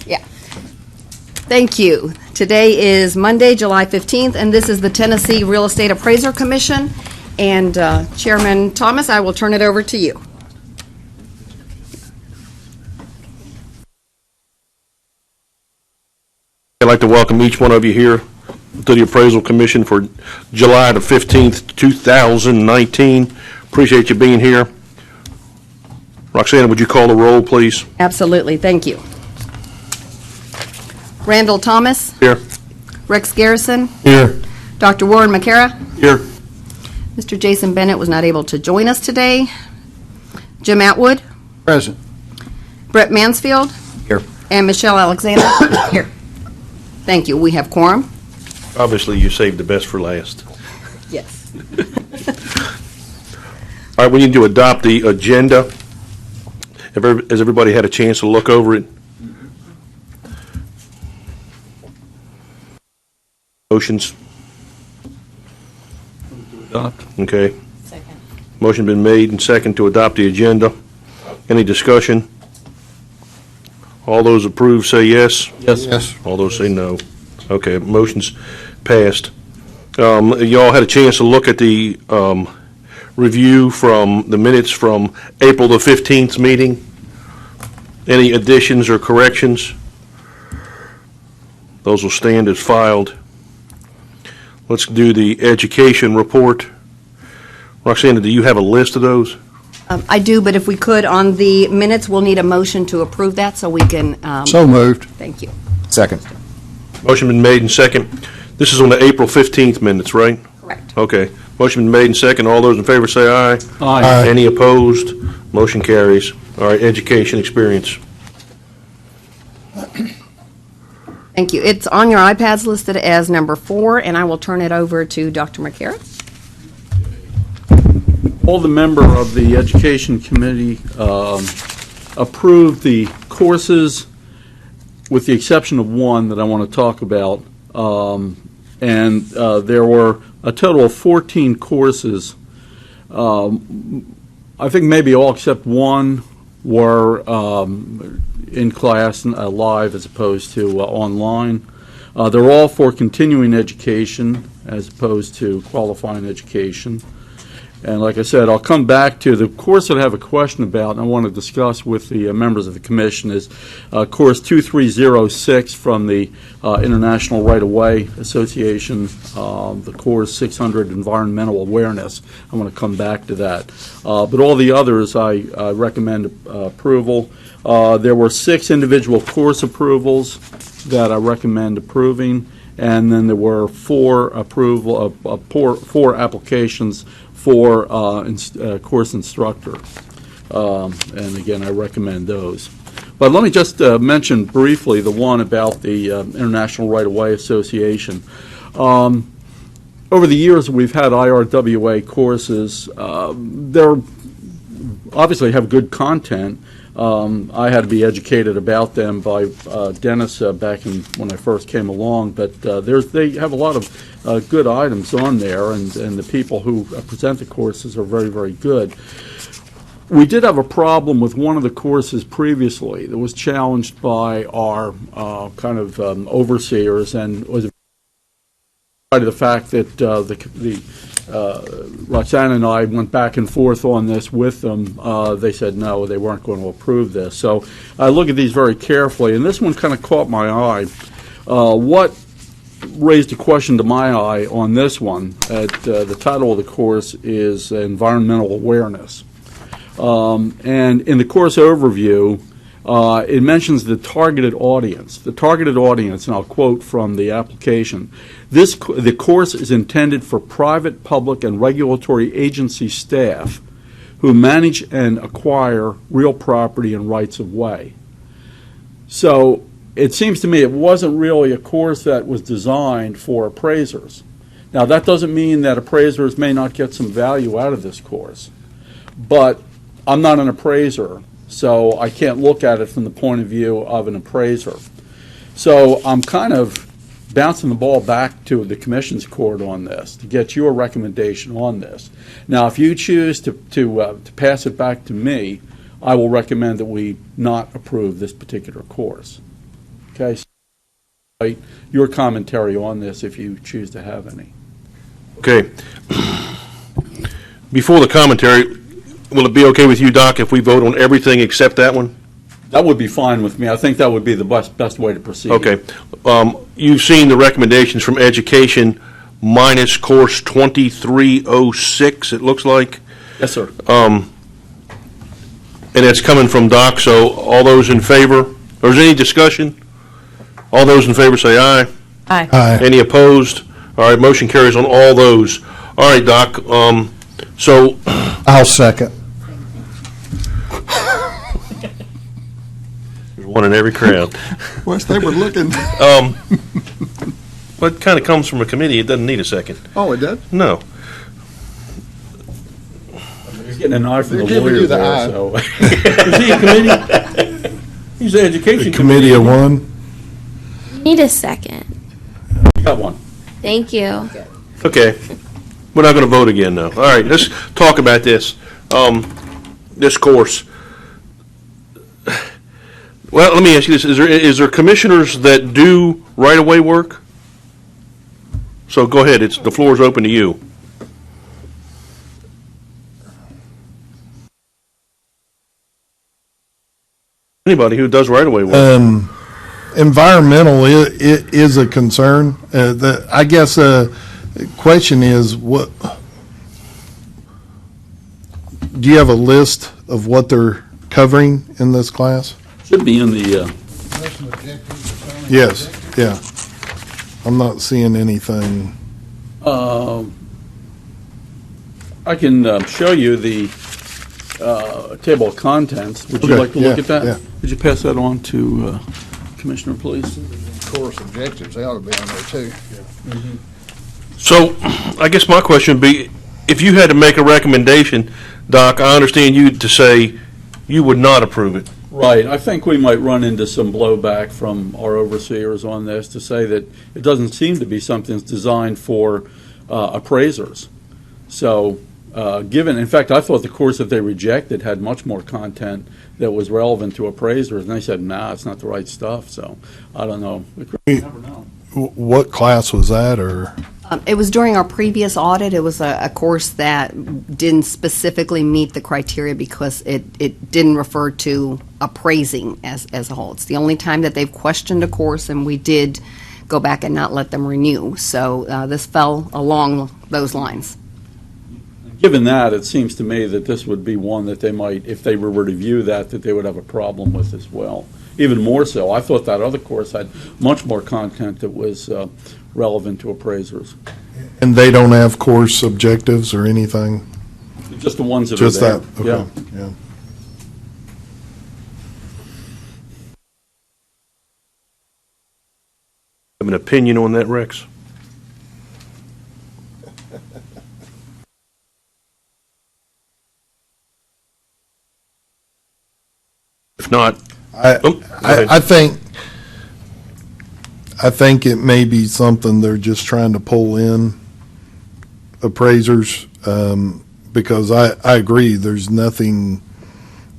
Yeah. Thank you. Today is Monday, July 15th, and this is the Tennessee Real Estate Appraiser Commission. And Chairman Thomas, I will turn it over to you. I'd like to welcome each one of you here to the Appraisal Commission for July the 15th, 2019. Appreciate you being here. Roxanna, would you call the roll, please? Absolutely. Thank you. Randall Thomas. Here. Rex Garrison. Here. Dr. Warren McCara. Here. Mr. Jason Bennett was not able to join us today. Jim Atwood. Present. Brett Mansfield. Here. And Michelle Alexander. Here. Thank you. We have quorum. Obviously, you saved the best for last. Yes. All right, we need to adopt the agenda. Has everybody had a chance to look over it? Motions? Adopt. Okay. Second. Motion been made and second to adopt the agenda. Any discussion? All those approve say yes. Yes. All those say no. Okay, motion's passed. Y'all had a chance to look at the review from the minutes from April the 15th meeting. Any additions or corrections? Those will stand as filed. Let's do the education report. Roxanna, do you have a list of those? I do, but if we could, on the minutes, we'll need a motion to approve that so we can. So moved. Thank you. Second. Motion been made and second. This is on the April 15th minutes, right? Correct. Okay. Motion been made and second. All those in favor say aye. Aye. Any opposed? Motion carries. All right, education experience. Thank you. It's on your iPads listed as number 4, and I will turn it over to Dr. McCarra. All the member of the Education Committee approved the courses, with the exception of one that I want to talk about. There were a total of 14 courses. I think maybe all except one were in class live as opposed to online. They're all for continuing education as opposed to qualifying education. And like I said, I'll come back to the course that I have a question about and I want to discuss with the members of the Commission is Course 2306 from the International Right-of-Way Association, the Course 600 Environmental Awareness. I want to come back to that. But all the others I recommend approval. There were 6 individual course approvals that I recommend approving, and then there were 4 applications for course instructor. And again, I recommend those. But let me just mention briefly the one about the International Right-of-Way Association. Over the years, we've had IRWA courses. They're obviously have good content. I had to be educated about them by Dennis back when I first came along, but they have a lot of good items on there, and the people who present the courses are very, very good. We did have a problem with one of the courses previously that was challenged by our overseers, and was the fact that Roxanna and I went back and forth on this with them. They said no, they weren't going to approve this. So I look at these very carefully, and this one kind of caught my eye. What raised a question to my eye on this one, the title of the course is Environmental Awareness. And in the course overview, it mentions the targeted audience. The targeted audience, and I'll quote from the application, the course is intended for private, public, and regulatory agency staff who manage and acquire real property and rights of way. So it seems to me it wasn't really a course that was designed for appraisers. Now, that doesn't mean that appraisers may not get some value out of this course, but I'm not an appraiser, so I can't look at it from the point of view of an appraiser. So I'm kind of bouncing the ball back to the Commission's court on this to get your recommendation on this. Now, if you choose to pass it back to me, I will recommend that we not approve this particular course. Okay, so your commentary on this if you choose to have any. Okay. Before the commentary, will it be okay with you, Doc, if we vote on everything except that one? That would be fine with me. I think that would be the best way to proceed. Okay. You've seen the recommendations from Education minus course 2306, it looks like. Yes, sir. And it's coming from Doc, so all those in favor, or is there any discussion? All those in favor say aye. Aye. Aye. Any opposed? All right, motion carries on all those. All right, Doc, so, I'll second. there's one in every crowd. Wish they were looking. But it kind of comes from a committee, it doesn't need a second. Oh, it does? No. He's getting an eye from the They're giving lawyer you the there, eye. so. Is he a committee? He's the education Committee of one? Need a second. You got one. Thank you. Okay. We're not going to vote again, though. All right, let's talk about this, this course. Well, let me ask you this. Is there commissioners that do right-of-way work? So go ahead. The floor is open to you. Anybody who does right-of-way work. Environmental is a concern. I guess the question is, what do you have a list of what they're covering in this class? Should be in the, Yes, yeah. I'm not seeing anything. I can show you the table of contents. Would you Okay, like to look yeah, at that? yeah. Would you pass that on to Commissioner, please? Course objectives, they ought to be on there too. So, I guess my question would be, if you had to make a recommendation, Doc, I understand you to say you would not approve it. Right. I think we might run into some blowback from our overseers on this to say that it doesn't seem to be something that's designed for appraisers. So, given, in fact, I thought the course that they rejected had much more content that was relevant to appraisers, and they said, nah, it's not the right stuff. So, I don't know. You never know. What class was that, or? It was during our previous audit. It was a course that didn't specifically meet the criteria because it didn't refer to appraising as a whole. It's the only time that they've questioned a course, and we did go back and not let them renew. So this fell along those lines. Given that, it seems to me that this would be one that they might, if they were to review that they would have a problem with as well. Even more so. I thought that other course had much more content that was relevant to appraisers. And they don't have course objectives or anything? Just the ones that Just are there. that? Yeah. Okay, yeah. Have an opinion on that, Rex? If not, go ahead. I think it may be something they're just trying to pull in appraisers, because I agree, there's nothing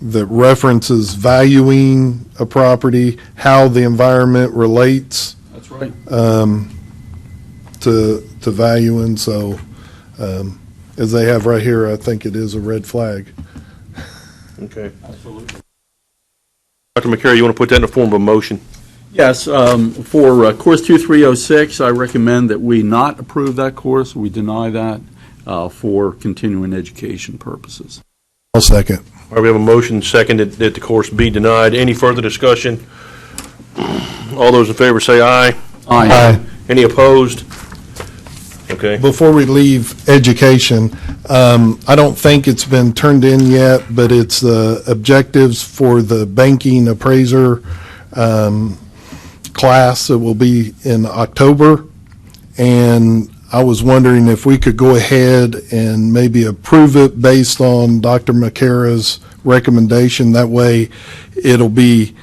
that references valuing a property, how the environment relates That's right. to valuing, so as they have right here, I think it is a red flag. okay. Absolutely. Dr. McCary, you want to put that in the form of a motion? Yes, for course 2306, I recommend that we not approve that course. We deny that for continuing education purposes. I'll second. All right, we have a motion seconded that the course be denied. Any further discussion? All those in favor say aye. Aye. Any opposed? Okay. Before we leave education, I don't think it's been turned in yet, but it's the objectives for the banking appraiser class that will be in October. And I was wondering if we could go ahead and maybe approve it based on Dr. McCara's recommendation. That way it'll be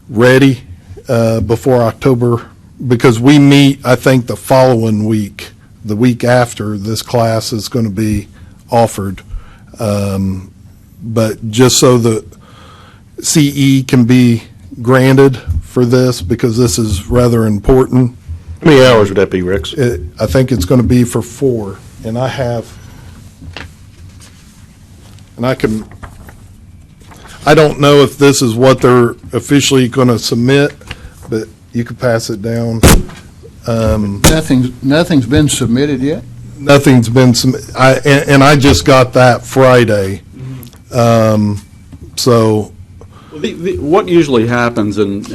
ready before October, because we meet, I think, the following week. The week after this class is going to be offered. But just so the CE can be granted for this because this is rather important. How many hours would that be, Rex? I think it's going to be for 4, and I don't know if this is what they're officially going to submit, but you could pass it down. Nothing's been submitted yet? Nothing's been and I just got that Friday. So, What usually happens, and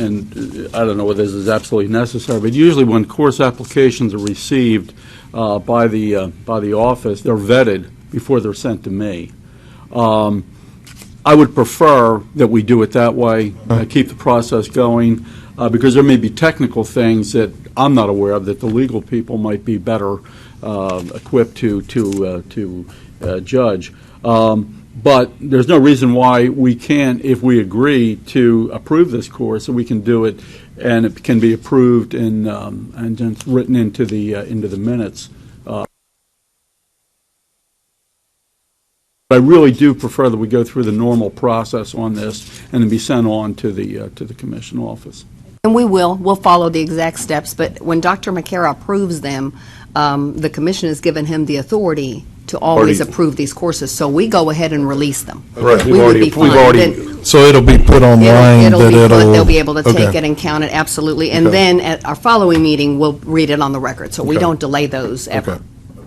I don't know whether this is absolutely necessary, but usually when course applications are received by the office, they're vetted before they're sent to me. I would prefer that we do it that way, keep the process going, because there may be technical things that I'm not aware of that the legal people might be better equipped to judge. But there's no reason why we can't, if we agree to approve this course, that we can do it, and it can be approved and just written into the minutes. I really do prefer that we go through the normal process on this and then be sent on to the commission office. And we'll follow the exact steps, but when Dr. McCara approves them, the commission has given him the authority to always approve these courses, so we go ahead and release them. Right. We would be fine. so it'll be put online. They'll be able to take okay. it and count it, absolutely. And Okay. then at our following meeting, we'll read it on the record, so we Okay. don't delay those ever. Okay.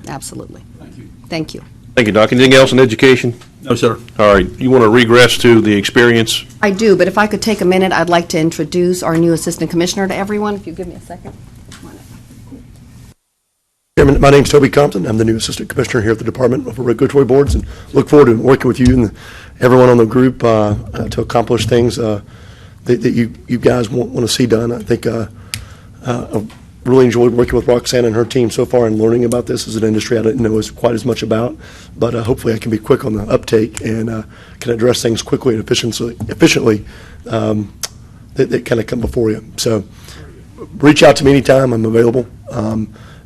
Absolutely. Thank you. Thank you. Thank you, Doc. Anything else in education? No, sir. All right, you want to regress to the experience? I do, but if I could take a minute, I'd like to introduce our new Assistant Commissioner to everyone, if you give me a second. Chairman, my name's Toby Compton. I'm the new Assistant Commissioner here at the Department of Regulatory Boards, and look forward to working with you and everyone on the group to accomplish things that you guys want to see done. I think I've really enjoyed working with Roxanne and her team so far and learning about this as an industry I didn't know quite as much about, but hopefully I can be quick on the uptake and can address things quickly and efficiently that kind of come before you. So reach out to me anytime. I'm available.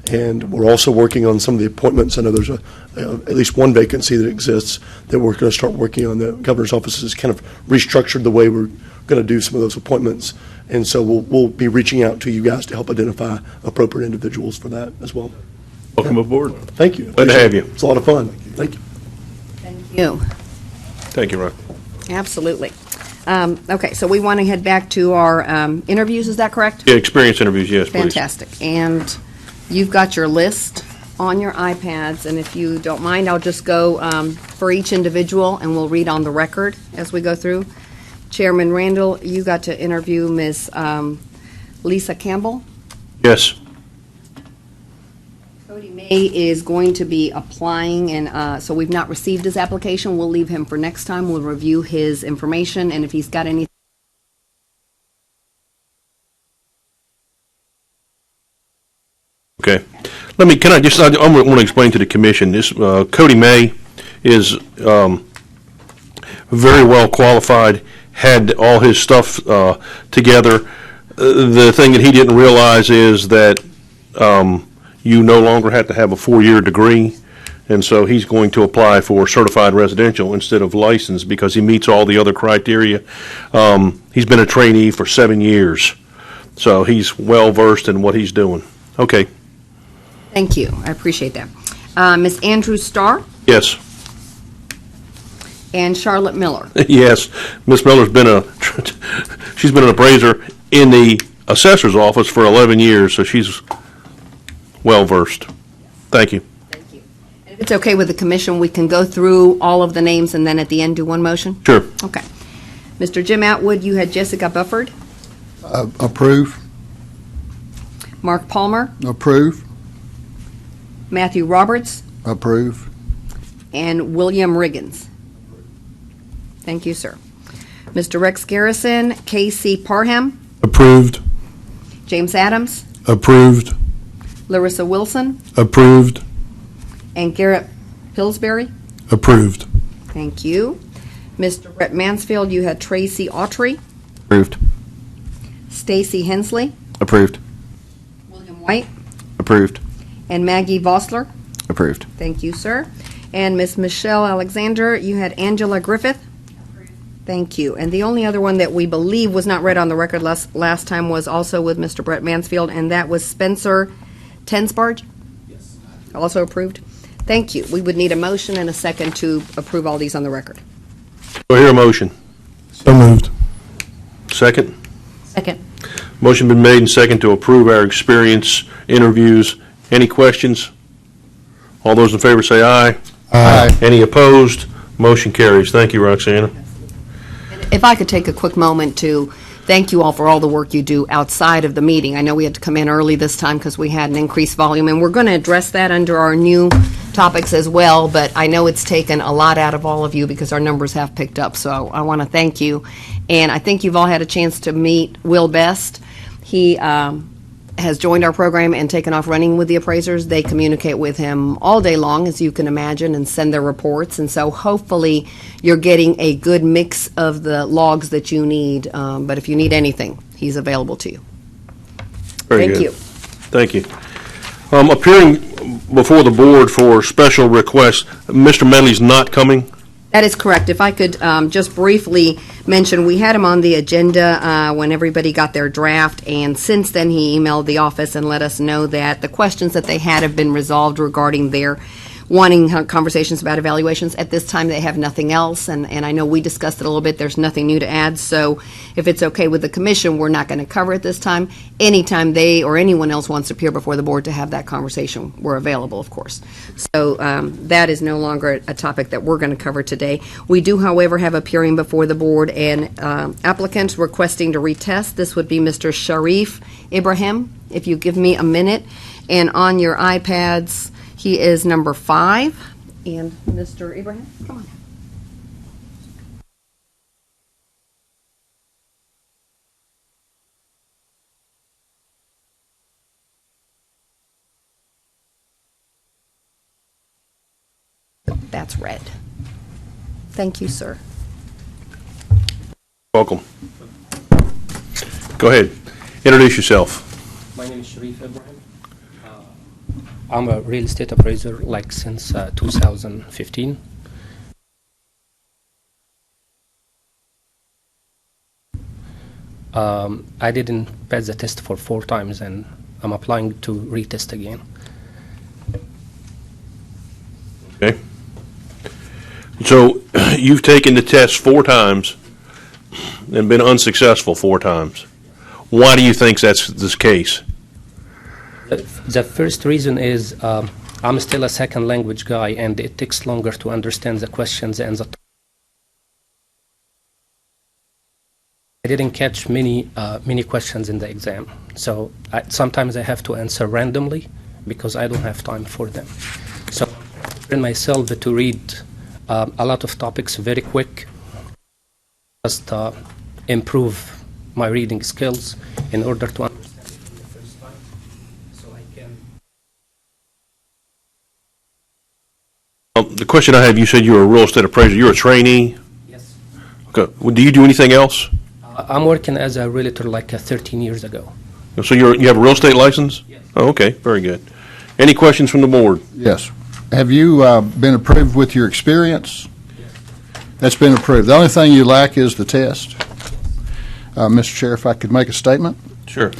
And we're also working on some of the appointments. I know there's at least one vacancy that exists that we're going to start working on. The governor's office has kind of restructured the way we're going to do some of those appointments. And so we'll be reaching out to you guys to help identify appropriate individuals for that as well. Welcome aboard. Thank you. Glad to have you. It's a lot of fun. Thank you. Thank you. Thank you, Ron. Absolutely. Okay, so we want to head back to our interviews, is that correct? Yeah, experience interviews, yes, please. Fantastic. And you've got your list on your iPads, and if you don't mind, I'll just go for each individual, and we'll read on the record as we go through. Chairman Randall, you got to interview Ms. Lisa Campbell. Yes. Cody May is going to be applying, and so we've not received his application. We'll leave him for next time. We'll review his information, and if he's got any. Okay. I want to explain to the commission, this, Cody May is very well qualified, had all his stuff together. The thing that he didn't realize is that you no longer have to have a 4-year degree, and so he's going to apply for certified residential instead of licensed because he meets all the other criteria. He's been a trainee for 7 years, so he's well-versed in what he's doing. Okay. Thank you. I appreciate that. Ms. Andrew Starr Yes. and Charlotte Miller. Yes. Ms. Miller's been she's been an appraiser in the assessor's office for 11 years, so she's well-versed. Thank you. Thank you. If it's okay with the commission, we can go through all of the names and then at the end do one motion? Sure. Okay. Mr. Jim Atwood, you had Jessica Bufford. Approve. Mark Palmer, Approve. Matthew Roberts, Approve. and William Riggins. Thank you, sir. Mr. Rex Garrison, K.C. Parham, Approved. James Adams, Approved. Larissa Wilson, Approved. and Garrett Pillsbury. Approved. Thank you. Mr. Brett Mansfield, you had Tracy Autry, Approved. Stacy Hensley, Approved. William White, Approved. and Maggie Vossler. Approved. Thank you, sir. And Miss Michelle Alexander, you had Angela Griffith, Thank you. And the only other one that we believe was not read on the record last time was also with Mr. Brett Mansfield, and that was Spencer Tensbarge? Yes. Also approved? Thank you. We would need a motion and a second to approve all these on the record. Do I hear a motion? So moved. Second? Second. Motion been made and second to approve our experience interviews. Any questions? All those in favor say aye. Aye. Any opposed? Motion carries. Thank you, Roxanna. If I could take a quick moment to thank you all for all the work you do outside of the meeting. I know we had to come in early this time because we had an increased volume, and we're going to address that under our new topics as well, but I know it's taken a lot out of all of you because our numbers have picked up, so I want to thank you. And I think you've all had a chance to meet Will Best. He has joined our program and taken off running with the appraisers. They communicate with him all day long, as you can imagine, and send their reports. And so hopefully you're getting a good mix of the logs that you need. But if you need anything, he's available to you. Very Thank good. you. Thank you. Appearing before the board for special requests, Mr. Medley's not coming? That is correct. If I could just briefly mention, we had him on the agenda when everybody got their draft, and since then he emailed the office and let us know that the questions that they had have been resolved regarding their wanting conversations about evaluations. At this time, they have nothing else, and I know we discussed it a little bit. There's nothing new to add, so if it's okay with the commission, we're not going to cover it this time. Anytime they or anyone else wants to appear before the board to have that conversation, we're available, of course. So that is no longer a topic that we're going to cover today. We do, however, have appearing before the board and applicants requesting to retest. This would be Mr. Sharif Ibrahim, if you give me a minute. And on your iPads, he is number 5. And Mr. Ibrahim, come on. That's red. Thank you, sir. Welcome. Go ahead. Introduce yourself. My name is Sharif Ibrahim. I'm a real estate appraiser since 2015. I didn't pass the test for 4 times, and I'm applying to retest again. Okay. So you've taken the test 4 times and been unsuccessful 4 times. Why do you think that's the case? The first reason is I'm still a second language guy, and it takes longer to understand the questions and I didn't catch many questions in the exam. So sometimes I have to answer randomly because I don't have time for them. So I train myself to read a lot of topics very quick, just improve my reading skills in order to understand it for the first time. So I can. The question I have, you said you were a real estate appraiser. You're a trainee? Yes. Okay. Well, do you do anything else? I'm working as a realtor 13 years ago. So you have a real estate license? Yes. Oh, okay. Very good. Any questions from the board? Yes. Have you been approved with your experience? Yes. That's been approved. The only thing you lack is the test. Mr. Chair, if I could make a statement. Sure.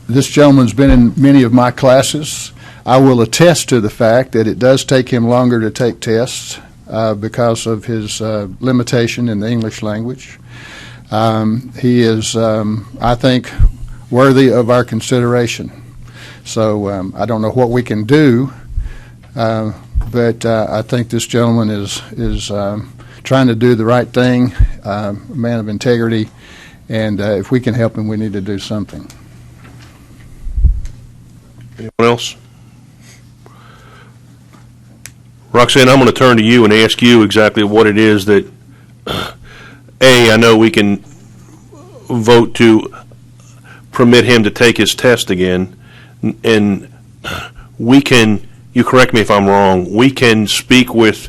This gentleman's been in many of my classes. I will attest to the fact that it does take him longer to take tests because of his limitation in the English language. He is, I think, worthy of our consideration. So I don't know what we can do, but I think this gentleman is trying to do the right thing, a man of integrity, and if we can help him, we need to do something. Anyone else? Roxanne, I'm going to turn to you and ask you exactly what it is that, I know we can vote to permit him to take his test again, and we can, you correct me if I'm wrong, we can speak with,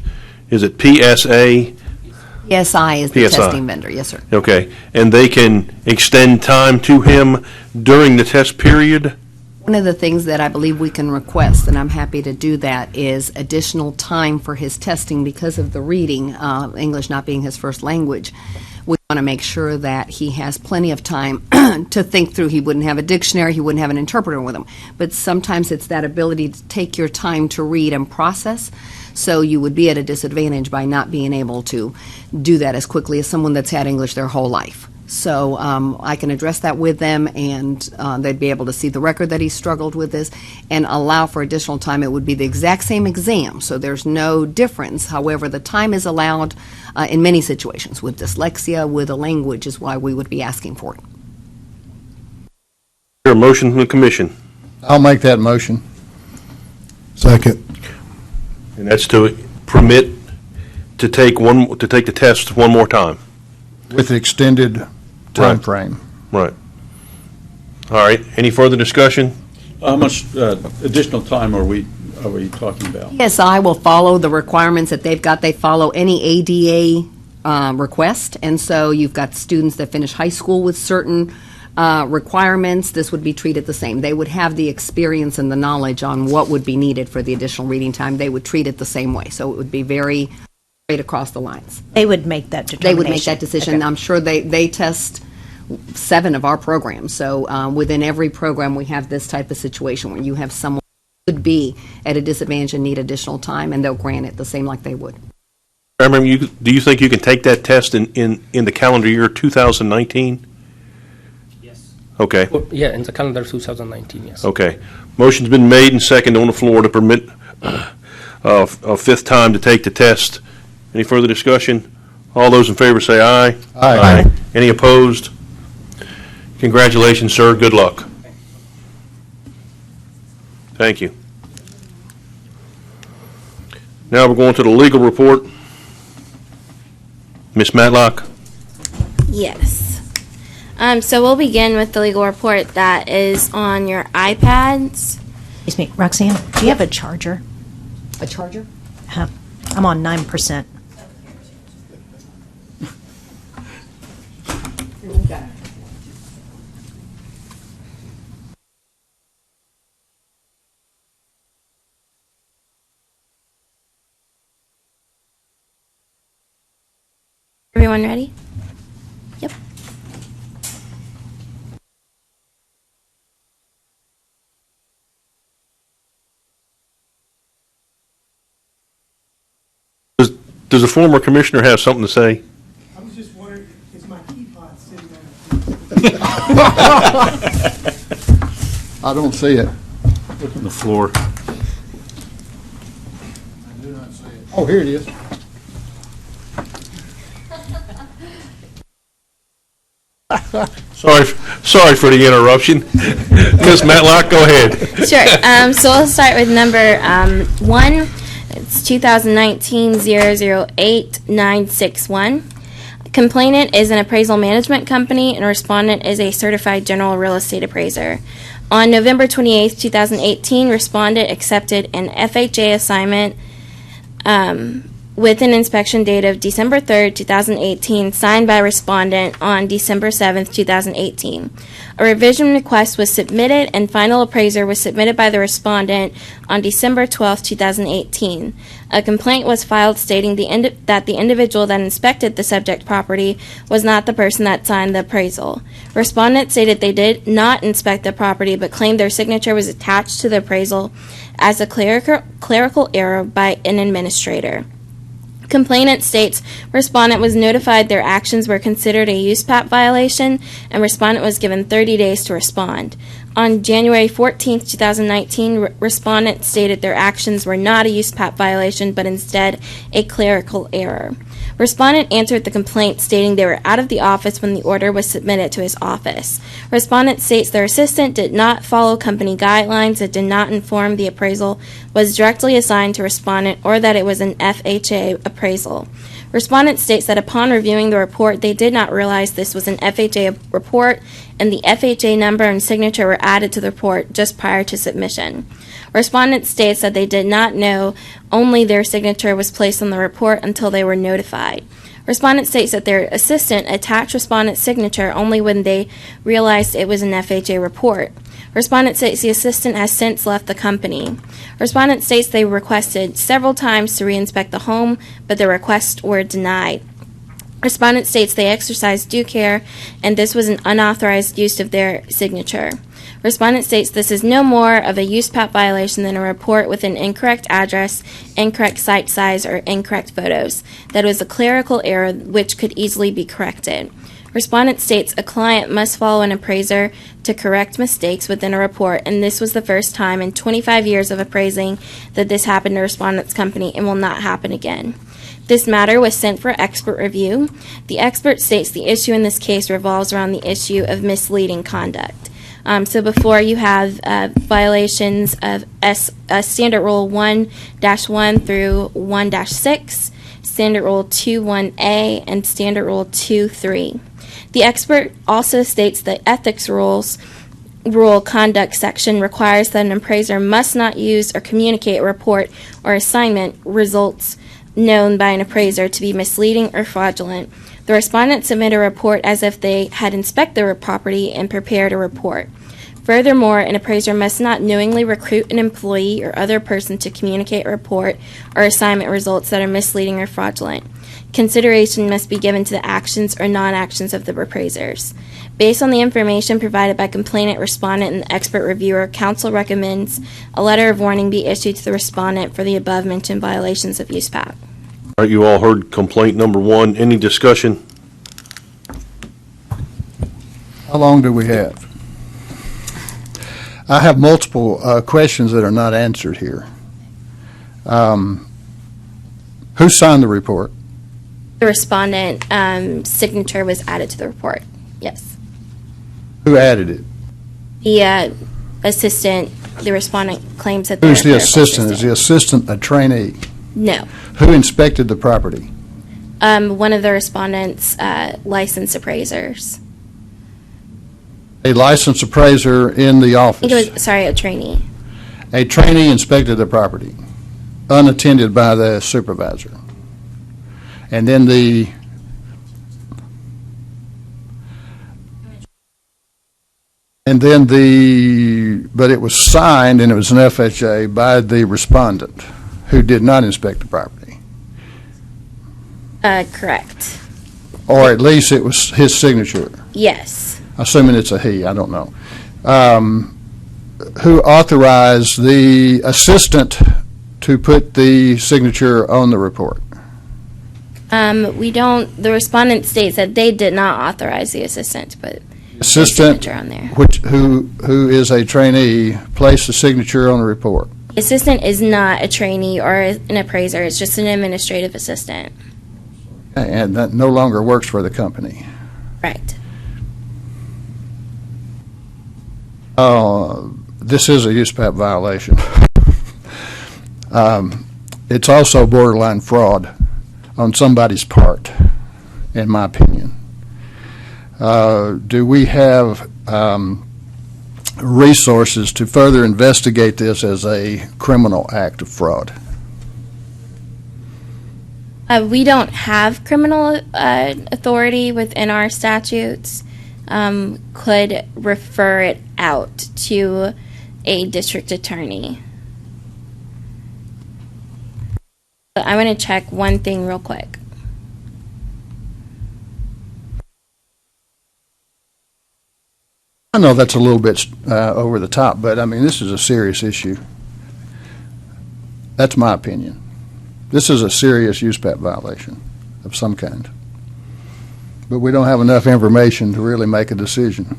is it PSA? PSI is the PSI. testing vendor. Yes, sir. Okay, and they can extend time to him during the test period? One of the things that I believe we can request, and I'm happy to do that, is additional time for his testing because of the reading, English not being his first language. We want to make sure that he has plenty of time to think through. He wouldn't have a dictionary, he wouldn't have an interpreter with him. But sometimes it's that ability to take your time to read and process. So you would be at a disadvantage by not being able to do that as quickly as someone that's had English their whole life. So I can address that with them, and they'd be able to see the record that he struggled with this and allow for additional time. It would be the exact same exam, so there's no difference. However, the time is allowed in many situations. With dyslexia, with a language, is why we would be asking for it. Here, a motion from the commission, I'll make that motion. Second. and that's to permit to take the test one more time. With extended time frame. Right. All right. Any further discussion? How much additional time are we talking about? PSI will follow the requirements that they've got. They follow any ADA request, and so you've got students that finish high school with certain requirements. This would be treated the same. They would have the experience and the knowledge on what would be needed for the additional reading time. They would treat it the same way, so it would be very straight across the lines. They would make that determination. They would make that decision. Okay. I'm sure they test 7 of our programs. So within every program, we have this type of situation where you have someone who could be at a disadvantage and need additional time, and they'll grant it the same like they would. Do you think you can take that test in the calendar year 2019? Yes. Okay. Yeah, in the calendar 2019, yes. Okay. Motion's been made and seconded on the floor to permit a fifth time to take the test. Any further discussion? All those in favor say aye. Aye. Any opposed? Congratulations, sir. Good luck. Thank you. Now we're going to the legal report. Ms. Matlock? Yes. So we'll begin with the legal report that is on your iPads. Excuse me, Roxanne, do you have a charger? A charger? I'm on 9%. Everyone ready? Yep. Does the former commissioner have something to say? I was just wondering, is my teapot sitting on I don't see it. Look on the floor. I do not see it. Oh, here it is. Sorry for the interruption. Ms. Matlock, go ahead. Sure. So we'll start with number 1. It's 2019-008-961. Complainant is an appraisal management company, and respondent is a certified general real estate appraiser. On November 28, 2018, respondent accepted an FHA assignment with an inspection date of December 3rd, 2018, signed by respondent on December 7th, 2018. A revision request was submitted, and final appraiser was submitted by the respondent on December 12th, 2018. A complaint was filed stating that the individual that inspected the subject property was not the person that signed the appraisal. Respondent stated they did not inspect the property, but claimed their signature was attached to the appraisal as a clerical error by an administrator. Complainant states respondent was notified their actions were considered a USPAP violation, and respondent was given 30 days to respond. On January 14, 2019, respondent stated their actions were not a USPAP violation, but instead a clerical error. Respondent answered the complaint stating they were out of the office when the order was submitted to his office. Respondent states their assistant did not follow company guidelines that did not inform the appraisal was directly assigned to respondent or that it was an FHA appraisal. Respondent states that upon reviewing the report, they did not realize this was an FHA report, and the FHA number and signature were added to the report just prior to submission. Respondent states that they did not know only their signature was placed on the report until they were notified. Respondent states that their assistant attached respondent's signature only when they realized it was an FHA report. Respondent states the assistant has since left the company. Respondent states they requested several times to reinspect the home, but the requests were denied. Respondent states they exercised due care, and this was an unauthorized use of their signature. Respondent states this is no more of a USPAP violation than a report with an incorrect address, incorrect site size, or incorrect photos. That was a clerical error which could easily be corrected. Respondent states a client must follow an appraiser to correct mistakes within a report, and this was the first time in 25 years of appraising that this happened to Respondent's company and will not happen again. This matter was sent for expert review. The expert states the issue in this case revolves around the issue of misleading conduct. So before you have violations of Standard Rule 1-1 through 1-6, Standard Rule 2-1A, and Standard Rule 2-3. The expert also states the ethics rule conduct section requires that an appraiser must not use or communicate a report or assignment results known by an appraiser to be misleading or fraudulent. The respondent submitted a report as if they had inspected the property and prepared a report. Furthermore, an appraiser must not knowingly recruit an employee or other person to communicate a report or assignment results that are misleading or fraudulent. Consideration must be given to the actions or non-actions of the appraisers. Based on the information provided by complainant, respondent, and the expert reviewer, counsel recommends a letter of warning be issued to the respondent for the above-mentioned violations of USPAP. All right, you all heard complaint number 1. Any discussion? How long do we have? I have multiple questions that are not answered here. Who signed the report? The respondent signature was added to the report. Yes. Who added it? The assistant, the respondent claims that Who's the they're assistant? Is the assistant a trainee? No. Who inspected the property? One of the respondent's licensed appraisers. A licensed appraiser in the I office? think it was, sorry, a trainee. A trainee inspected the property, unattended by the supervisor. And then but it was signed, and it was an FHA by the respondent, who did not inspect the property. Correct. Or at least it was his signature. Yes. Assuming it's a he, I don't know. Who authorized the assistant to put the signature on the report? The respondent states that they did not authorize the assistant to put Assistant, signature on there. who is a trainee, placed the signature on the report. Assistant is not a trainee or an appraiser. It's just an administrative assistant. And that no longer works for the company. Right. This is a USPAP violation. It's also borderline fraud on somebody's part, in my opinion. Do we have resources to further investigate this as a criminal act of fraud? We don't have criminal authority within our statutes. Could refer it out to a district attorney. But I want to check one thing real quick. I know that's a little bit over the top, but I mean, this is a serious issue. That's my opinion. This is a serious USPAP violation of some kind. But we don't have enough information to really make a decision.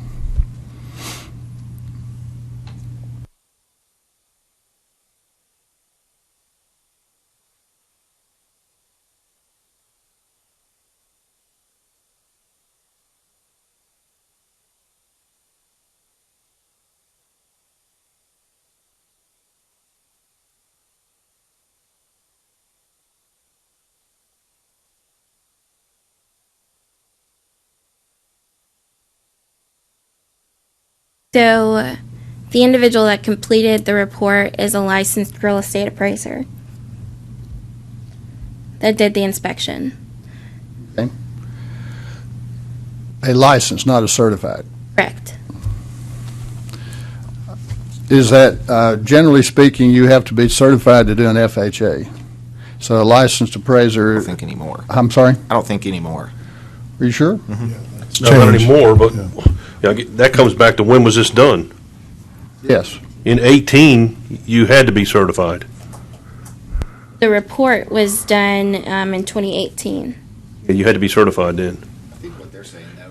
So the individual that completed the report is a licensed real estate appraiser that did the inspection. Okay. A license, not a certified. Correct. is that, generally speaking, you have to be certified to do an FHA. So a licensed I appraiser, don't think anymore. I'm sorry, I don't think anymore. are you sure? No, not Change. anymore, but that comes back to when was this done? Yes. In 18, you had to be certified. The report was done in 2018. And you had to be certified then.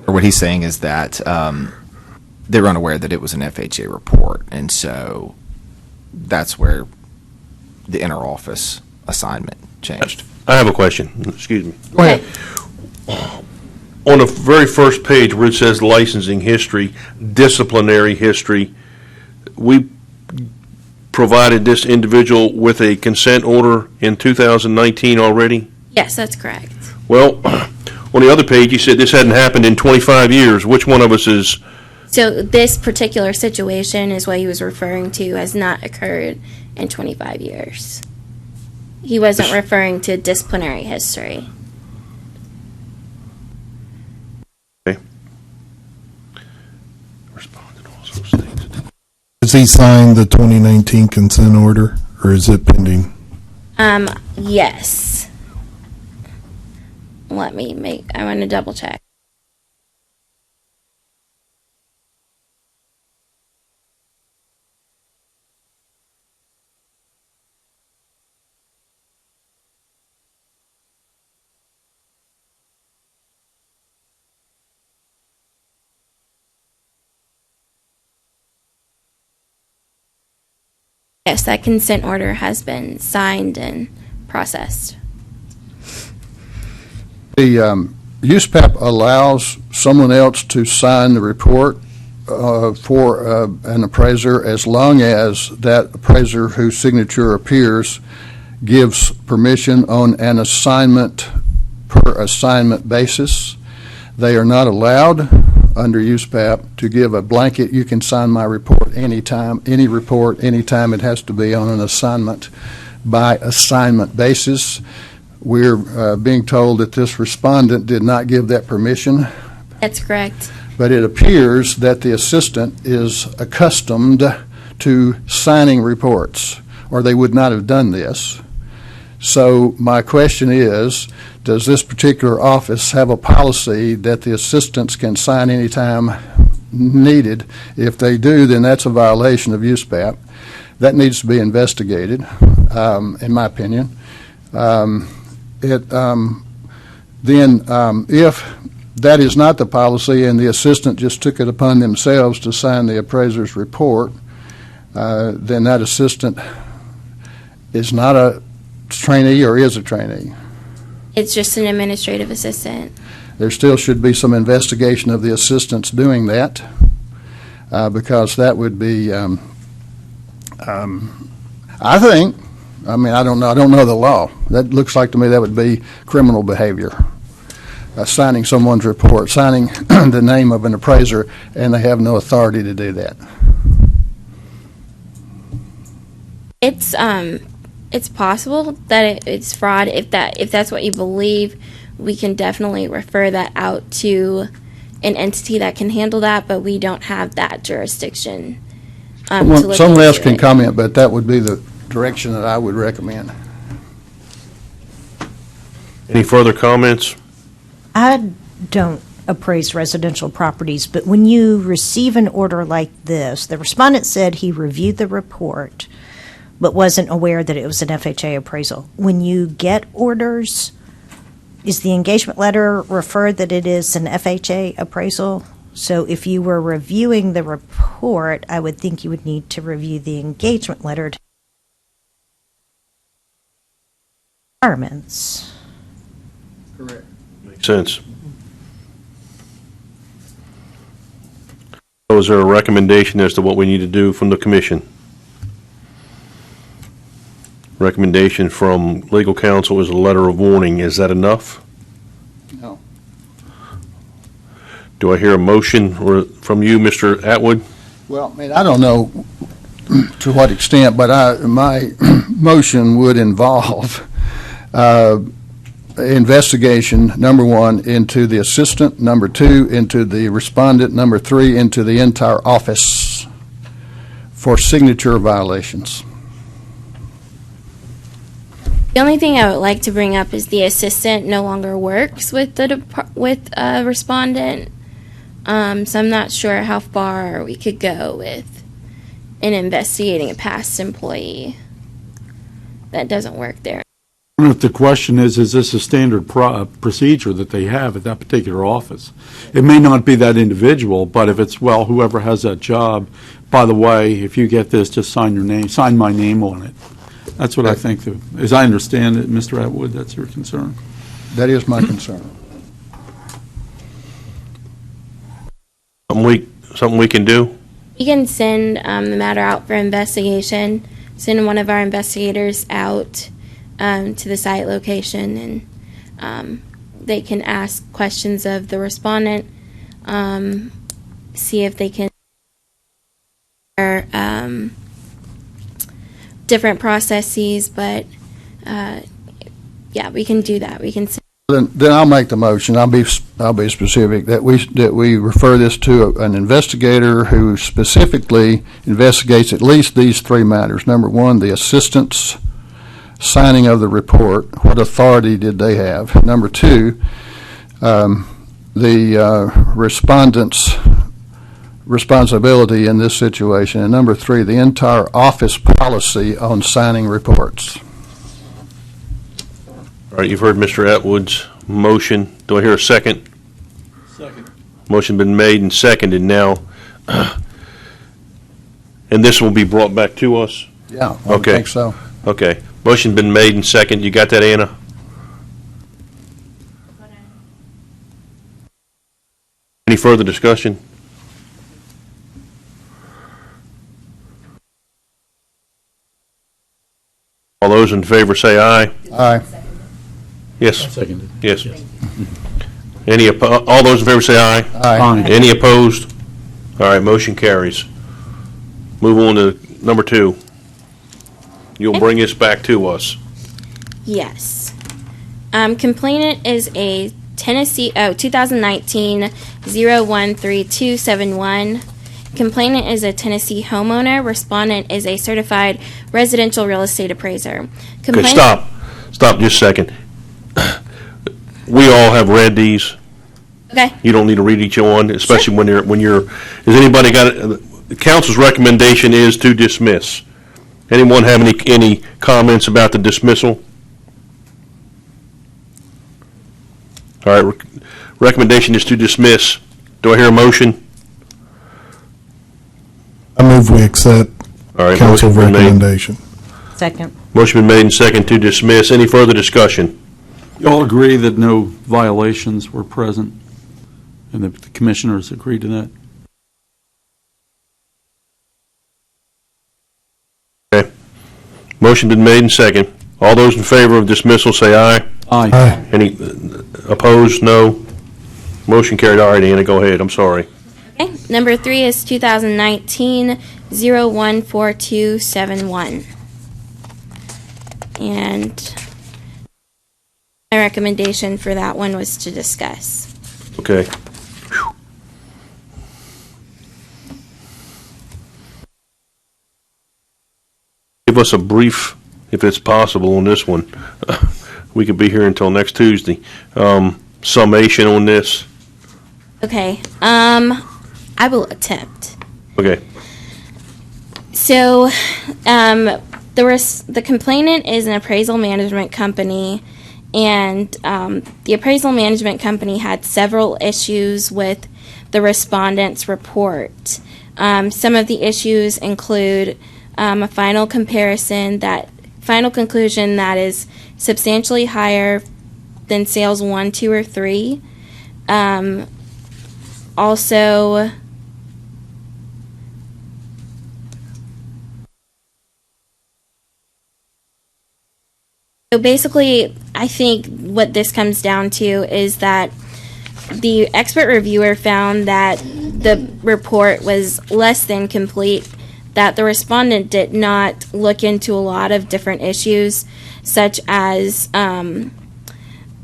Or what he's saying is that they were unaware that it was an FHA report, and so that's where the inter-office assignment changed. I have a question. Excuse me. Go ahead. On the very first page where it says licensing history, disciplinary history, we provided this individual with a consent order in 2019 already? Yes, that's correct. Well, on the other page, you said this hadn't happened in 25 years. Which one of us is, So this particular situation is what he was referring to has not occurred in 25 years. He wasn't referring to disciplinary history. respondent also states. Has he signed the 2019 consent order, or is it pending? Yes. I want to double check. Yes, that consent order has been signed and processed. The USPAP allows someone else to sign the report for an appraiser as long as that appraiser whose signature appears gives permission on an assignment per assignment basis. They are not allowed under USPAP to give a blanket, you can sign my report anytime, any report, anytime. It has to be on an assignment by assignment basis. We're being told that this respondent did not give that permission, That's correct. but it appears that the assistant is accustomed to signing reports, or they would not have done this. So my question is, does this particular office have a policy that the assistants can sign anytime needed? If they do, then that's a violation of USPAP. That needs to be investigated, in my opinion. If that is not the policy and the assistant just took it upon themselves to sign the appraiser's report, then that assistant is not a trainee or is a trainee. It's just an administrative assistant. There still should be some investigation of the assistants doing that, because that would be, I think, I don't know the law. That looks like to me that would be criminal behavior. Signing someone's report, signing the name of an appraiser, and they have no authority to do that. It's possible that it's fraud. If that's what you believe, we can definitely refer that out to an entity that can handle that, but we don't have that jurisdiction. Someone else can comment, but that would be the direction that I would recommend. Any further comments? I don't appraise residential properties, but when you receive an order like this, the respondent said he reviewed the report but wasn't aware that it was an FHA appraisal. When you get orders, is the engagement letter referred that it is an FHA appraisal? So if you were reviewing the report, I would think you would need to review the engagement letter to requirements. Correct. Makes sense. So is there a recommendation as to what we need to do from the commission? Recommendation from legal counsel is a letter of warning. Is that enough? No. Do I hear a motion from you, Mr. Atwood? Well, I don't know to what extent, but my motion would involve investigation, number one, into the assistant, number two, into the respondent, number three, into the entire office for signature violations. The only thing I would like to bring up is the assistant no longer works with the respondent. So I'm not sure how far we could go with in investigating a past employee that doesn't work there. I don't know if the question is this a standard procedure that they have at that particular office? It may not be that individual, but if it's, well, whoever has that job, by the way, if you get this, just sign my name on it. That's what I think, as I understand it, Mr. Atwood, that's your concern. That is my concern. Something we can do? We can send the matter out for investigation, send one of our investigators out to the site location, and they can ask questions of the respondent, see if they can different processes, but yeah, we can do that. We can. Then I'll make the motion. I'll be specific that we refer this to an investigator who specifically investigates at least these three matters. Number one, the assistant's signing of the report. What authority did they have? Number two, the respondent's responsibility in this situation. And number three, the entire office policy on signing reports. All right, you've heard Mr. Atwood's motion. Do I hear a second? Second. Motion been made and seconded now. And this will be brought back to us? Yeah, I Okay. think so. Okay. Motion been made and seconded. You got that, Anna? Any further discussion? All those in favor say aye. Aye. Yes. Seconded. Yes. All those in favor say aye. Aye. Any opposed? All right, motion carries. Move on to number 2. You'll bring this back to us. Yes. Complainant is a Tennessee 2019 013271. Complainant is a Tennessee homeowner. Respondent is a certified residential real estate appraiser. Okay, stop just a second. We all have read these. Okay. You don't need to read each one, especially when you're, has anybody got, the council's recommendation is to dismiss. Anyone have any comments about the dismissal? All right, recommendation is to dismiss. Do I hear a motion? I move we accept All right, council motion been made. recommendation. Second. Motion been made and second to dismiss. Any further discussion? You all agree that no violations were present, and the commissioners agreed to that? Okay. Motion been made and second. All those in favor of dismissal say aye. Aye. Aye. Any opposed? No. Motion carried. All right, Anna, go ahead. I'm sorry. Okay. Number 3 is 2019 014271. And my recommendation for that one was to discuss. Okay. Give us a brief, if it's possible, on this one. We could be here until next Tuesday. Summation on this. Okay. I will attempt. Okay. So, the complainant is an appraisal management company, and the appraisal management company had several issues with the respondent's report. Some of the issues include a final conclusion that is substantially higher than sales 1, 2, or 3. Also, so basically, I think what this comes down to is that the expert reviewer found that the report was less than complete, that the respondent did not look into a lot of different issues, such as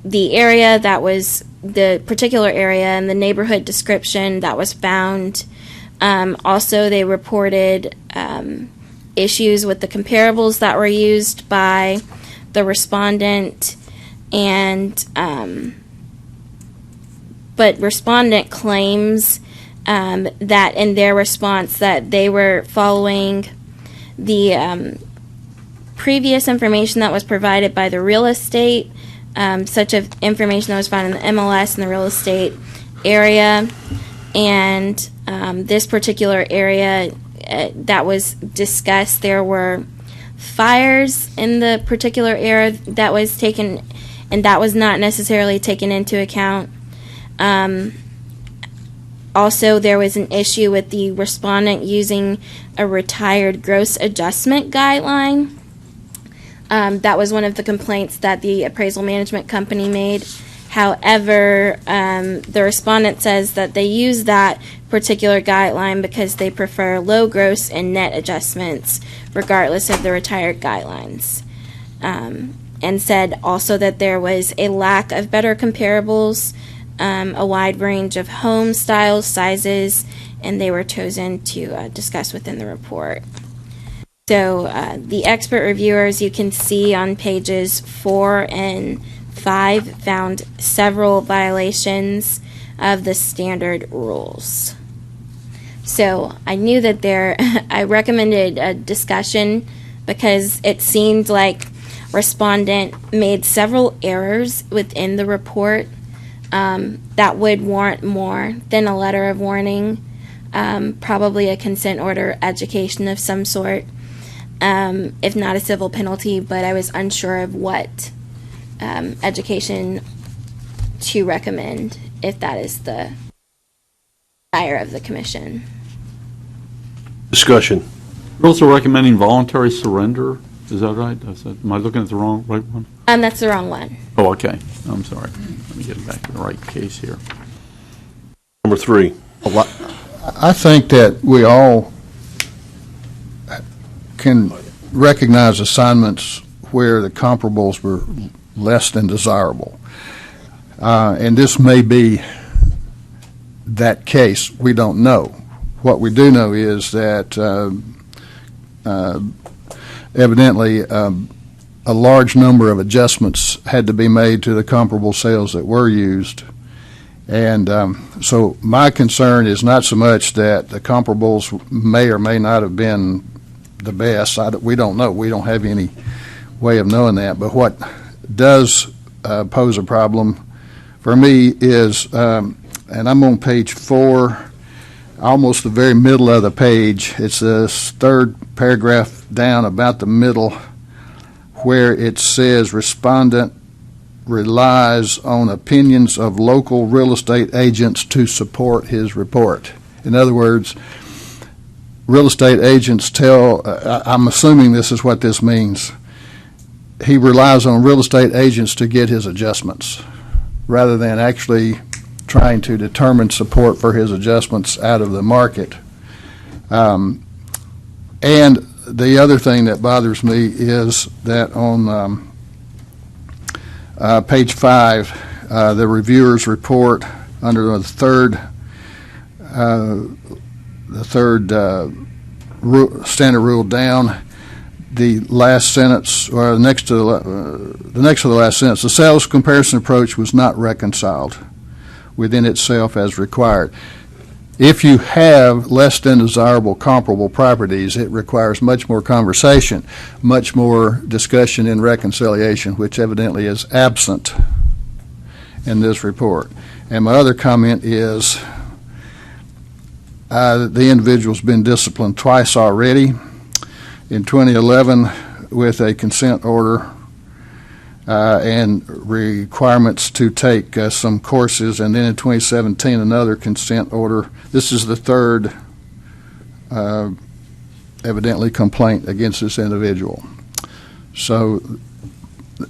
the area that was the particular area and the neighborhood description that was found. Also, they reported issues with the comparables that were used by the respondent, and but respondent claims that in their response that they were following the previous information that was provided by the real estate, such as information that was found in the MLS in the real estate area, and this particular area that was discussed, there were fires in the particular area that was taken, and that was not necessarily taken into account. Also, there was an issue with the respondent using a retired gross adjustment guideline. That was one of the complaints that the appraisal management company made. However, the respondent says that they use that particular guideline because they prefer low gross and net adjustments regardless of the retired guidelines. And said also that there was a lack of better comparables, a wide range of home styles, sizes, and they were chosen to discuss within the report. So the expert reviewers, you can see on pages 4 and 5, found several violations of the standard rules. So I knew that I recommended a discussion because it seemed like respondent made several errors within the report that would warrant more than a letter of warning, probably a consent order, education of some sort, if not a civil penalty, but I was unsure of what education to recommend if that is the desire of the commission. Discussion. You're also recommending voluntary surrender. Is that right? Am I looking at the right one? That's the wrong one. Oh, okay. I'm sorry. Let me get back to the right case here. Number 3. I think that we all can recognize assignments where the comparables were less than desirable. And this may be that case. We don't know. What we do know is that evidently a large number of adjustments had to be made to the comparable sales that were used. And so my concern is not so much that the comparables may or may not have been the best. We don't know. We don't have any way of knowing that. But what does pose a problem for me is, and I'm on page 4, almost the very middle of the page. It's the third paragraph down about the middle where it says respondent relies on opinions of local real estate agents to support his report. In other words, real estate agents I'm assuming this is what this means. He relies on real estate agents to get his adjustments rather than actually trying to determine support for his adjustments out of the market. And the other thing that bothers me is that on page 5, the reviewer's report under the third standard rule down, the last sentence, or the next to the last sentence, the sales comparison approach was not reconciled within itself as required. If you have less than desirable comparable properties, it requires much more conversation, much more discussion and reconciliation, which evidently is absent in this report. And my other comment is the individual's been disciplined twice already. In 2011 with a consent order and requirements to take some courses, and then in 2017 another consent order. This is the third evidently complaint against this individual. So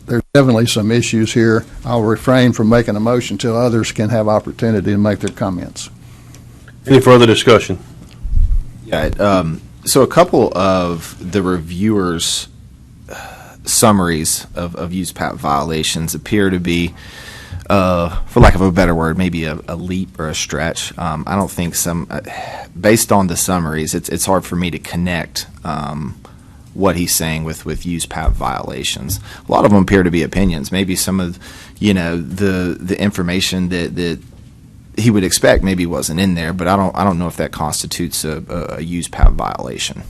there's definitely some issues here. I'll refrain from making a motion until others can have opportunity to make their comments. Any further discussion? Yeah, so a couple of the reviewers' summaries of use PAP violations appear to be for lack of a better word, maybe a leap or a stretch. I don't think based on the summaries, it's hard for me to connect what he's saying with use path violations. A lot of them appear to be opinions. Maybe some of, the information that he would expect maybe wasn't in there, but I don't know if that constitutes a use path violation.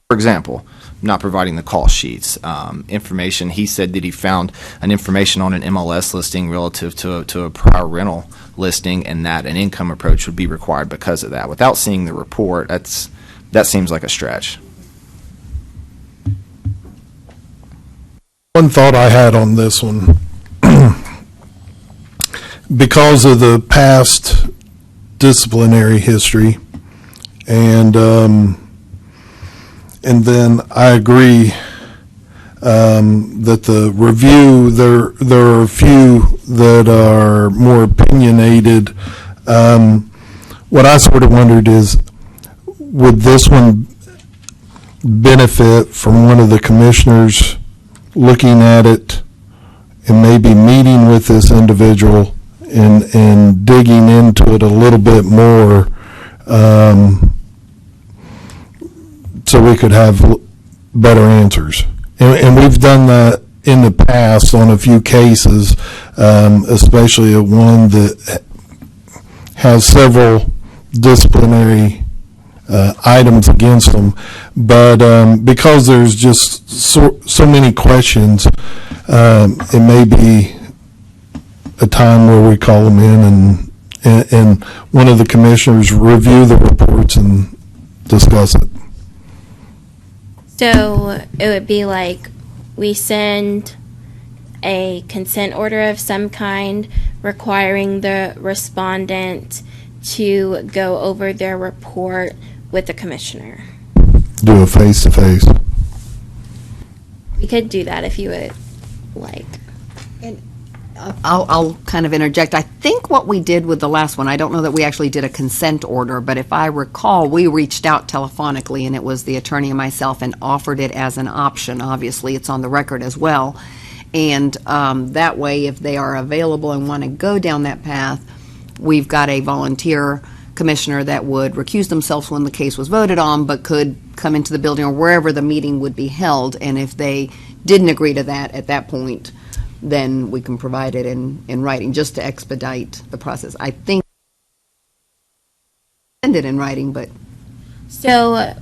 For example, not providing the call sheets. Information, he said that he found an information on an MLS listing relative to a prior rental listing, and that an income approach would be required because of that. Without seeing the report, that seems like a stretch. One thought I had on this one, because of the past disciplinary history, and then I agree that the review, there are a few that are more opinionated. What I sort of wondered is, would this one benefit from one of the commissioners looking at it and maybe meeting with this individual and digging into it a little bit more, so we could have better answers? And we've done that in the past on a few cases, especially one that has several disciplinary items against them. But because there's just so many questions, it may be a time where we call them in and one of the commissioners review the reports and discuss it. So it would be like we send a consent order of some kind requiring the respondent to go over their report with the commissioner. Do a face-to-face. We could do that if you would like. I'll kind of interject. I think what we did with the last one, I don't know that we actually did a consent order, but if I recall, we reached out telephonically, and it was the attorney and myself, and offered it as an option. Obviously, it's on the record as well. And that way, if they are available and want to go down that path, we've got a volunteer commissioner that would recuse themselves when the case was voted on, but could come into the building or wherever the meeting would be held. And if they didn't agree to that at that point, then we can provide it in writing, just to expedite the process. I think send it in writing, but So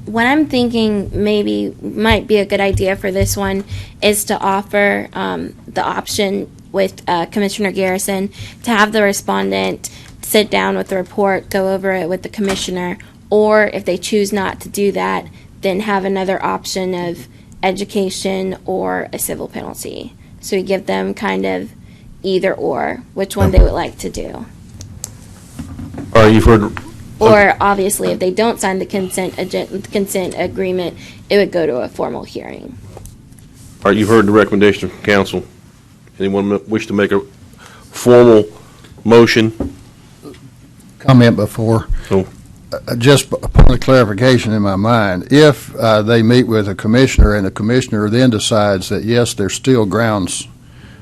what I'm thinking maybe might be a good idea for this one is to offer the option with Commissioner Garrison to have the respondent sit down with the report, go over it with the commissioner, or if they choose not to do that, then have another option of education or a civil penalty. So we give them kind of either or, which one they would like to do. All right, you've heard. Or obviously, if they don't sign the consent agreement, it would go to a formal hearing. All right, you've heard the recommendation from council. Anyone wish to make a formal motion? Comment before. Oh. Just a point of clarification in my mind. If they meet with a commissioner and the commissioner then decides that, yes, there's still grounds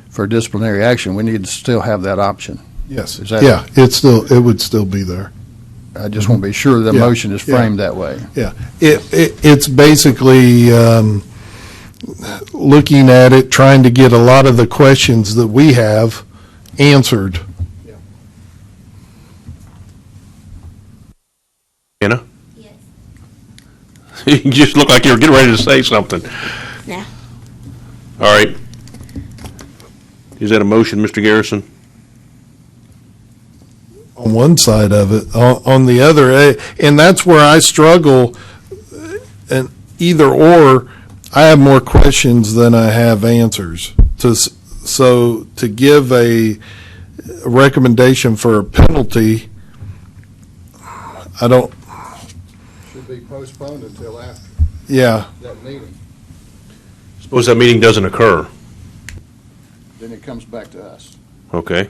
for disciplinary action, we need to still have that option. Yes. Is that- Yeah, it would still be there. I just want to be sure the Yeah, motion is yeah. framed that way. Yeah, it's basically looking at it, trying to get a lot of the questions that we have answered. Anna? Yes. You just look like you're getting ready to say something. Yeah. All right. Is that a motion, Mr. Garrison? On one side of it, on the other, and that's where I struggle, and either or, I have more questions than I have answers. So to give a recommendation for a penalty, I don't, Should be postponed until after yeah. that meeting. Suppose that meeting doesn't occur. Then it comes back to us. Okay.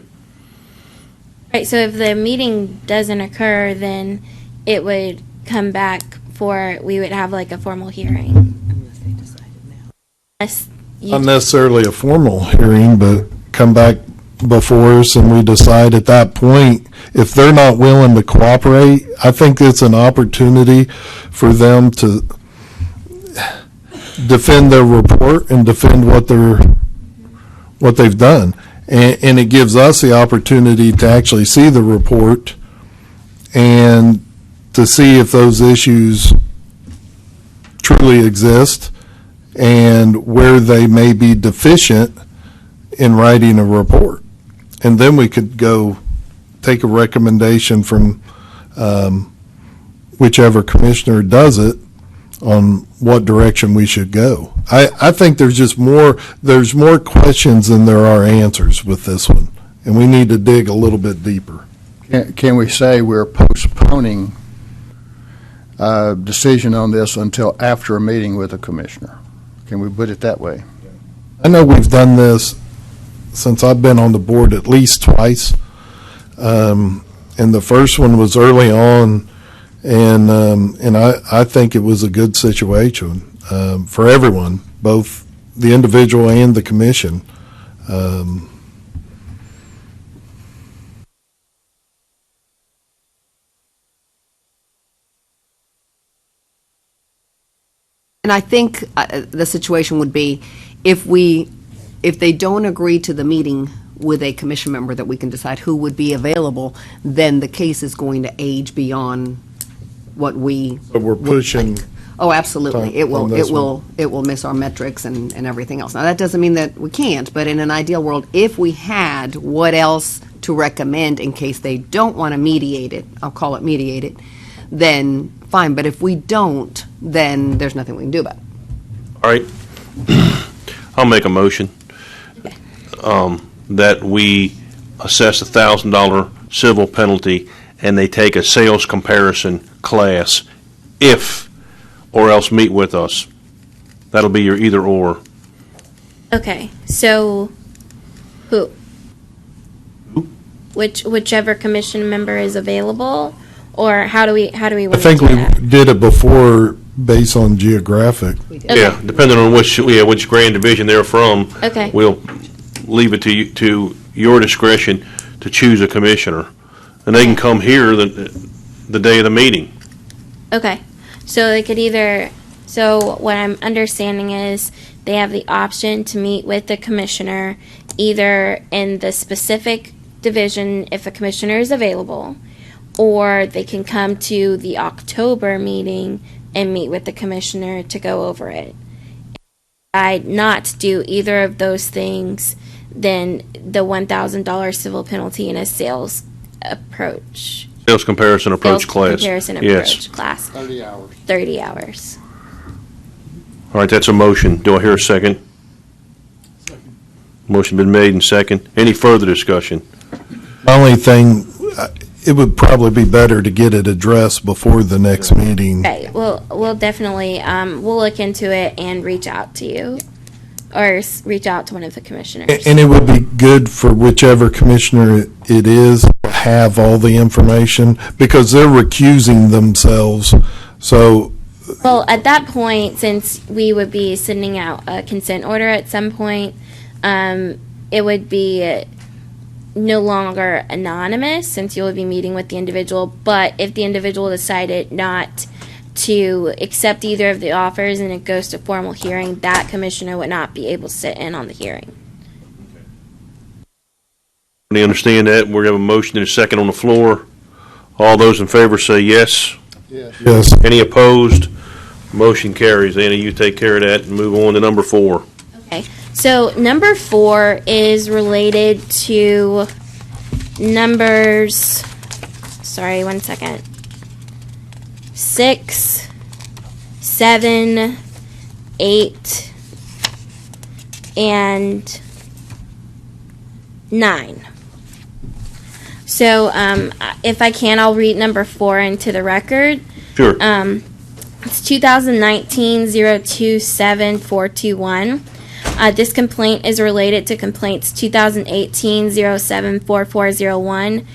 Right, so if the meeting doesn't occur, then it would come back we would have like a formal hearing. unless they decided now. Unless you- Not necessarily a formal hearing, but come back before us and we decide at that point, if they're not willing to cooperate, I think it's an opportunity for them to defend their report and defend what they've done. And it gives us the opportunity to actually see the report and to see if those issues truly exist and where they may be deficient in writing a report. And then we could go take a recommendation from whichever commissioner does it on what direction we should go. I think there's more questions than there are answers with this one, and we need to dig a little bit deeper. Can we say we're postponing a decision on this until after a meeting with the commissioner? Can we put it that way? I know we've done this since I've been on the board at least twice. And the first one was early on, and I think it was a good situation for everyone, both the individual and the commission. And I think the situation would be if they don't agree to the meeting with a commission member that we can decide who would be available, then the case is going to age beyond what we. But we're pushing. Oh, absolutely. It on this one. will miss our metrics and everything else. Now, that doesn't mean that we can't, but in an ideal world, if we had what else to recommend in case they don't want to mediate it, I'll call it mediated, then fine. But if we don't, then there's nothing we can do about it. All right. I'll make a motion that we assess a $1,000 civil penalty and they take a sales comparison class if or else meet with us. That'll be your either or. Okay, so who? Whichever commission member is available, or how do we I want to think do we that? did it before based on geographic. Yeah, depending on which grand division they're from. Okay. We'll leave it to your discretion to choose a commissioner. And they can come here the day of the meeting. Okay, so they could so what I'm understanding is they have the option to meet with the commissioner either in the specific division if a commissioner is available, or they can come to the October meeting and meet with the commissioner to go over it. If I not to do either of those things, then the $1,000 civil penalty and a sales approach. Sales comparison approach class. Comparison Yes. approach class. 30 hours. 30 hours. All right, that's a motion. Do I hear a second? Motion been made and second. Any further discussion? My only thing, it would probably be better to get it addressed before the next meeting. Right. We'll definitely we'll look into it and reach out to you, or reach out to one of the commissioners. And it would be good for whichever commissioner it is to have all the information, because they're recusing themselves. So, Well, at that point, since we would be sending out a consent order at some point, it would be no longer anonymous since you will be meeting with the individual. But if the individual decided not to accept either of the offers and it goes to formal hearing, that commissioner would not be able to sit in on the hearing. Do you understand that? We're going to have a motion and a second on the floor. All those in favor say yes. yes, Any opposed? Motion carries. Anna, you take care of that and move on to number 4. Okay, so number 4 is related to numbers, sorry, 1 second, 6, 7, 8, and 9. So if I can, I'll read number 4 into the record. Sure. It's 2019-027-421. This complaint is related to complaints 2018-07-4401,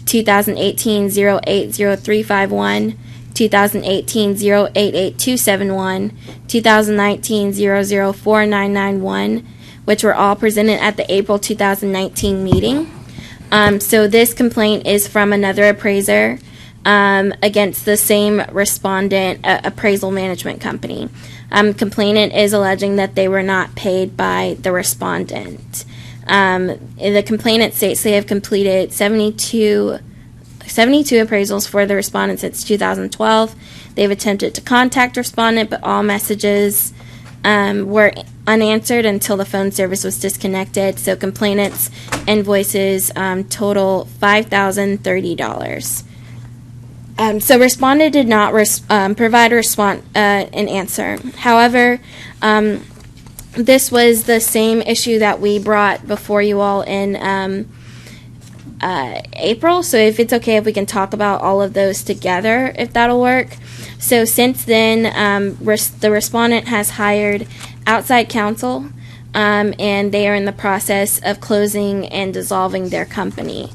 2018-08-0351, 2018-08-8271, 2019-00-4991, which were all presented at the April 2019 meeting. So this complaint is from another appraiser against the same respondent appraisal management company. Complainant is alleging that they were not paid by the respondent. The complainant states they have completed 72 appraisals for the respondent since 2012. They've attempted to contact respondent, but all messages were unanswered until the phone service was disconnected. So complainant's invoices total $5,030. So respondent did not provide an answer. However, this was the same issue that we brought before you all in April. So if it's okay if we can talk about all of those together, if that'll work. So since then, the respondent has hired outside counsel, and they are in the process of closing and dissolving their company.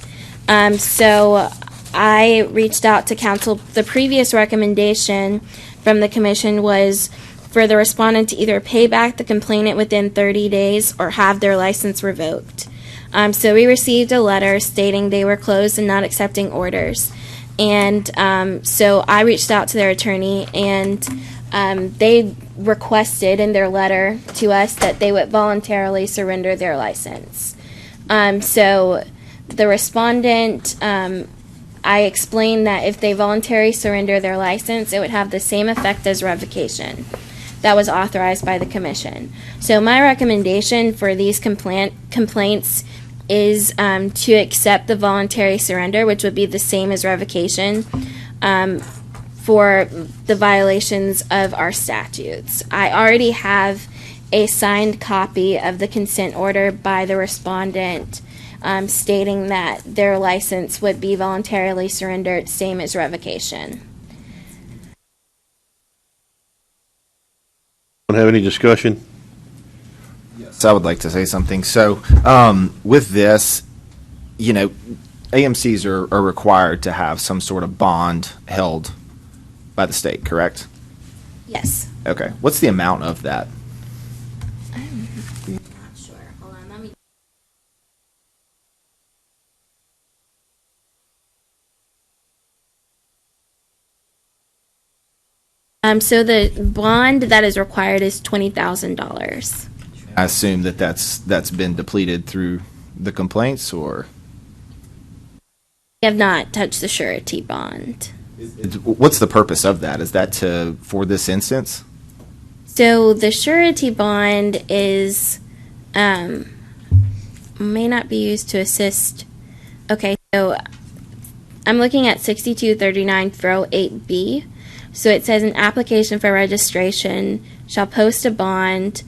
So I reached out to counsel. The previous recommendation from the commission was for the respondent to either pay back the complainant within 30 days or have their license revoked. So we received a letter stating they were closed and not accepting orders. And so I reached out to their attorney, and they requested in their letter to us that they would voluntarily surrender their license. So the respondent, I explained that if they voluntarily surrender their license, it would have the same effect as revocation that was authorized by the commission. So my recommendation for these complaints is to accept the voluntary surrender, which would be the same as revocation for the violations of our statutes. I already have a signed copy of the consent order by the respondent stating that their license would be voluntarily surrendered, same as revocation. Want to have any discussion? So I would like to say something. So with this, AMCs are required to have some sort of bond held by the state, correct? Yes. Okay. What's the amount of that? I'm not sure. Hold on, let me. So the bond that is required is $20,000. I assume that's been depleted through the complaints, or We have not touched the surety bond. what's the purpose of that? Is that for this instance? So the surety bond is may not be used to assist. Okay, so I'm looking at 6239-8B. So it says an application for registration shall post a bond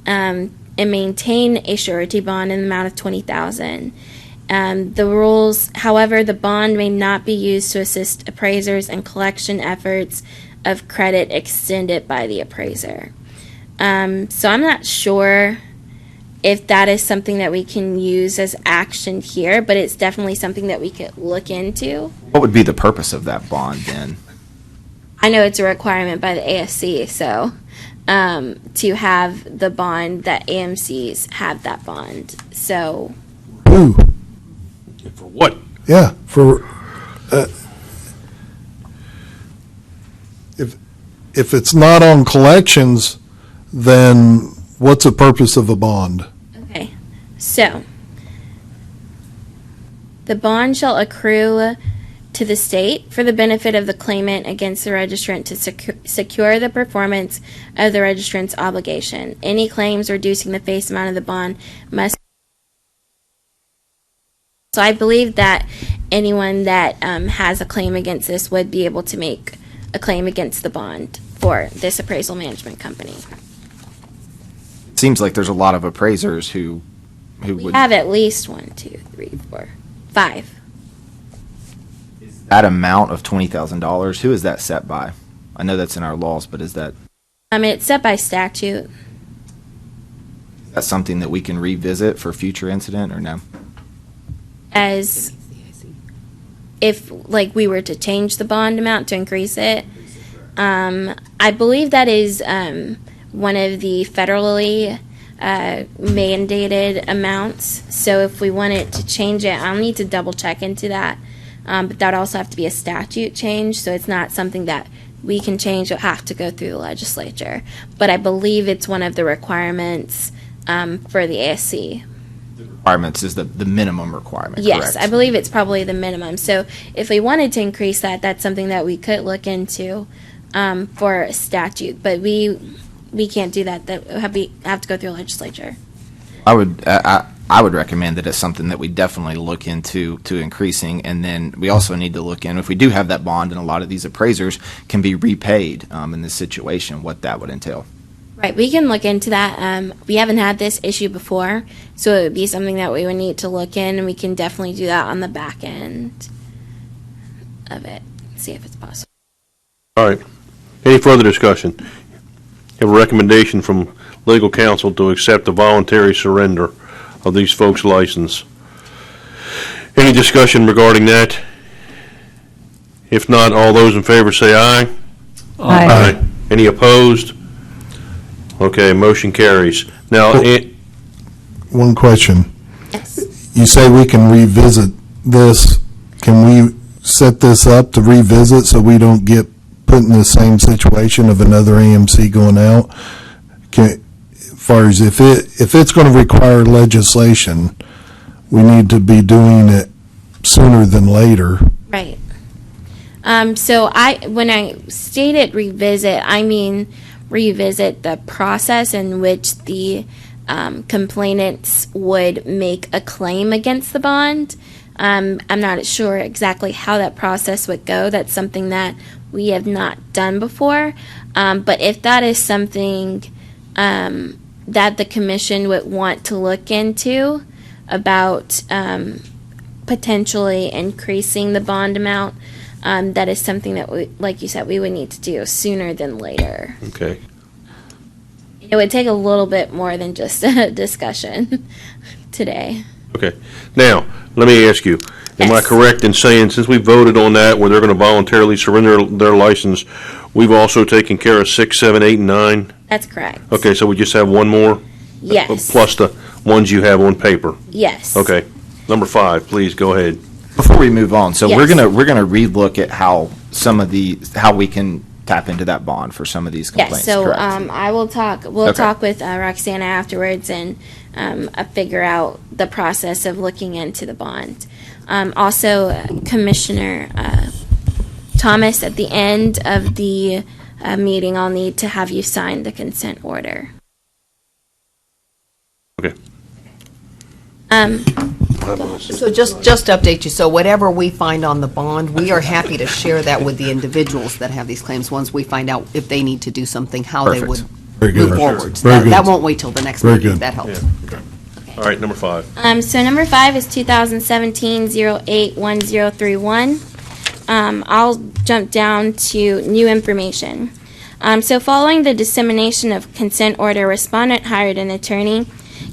and maintain a surety bond in the amount of $20,000. The rules, however, the bond may not be used to assist appraisers in collection efforts of credit extended by the appraiser. So I'm not sure if that is something that we can use as action here, but it's definitely something that we could look into. What would be the purpose of that bond then? I know it's a requirement by the ASC, so to have the bond that AMCs have that bond. So Ooh, For what? yeah, for, if it's not on collections, then what's the purpose of a bond? okay, so the bond shall accrue to the state for the benefit of the claimant against the registrant to secure the performance of the registrant's obligation. Any claims reducing the face amount of the bond must. So I believe that anyone that has a claim against this would be able to make a claim against the bond for this appraisal management company. It seems like there's a lot of appraisers who We would. have at least 1, 2, 3, 4, 5. That amount of $20,000, who is that set by? I know that's in our laws, but is that It's set by statute. something that we can revisit for future incident, or no? As if like we were to change the bond amount to increase it, I believe that is one of the federally mandated amounts. So if we wanted to change it, I'll need to double check into that. But that would also have to be a statute change, so it's not something that we can change. It'll have to go through the legislature. But I believe it's one of the requirements for the ASC. Requirements is the minimum requirement, Yes, correct? I believe it's probably the minimum. So if we wanted to increase that, that's something that we could look into for a statute. But we can't do that. That have to go through legislature. I would recommend that it's something that we definitely look into to increasing, and then we also need to look in, if we do have that bond and a lot of these appraisers can be repaid in this situation, what that would entail. Right, we can look into that. We haven't had this issue before, so it would be something that we would need to look in, and we can definitely do that on the back end of it, see if it's possible. All right. Any further discussion? You have a recommendation from legal counsel to accept the voluntary surrender of these folks' license. Any discussion regarding that? If not, all those in favor say aye. Aye. Any opposed? Okay, motion carries. Now, One question. Yes. You say we can revisit this. Can we set this up to revisit so we don't get put in the same situation of another AMC going out? As far as if it's going to require legislation, we need to be doing it sooner than later. Right. So when I stated revisit, I mean revisit the process in which the complainants would make a claim against the bond. I'm not sure exactly how that process would go. That's something that we have not done before. But if that is something that the commission would want to look into about potentially increasing the bond amount, that is something that, like you said, we would need to do sooner than later. okay. It would take a little bit more than just a discussion today. Okay. Now, let me ask you, am I Yes. correct in saying, since we voted on that, where they're going to voluntarily surrender their license, we've also taken care of 6, 7, 8, and 9? That's correct. Okay, so we just have one more? Yes. Plus the ones you have on paper? Yes. Okay. Number 5, please, go ahead. Before we move on, so Yes. we're gonna relook at how how we can tap into that bond for some of these complaints. Yes, so correct? we'll Okay. talk with Roxana afterwards and figure out the process of looking into the bond. Also, Commissioner Thomas, at the end of the meeting, I'll need to have you sign the consent order. Okay. So just to update you, so whatever we find on the bond, we are happy to share that with the individuals that have these claims, once we find out if they need to do something, how they Perfect. would Very good. move forward. So Very that good. that won't wait till the next Very meeting. good. That helps. All right, number 5. So number 5 is 2017-08-1031. I'll jump down to new information. So following the dissemination of consent order, respondent hired an attorney.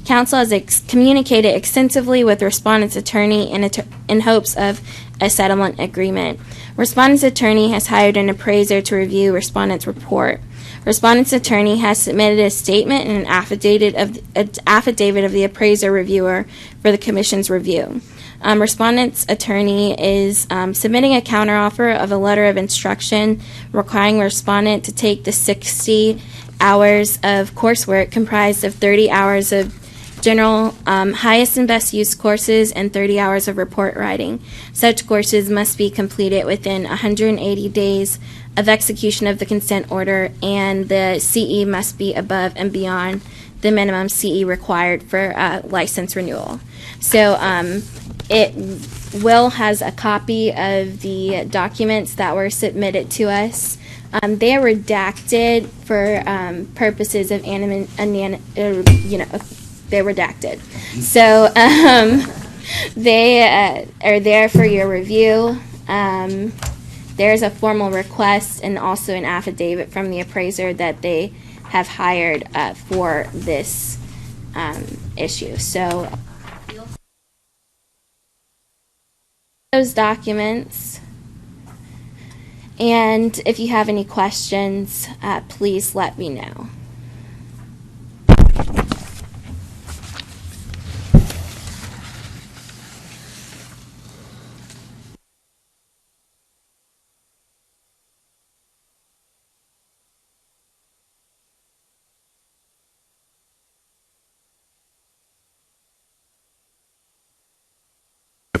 Counsel has communicated extensively with respondent's attorney in hopes of a settlement agreement. Respondent's attorney has hired an appraiser to review respondent's report. Respondent's attorney has submitted a statement and an affidavit of the appraiser reviewer for the commission's review. Respondent's attorney is submitting a counteroffer of a letter of instruction requiring respondent to take the 60 hours of coursework comprised of 30 hours of general highest and best use courses and 30 hours of report writing. Such courses must be completed within 180 days of execution of the consent order, and the CE must be above and beyond the minimum CE required for license renewal. So Will has a copy of the documents that were submitted to us. They are redacted for purposes of they're redacted. So they are there for your review. There's a formal request and also an affidavit from the appraiser that they have hired for this issue. So those documents. And if you have any questions, please let me know.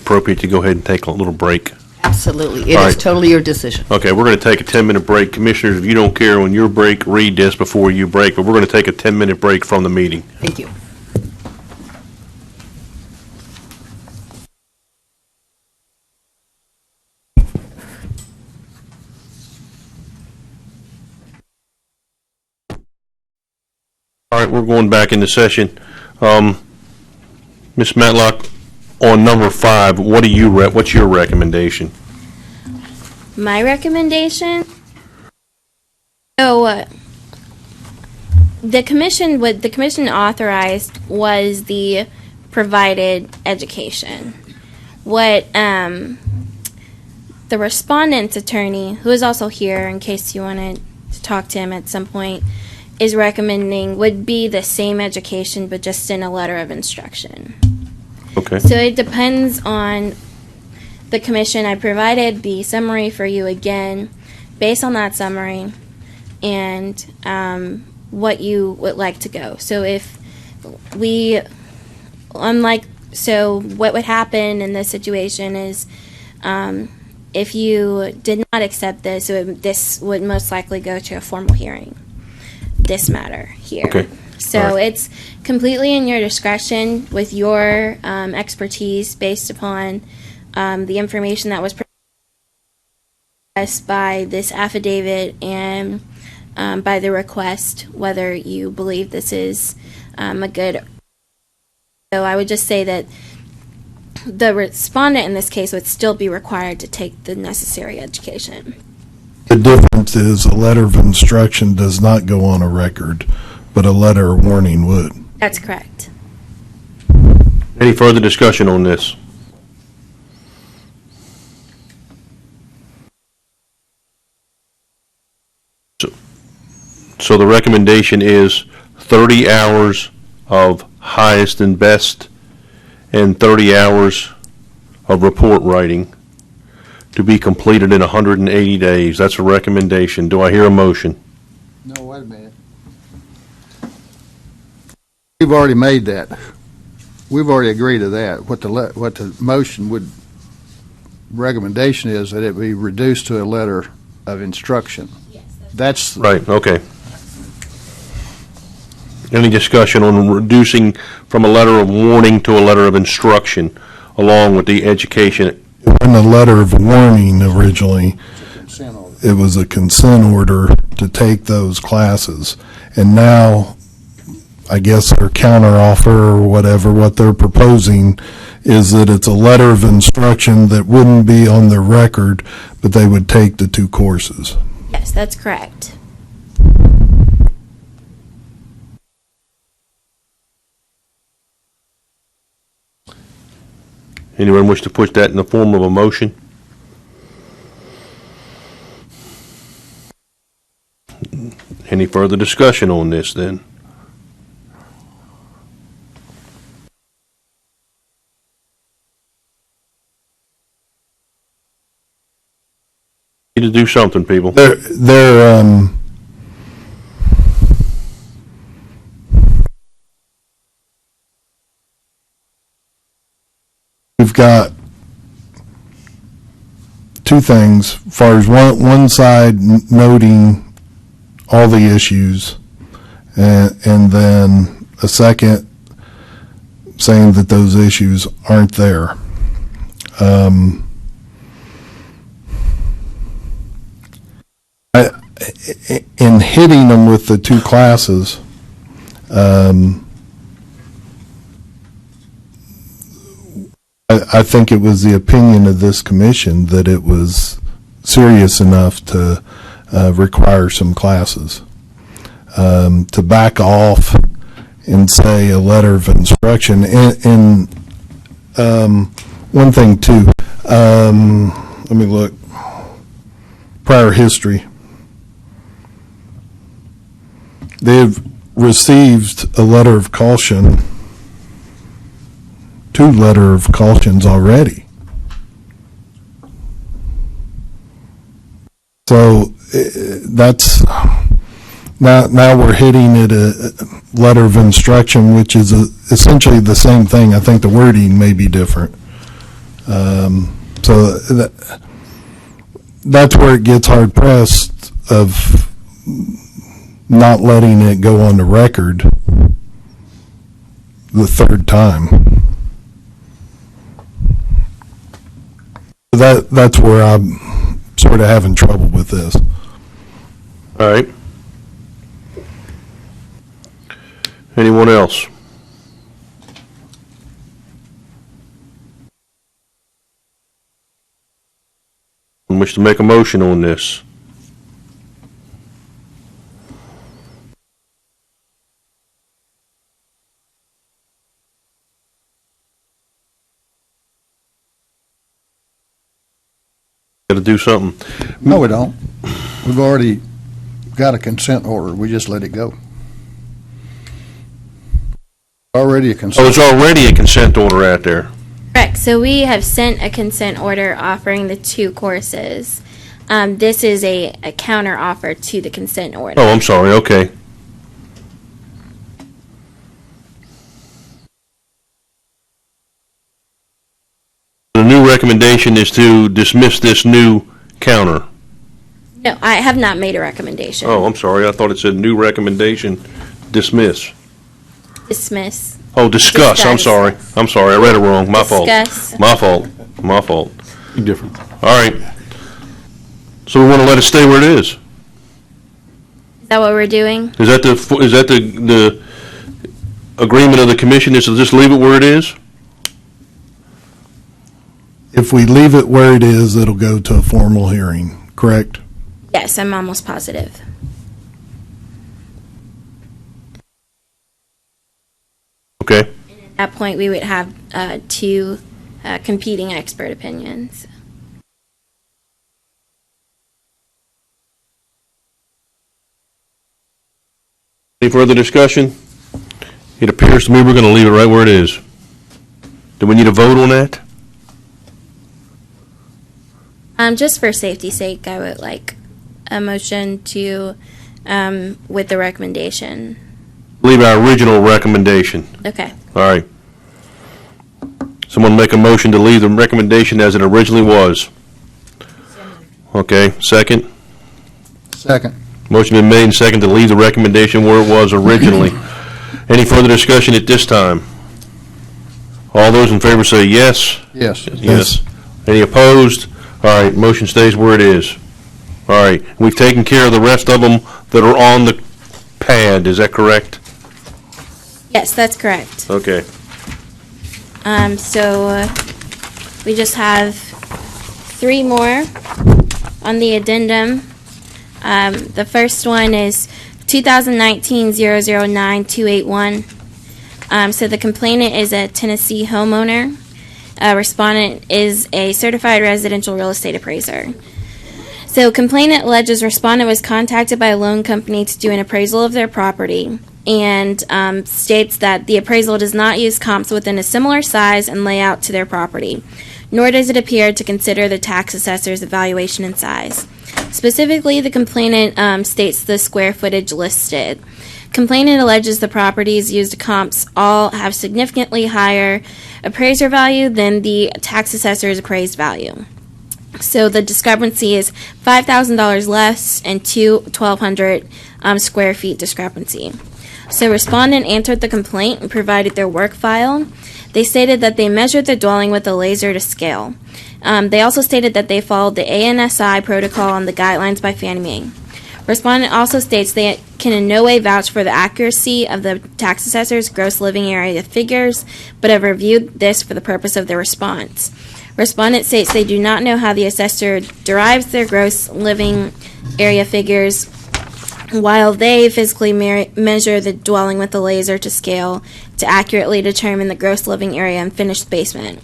appropriate to go ahead and take a little break? Absolutely. It All is right. totally your decision. Okay, we're going to take a 10-minute break. Commissioners, if you don't care on your break, read this before you break, but we're going to take a 10-minute break from the meeting. Thank you. All right, we're going back into session. Ms. Matlock, on number 5, what's your recommendation? My recommendation? So, the commission authorized was the provided education. What the respondent's attorney, who is also here in case you wanted to talk to him at some point, is recommending would be the same education but just in a letter of instruction. Okay. So it depends on the commission. I provided the summary for you again, based on that summary, and what you would like to go. So what would happen in this situation is if you did not accept this, this would most likely go to a formal hearing, this matter here. Okay. So All right. it's completely in your discretion with your expertise based upon the information that was provided by this affidavit and by the request, whether you believe this is a good. So I would just say that the respondent in this case would still be required to take the necessary education. The difference is a letter of instruction does not go on a record, but a letter of warning would. That's correct. Any further discussion on this? So the recommendation is 30 hours of highest and best and 30 hours of report writing to be completed in 180 days. That's a recommendation. Do I hear a motion? No, wait a minute. We've already made that. We've already agreed to that. What the motion recommendation is that it be reduced to a letter of instruction. That's Right, okay. Any discussion on reducing from a letter of warning to a letter of instruction along with the education? In the letter of warning originally, it was a consent order to take those classes. And now, I guess their counteroffer or whatever, what they're proposing is that it's a letter of instruction that wouldn't be on their record, but they would take the 2 courses. Yes, that's correct. Anyone wish to put that in the form of a motion? Any further discussion on this then? Need to do something, people. We've got 2 things. As far as one side noting all the issues, and then a second saying that those issues aren't there. In hitting them with the 2 classes, I think it was the opinion of this commission that it was serious enough to require some classes. To back off and say a letter of instruction. And one thing, too, let me look. Prior history. They've received a letter of caution, 2 letter of cautions already. So that's now we're hitting it a letter of instruction, which is essentially the same thing. I think the wording may be different. So that's where it gets hard pressed of not letting it go on the record the third time. That's where I'm sort of having trouble with this. All right. Anyone else? Wish to make a motion on this? Got to do something. No, we don't. We've already got a consent order. We just let it go. Already a Oh, consent. there's already a consent order out there. Correct. So we have sent a consent order offering the 2 courses. This is a counter offer to the consent order. Oh, I'm sorry. Okay. The new recommendation is to dismiss this new counter. No, I have not made a recommendation. Oh, I'm sorry. I thought it said new recommendation, dismiss. Dismiss. Oh, discuss. I'm Discuss. sorry. I'm sorry. I read it wrong. My fault. Discuss. My fault. My fault. Different. All right. So we want to let it stay where it is. Is that what we're doing? Is that the agreement of the commission is to just leave it where it is? If we leave it where it is, it'll go to a formal hearing, correct? Yes, I'm almost positive. Okay. At that point, we would have 2 competing expert opinions. Any further discussion? It appears to me we're going to leave it right where it is. Do we need a vote on that? Just for safety's sake, I would like a motion to, with the recommendation. Leave our original recommendation. Okay. All right. Someone make a motion to leave the recommendation as it originally was. Okay, second? Second. Motion been made and second to leave the recommendation where it was originally. Any further discussion at this time? All those in favor say yes? Yes. Yes. Any opposed? All right, motion stays where it is. All right, we've taken care of the rest of them that are on the pad, is that correct? Yes, that's correct. Okay. So we just have 3 more on the addendum. The first one is 2019-009281. So the complainant is a Tennessee homeowner. Respondent is a certified residential real estate appraiser. So complainant alleges respondent was contacted by a loan company to do an appraisal of their property and states that the appraisal does not use comps within a similar size and layout to their property, nor does it appear to consider the tax assessor's evaluation and size. Specifically, the complainant states the square footage listed. Complainant alleges the properties used comps all have significantly higher appraiser value than the tax assessor's appraised value. So the discrepancy is $5,000 less and 1,200 square feet discrepancy. So respondent answered the complaint and provided their work file. They stated that they measured the dwelling with a laser to scale. They also stated that they followed the ANSI protocol and the guidelines by Fannie Mae. Respondent also states they can in no way vouch for the accuracy of the tax assessor's gross living area figures, but have reviewed this for the purpose of their response. Respondent states they do not know how the assessor derives their gross living area figures, while they physically measure the dwelling with a laser to scale to accurately determine the gross living area and finished basement.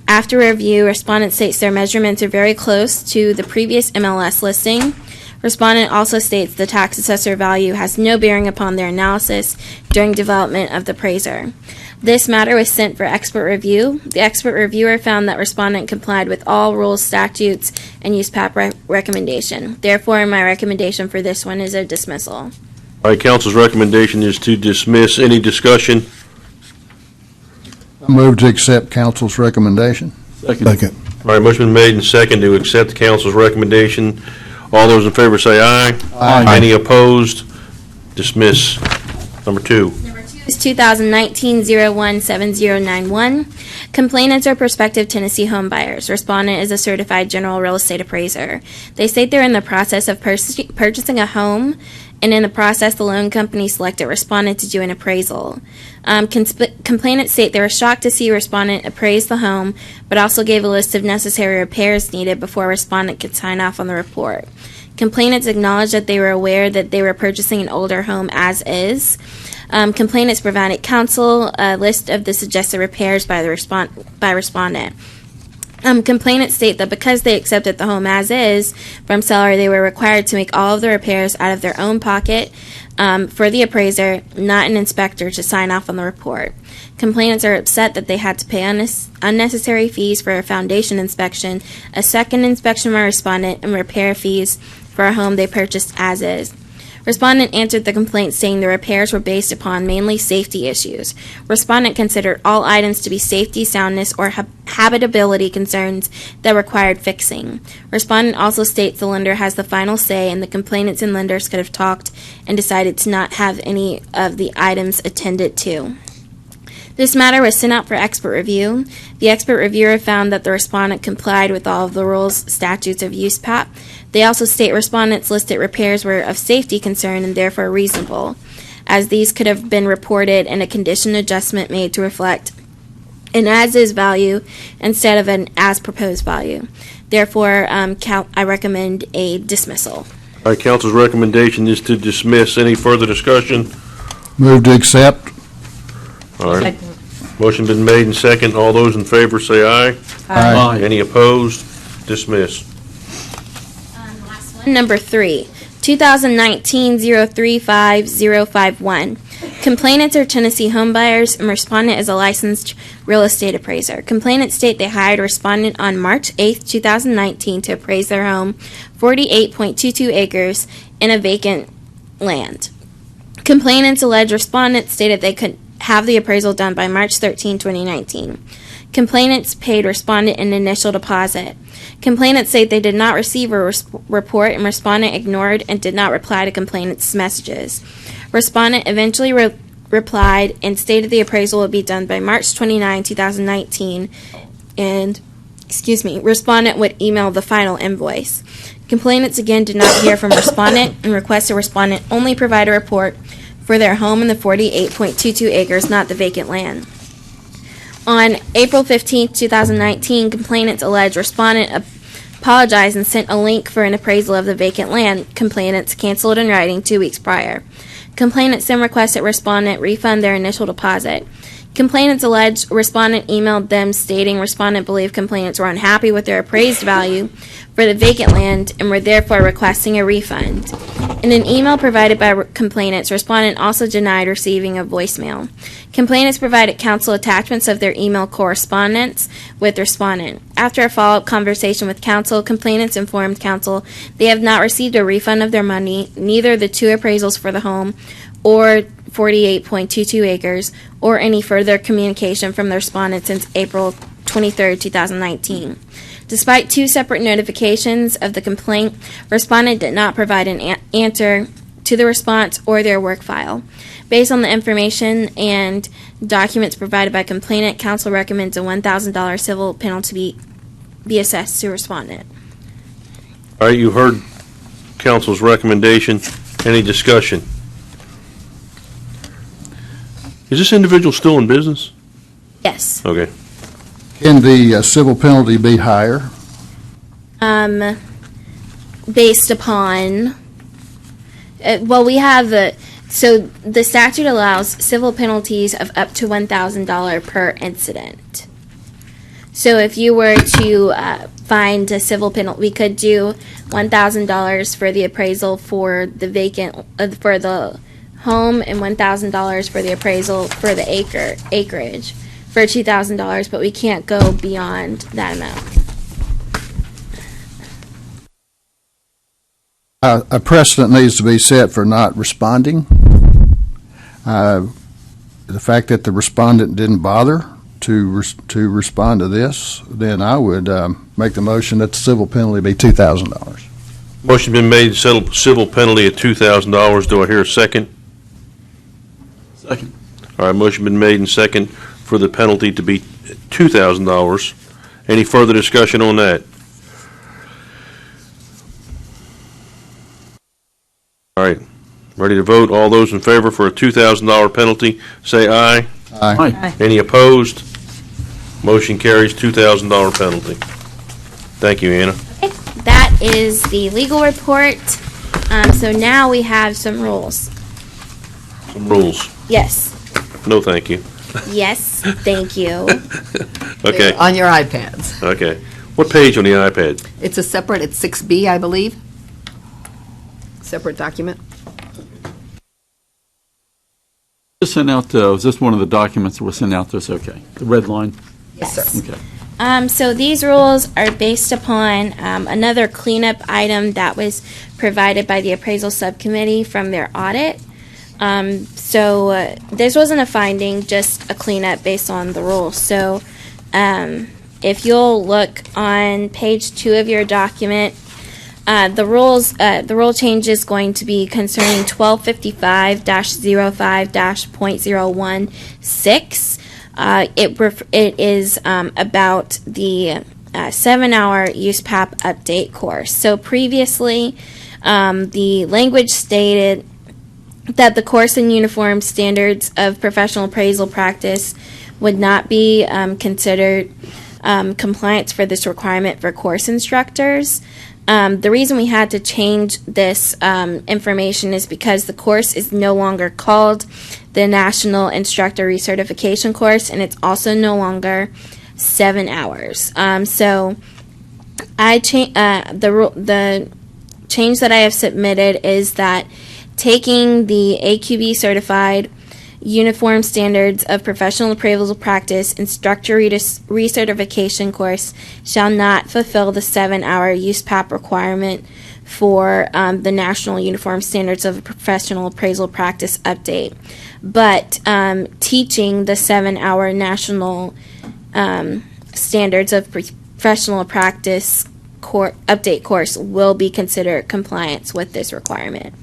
After review, respondent states their measurements are very close to the previous MLS listing. Respondent also states the tax assessor value has no bearing upon their analysis during development of the appraiser. This matter was sent for expert review. The expert reviewer found that respondent complied with all rules, statutes, and use PAP recommendation. Therefore, my recommendation for this one is a dismissal. All right, council's recommendation is to dismiss. Any discussion? I move to accept council's recommendation. Second. All right, motion been made and second to accept the council's recommendation. All those in favor say aye. Aye. Any opposed? Dismiss. Number 2. Number 2 is 2019-017091. Complainants are prospective Tennessee home buyers. Respondent is a certified general real estate appraiser. They state they're in the process of purchasing a home, and in the process, the loan company selected respondent to do an appraisal. Complainants state they were shocked to see respondent appraise the home, but also gave a list of necessary repairs needed before respondent could sign off on the report. Complainants acknowledged that they were aware that they were purchasing an older home as is. Complainants provided counsel a list of the suggested repairs by respondent. Complainants state that because they accepted the home as is from seller, they were required to make all of the repairs out of their own pocket for the appraiser, not an inspector, to sign off on the report. Complainants are upset that they had to pay unnecessary fees for a foundation inspection, a second inspection by respondent, and repair fees for a home they purchased as is. Respondent answered the complaint saying the repairs were based upon mainly safety issues. Respondent considered all items to be safety, soundness, or habitability concerns that required fixing. Respondent also states the lender has the final say, and the complainants and lenders could have talked and decided to not have any of the items attended to. This matter was sent out for expert review. The expert reviewer found that the respondent complied with all of the rules, statutes of USPAP. They also state respondents' listed repairs were of safety concern and therefore reasonable, as these could have been reported and a condition adjustment made to reflect an as-is value instead of an as-proposed value. Therefore, I recommend a dismissal. All right, council's recommendation is to dismiss. Any further discussion? Move to accept. All right. Motion been made and second. All those in favor say aye. Aye. Any opposed? Dismiss. Last one, number 3, 2019-035051. Complainants are Tennessee homebuyers, and respondent is a licensed real estate appraiser. Complainants state they hired respondent on March 8, 2019 to appraise their home, 48.22 acres, in a vacant land. Complainants allege respondent stated they could have the appraisal done by March 13, 2019. Complainants paid respondent an initial deposit. Complainants say they did not receive a report, and respondent ignored and did not reply to complainants' messages. Respondent eventually replied and stated the appraisal would be done by March 29, 2019, and respondent would email the final invoice. Complainants again did not hear from respondent and requested respondent only provide a report for their home in the 48.22 acres, not the vacant land. On April 15, 2019, complainants allege respondent apologized and sent a link for an appraisal of the vacant land. Complainants canceled in writing 2 weeks prior. Complainants then requested respondent refund their initial deposit. Complainants allege respondent emailed them stating respondent believed complainants were unhappy with their appraised value for the vacant land and were therefore requesting a refund. In an email provided by complainants, respondent also denied receiving a voicemail. Complainants provided counsel attachments of their email correspondence with respondent. After a follow-up conversation with counsel, complainants informed counsel they have not received a refund of their money, neither the 2 appraisals for the home or 48.22 acres, or any further communication from the respondent since April 23, 2019. Despite 2 separate notifications of the complaint, respondent did not provide an answer to the response or their work file. Based on the information and documents provided by complainant, counsel recommends a $1,000 civil penalty be assessed to respondent. All right, you heard council's recommendation. Any discussion? Is this individual still in business? Yes. Okay. Can the civil penalty be higher? Based upon, we have so the statute allows civil penalties of up to $1,000 per incident. So if you were to find a civil penalty, we could do $1,000 for the appraisal for the vacant for the home and $1,000 for the appraisal for the acreage for $2,000, but we can't go beyond that amount. A precedent needs to be set for not responding. The fact that the respondent didn't bother to respond to this, then I would make the motion that the civil penalty be $2,000. Motion been made to settle civil penalty at $2,000. Do I hear a second? Second. All right, motion been made and second for the penalty to be $2,000. Any further discussion on that? All right, ready to vote? All those in favor for a $2,000 penalty, say aye. Aye. Any opposed? Motion carries, $2,000 penalty. Thank you, Anna. That is the legal report. So now we have some rules. Some rules. Yes. No, thank you. Yes, thank you. Okay, On your iPads. okay. What page on the iPad? It's it's 6B, I believe. Separate document. Just sent out, was this one of the documents that was sent out to us? Okay. The red line? Yes, sir. Okay. So these rules are based upon another cleanup item that was provided by the appraisal subcommittee from their audit. This wasn't a finding, just a cleanup based on the rules. So if you'll look on page 2 of your document, the rule change is going to be concerning 1255-05-.016. It is about the 7-hour USPAP update course. So previously, the language stated that the course and uniform standards of professional appraisal practice would not be considered compliance for this requirement for course instructors. The reason we had to change this information is because the course is no longer called the National Instructor Recertification Course, and it's also no longer 7 hours. The change that I have submitted is that taking the AQB certified Uniform Standards of Professional Appraisal Practice Instructor Recertification course shall not fulfill the 7-hour USPAP requirement for the National Uniform Standards of Professional Appraisal Practice update. But teaching the 7-hour National Standards of Professional Practice update course will be considered compliance with this requirement.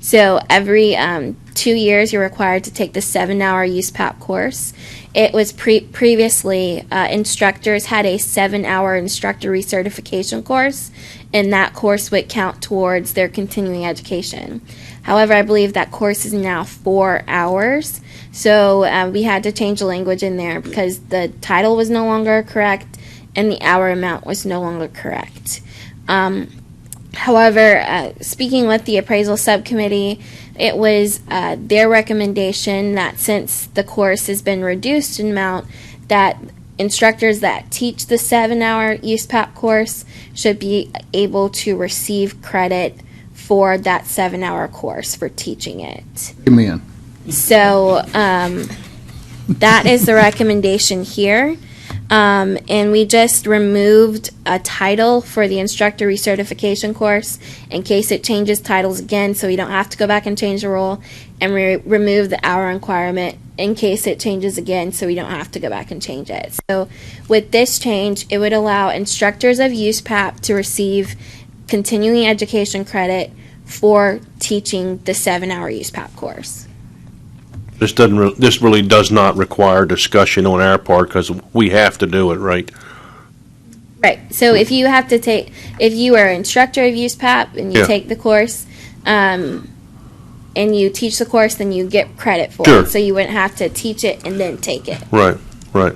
So every 2 years, you're required to take the 7-hour USPAP course. It was previously instructors had a 7-hour instructor recertification course, and that course would count towards their continuing education. However, I believe that course is now 4 hours, so we had to change the language in there because the title was no longer correct and the hour amount was no longer correct. However, speaking with the appraisal subcommittee, it was their recommendation that since the course has been reduced in amount, that instructors that teach the 7-hour USPAP course should be able to receive credit for that 7-hour course for teaching it. Amen. So that is the recommendation here. And we just removed a title for the instructor recertification course in case it changes titles again, so we don't have to go back and change the rule, and remove the hour requirement in case it changes again, so we don't have to go back and change it. So with this change, it would allow instructors of USPAP to receive continuing education credit for teaching the 7-hour USPAP course. This really does not require discussion on our part because we have to do it, right? Right. So if you are an instructor of USPAP and you take the course, and you teach the course, then you get credit for Sure. it. So you wouldn't have to teach it and then take it. Right, right.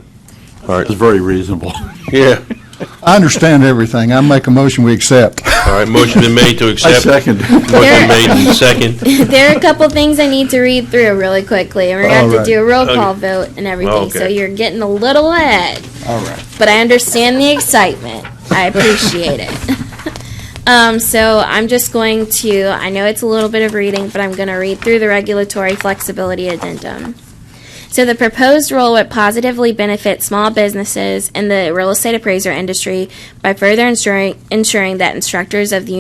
All right. It's very reasonable. Yeah. I understand everything. I make a motion we accept. All right, motion been made to I accept. second. Motion made and second. There are a couple things I need to read through really quickly, and we're going to have to All do a roll Okay. call vote and everything. Okay. So you're getting a little ahead. All right. But I understand the excitement. I appreciate it. So I'm just going to, I know it's a little bit of reading, but I'm going to read through the regulatory flexibility addendum. So the proposed rule would positively benefit small businesses in the real estate appraiser industry by further ensuring that instructors of the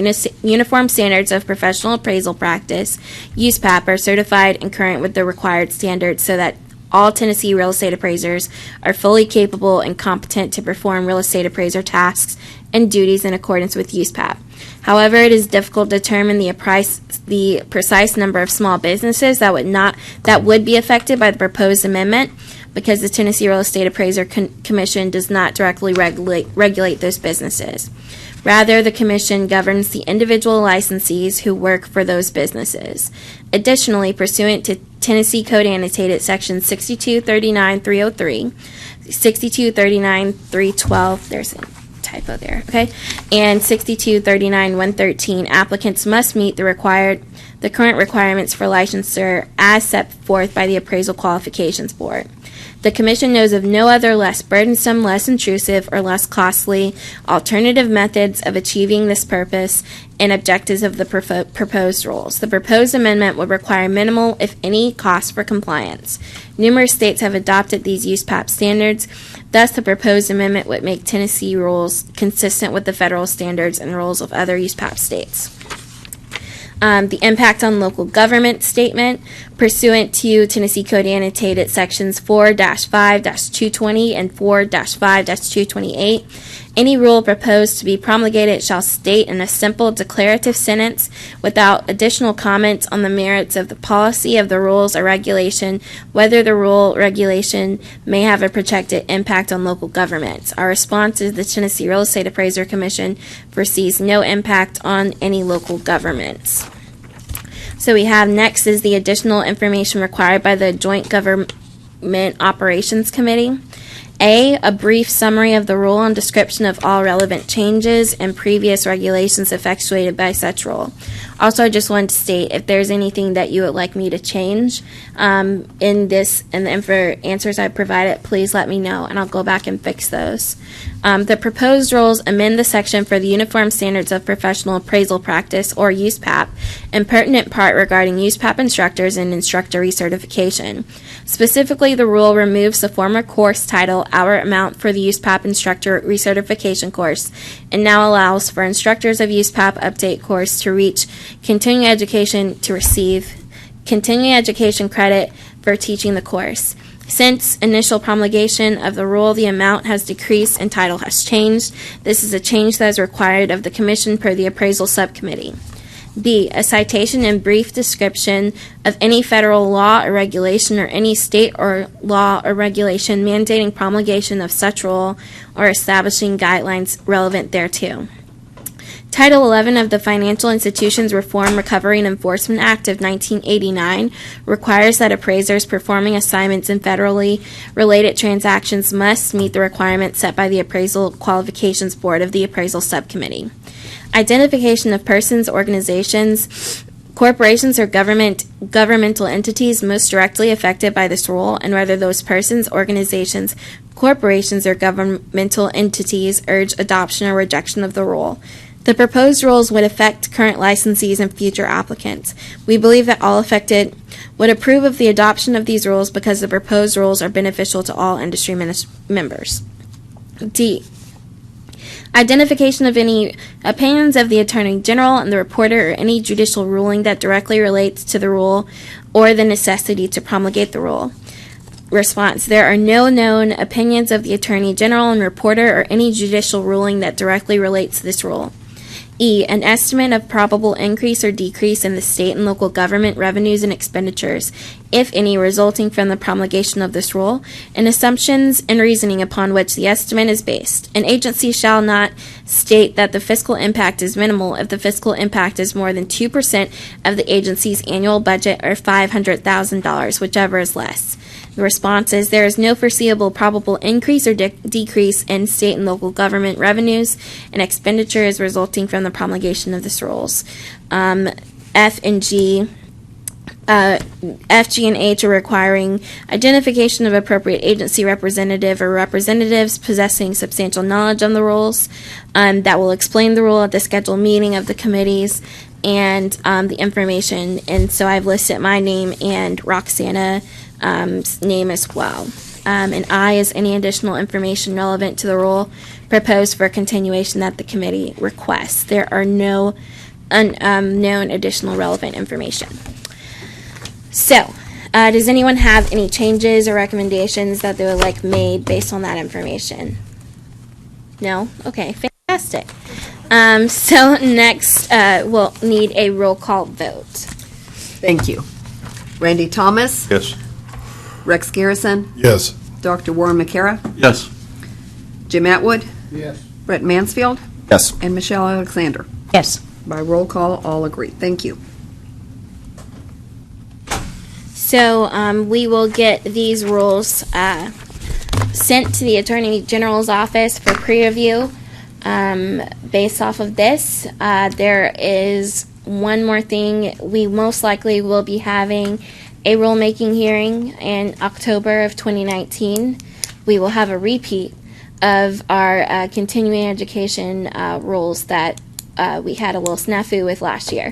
Uniform Standards of Professional Appraisal Practice, USPAP, are certified and current with the required standards so that all Tennessee real estate appraisers are fully capable and competent to perform real estate appraiser tasks and duties in accordance with USPAP. However, it is difficult to determine the precise number of small businesses that would be affected by the proposed amendment, because the Tennessee Real Estate Appraiser Commission does not directly regulate those businesses. Rather, the Commission governs the individual licensees who work for those businesses. Additionally, pursuant to Tennessee Code Annotated Section 6239.303, 6239.312, there's a typo there, okay, and 6239.113, applicants must meet the current requirements for licensure as set forth by the Appraisal Qualifications Board. The Commission knows of no other less burdensome, less intrusive, or less costly alternative methods of achieving this purpose and objectives of the proposed rules. The proposed amendment would require minimal, if any, cost for compliance. Numerous states have adopted these USPAP standards. Thus, the proposed amendment would make Tennessee rules consistent with the federal standards and rules of other USPAP states. The impact on local government statement, pursuant to Tennessee Code Annotated Sections 4-5-220 and 4-5-228, any rule proposed to be promulgated shall state in a simple declarative sentence, without additional comments on the merits of the policy of the rules or regulation, whether the rule or regulation may have a projected impact on local governments. Our response is the Tennessee Real Estate Appraiser Commission foresees no impact on any local governments. So we have next is the additional information required by the Joint Government Operations Committee. A brief summary of the rule and description of all relevant changes and previous regulations effectuated by such rule. Also, I just wanted to state if there's anything that you would like me to change in this, and for answers I provided, please let me know, and I'll go back and fix those. The proposed rules amend the section for the Uniform Standards of Professional Appraisal Practice, or USPAP, in pertinent part regarding USPAP instructors and instructor recertification. Specifically, the rule removes the former course title hour amount for the USPAP instructor recertification course, and now allows for instructors of USPAP update course to receive continuing education credit for teaching the course. Since initial promulgation of the rule, the amount has decreased and title has changed. This is a change that is required of the Commission per the Appraisal Subcommittee. B, a citation and brief description of any federal law or regulation or any state or law or regulation mandating promulgation of such rule or establishing guidelines relevant thereto. Title 11 of the Financial Institutions Reform, Recovery, and Enforcement Act of 1989 requires that appraisers performing assignments in federally related transactions must meet the requirements set by the Appraisal Qualifications Board of the Appraisal Subcommittee. Identification of persons, organizations, corporations, or governmental entities most directly affected by this rule, and whether those persons, organizations, corporations, or governmental entities urge adoption or rejection of the rule. The proposed rules would affect current licensees and future applicants. We believe that all affected would approve of the adoption of these rules because the proposed rules are beneficial to all industry members. D, identification of any opinions of the Attorney General and the reporter or any judicial ruling that directly relates to the rule or the necessity to promulgate the rule. Response: there are no known opinions of the Attorney General and reporter or any judicial ruling that directly relates to this rule. E, an estimate of probable increase or decrease in the state and local government revenues and expenditures, if any, resulting from the promulgation of this rule, and assumptions and reasoning upon which the estimate is based. An agency shall not state that the fiscal impact is minimal if the fiscal impact is more than 2% of the agency's annual budget or $500,000, whichever is less. The response is there is no foreseeable probable increase or decrease in state and local government revenues and expenditures resulting from the promulgation of these rules. F, G, and H are requiring identification of appropriate agency representative or representatives possessing substantial knowledge on the rules that will explain the rule at the scheduled meeting of the committees and the information. And so I've listed my name and Roxana name as well. And I is any additional information relevant to the rule proposed for continuation that the committee requests. There are no known additional relevant information. So, Does anyone have any changes or recommendations that they would like made based on that information? No? Okay, fantastic. So next, we'll need a roll call vote. Thank you. Randy Thomas, Yes. Rex Garrison, Yes. Dr. Warren McCara, Yes. Jim Atwood, Yes. Brett Mansfield, Yes. and Michelle Alexander. Yes. By roll call, all agree. Thank you. So we will get these rules sent to the Attorney General's office for pre-review. Based off of this, there is one more thing. We most likely will be having a rulemaking hearing in October of 2019. We will have a repeat of our continuing education rules that we had a little snafu with last year.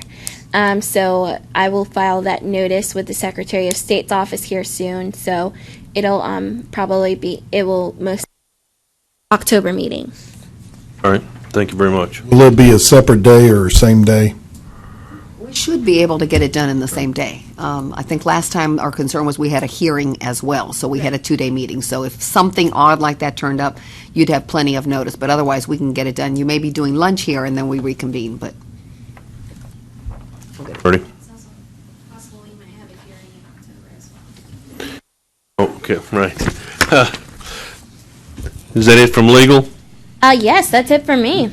So I will file that notice with the Secretary of State's office here soon. So it'll probably be, it will most October meeting. All right, thank you very much. Will it be a separate day or same day? We should be able to get it done in the same day. I think last time our concern was we had a hearing as well, so we had a 2-day meeting. So if something odd like that turned up, you'd have plenty of notice, but otherwise we can get it done. You may be doing lunch here and then we reconvene, but. Ready? It's also possible we might have a hearing in October as well. Okay, right. Is that it from legal? Yes, that's it for me.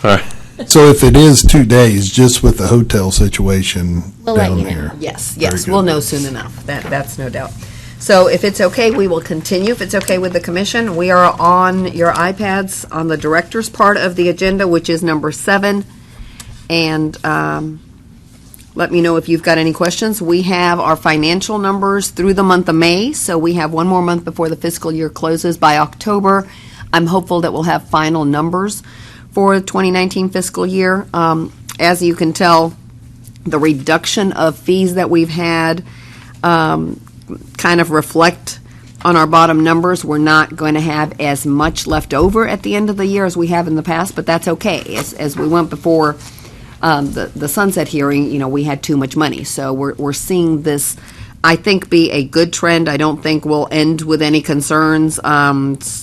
All right. So if it is 2 days, just with the hotel situation We'll let down you know. here? Yes, Very yes, good. we'll know soon enough. That's no doubt. So if it's okay, we will continue. If it's okay with the commission, we are on your iPads on the director's part of the agenda, which is number 7. And let me know if you've got any questions. We have our financial numbers through the month of May, so we have one more month before the fiscal year closes. By October, I'm hopeful that we'll have final numbers for the 2019 fiscal year. As you can tell, the reduction of fees that we've had kind of reflect on our bottom numbers. We're not going to have as much left over at the end of the year as we have in the past, but that's okay. As we went before the sunset hearing, we had too much money. So we're seeing this, I think, be a good trend. I don't think we'll end with any concerns.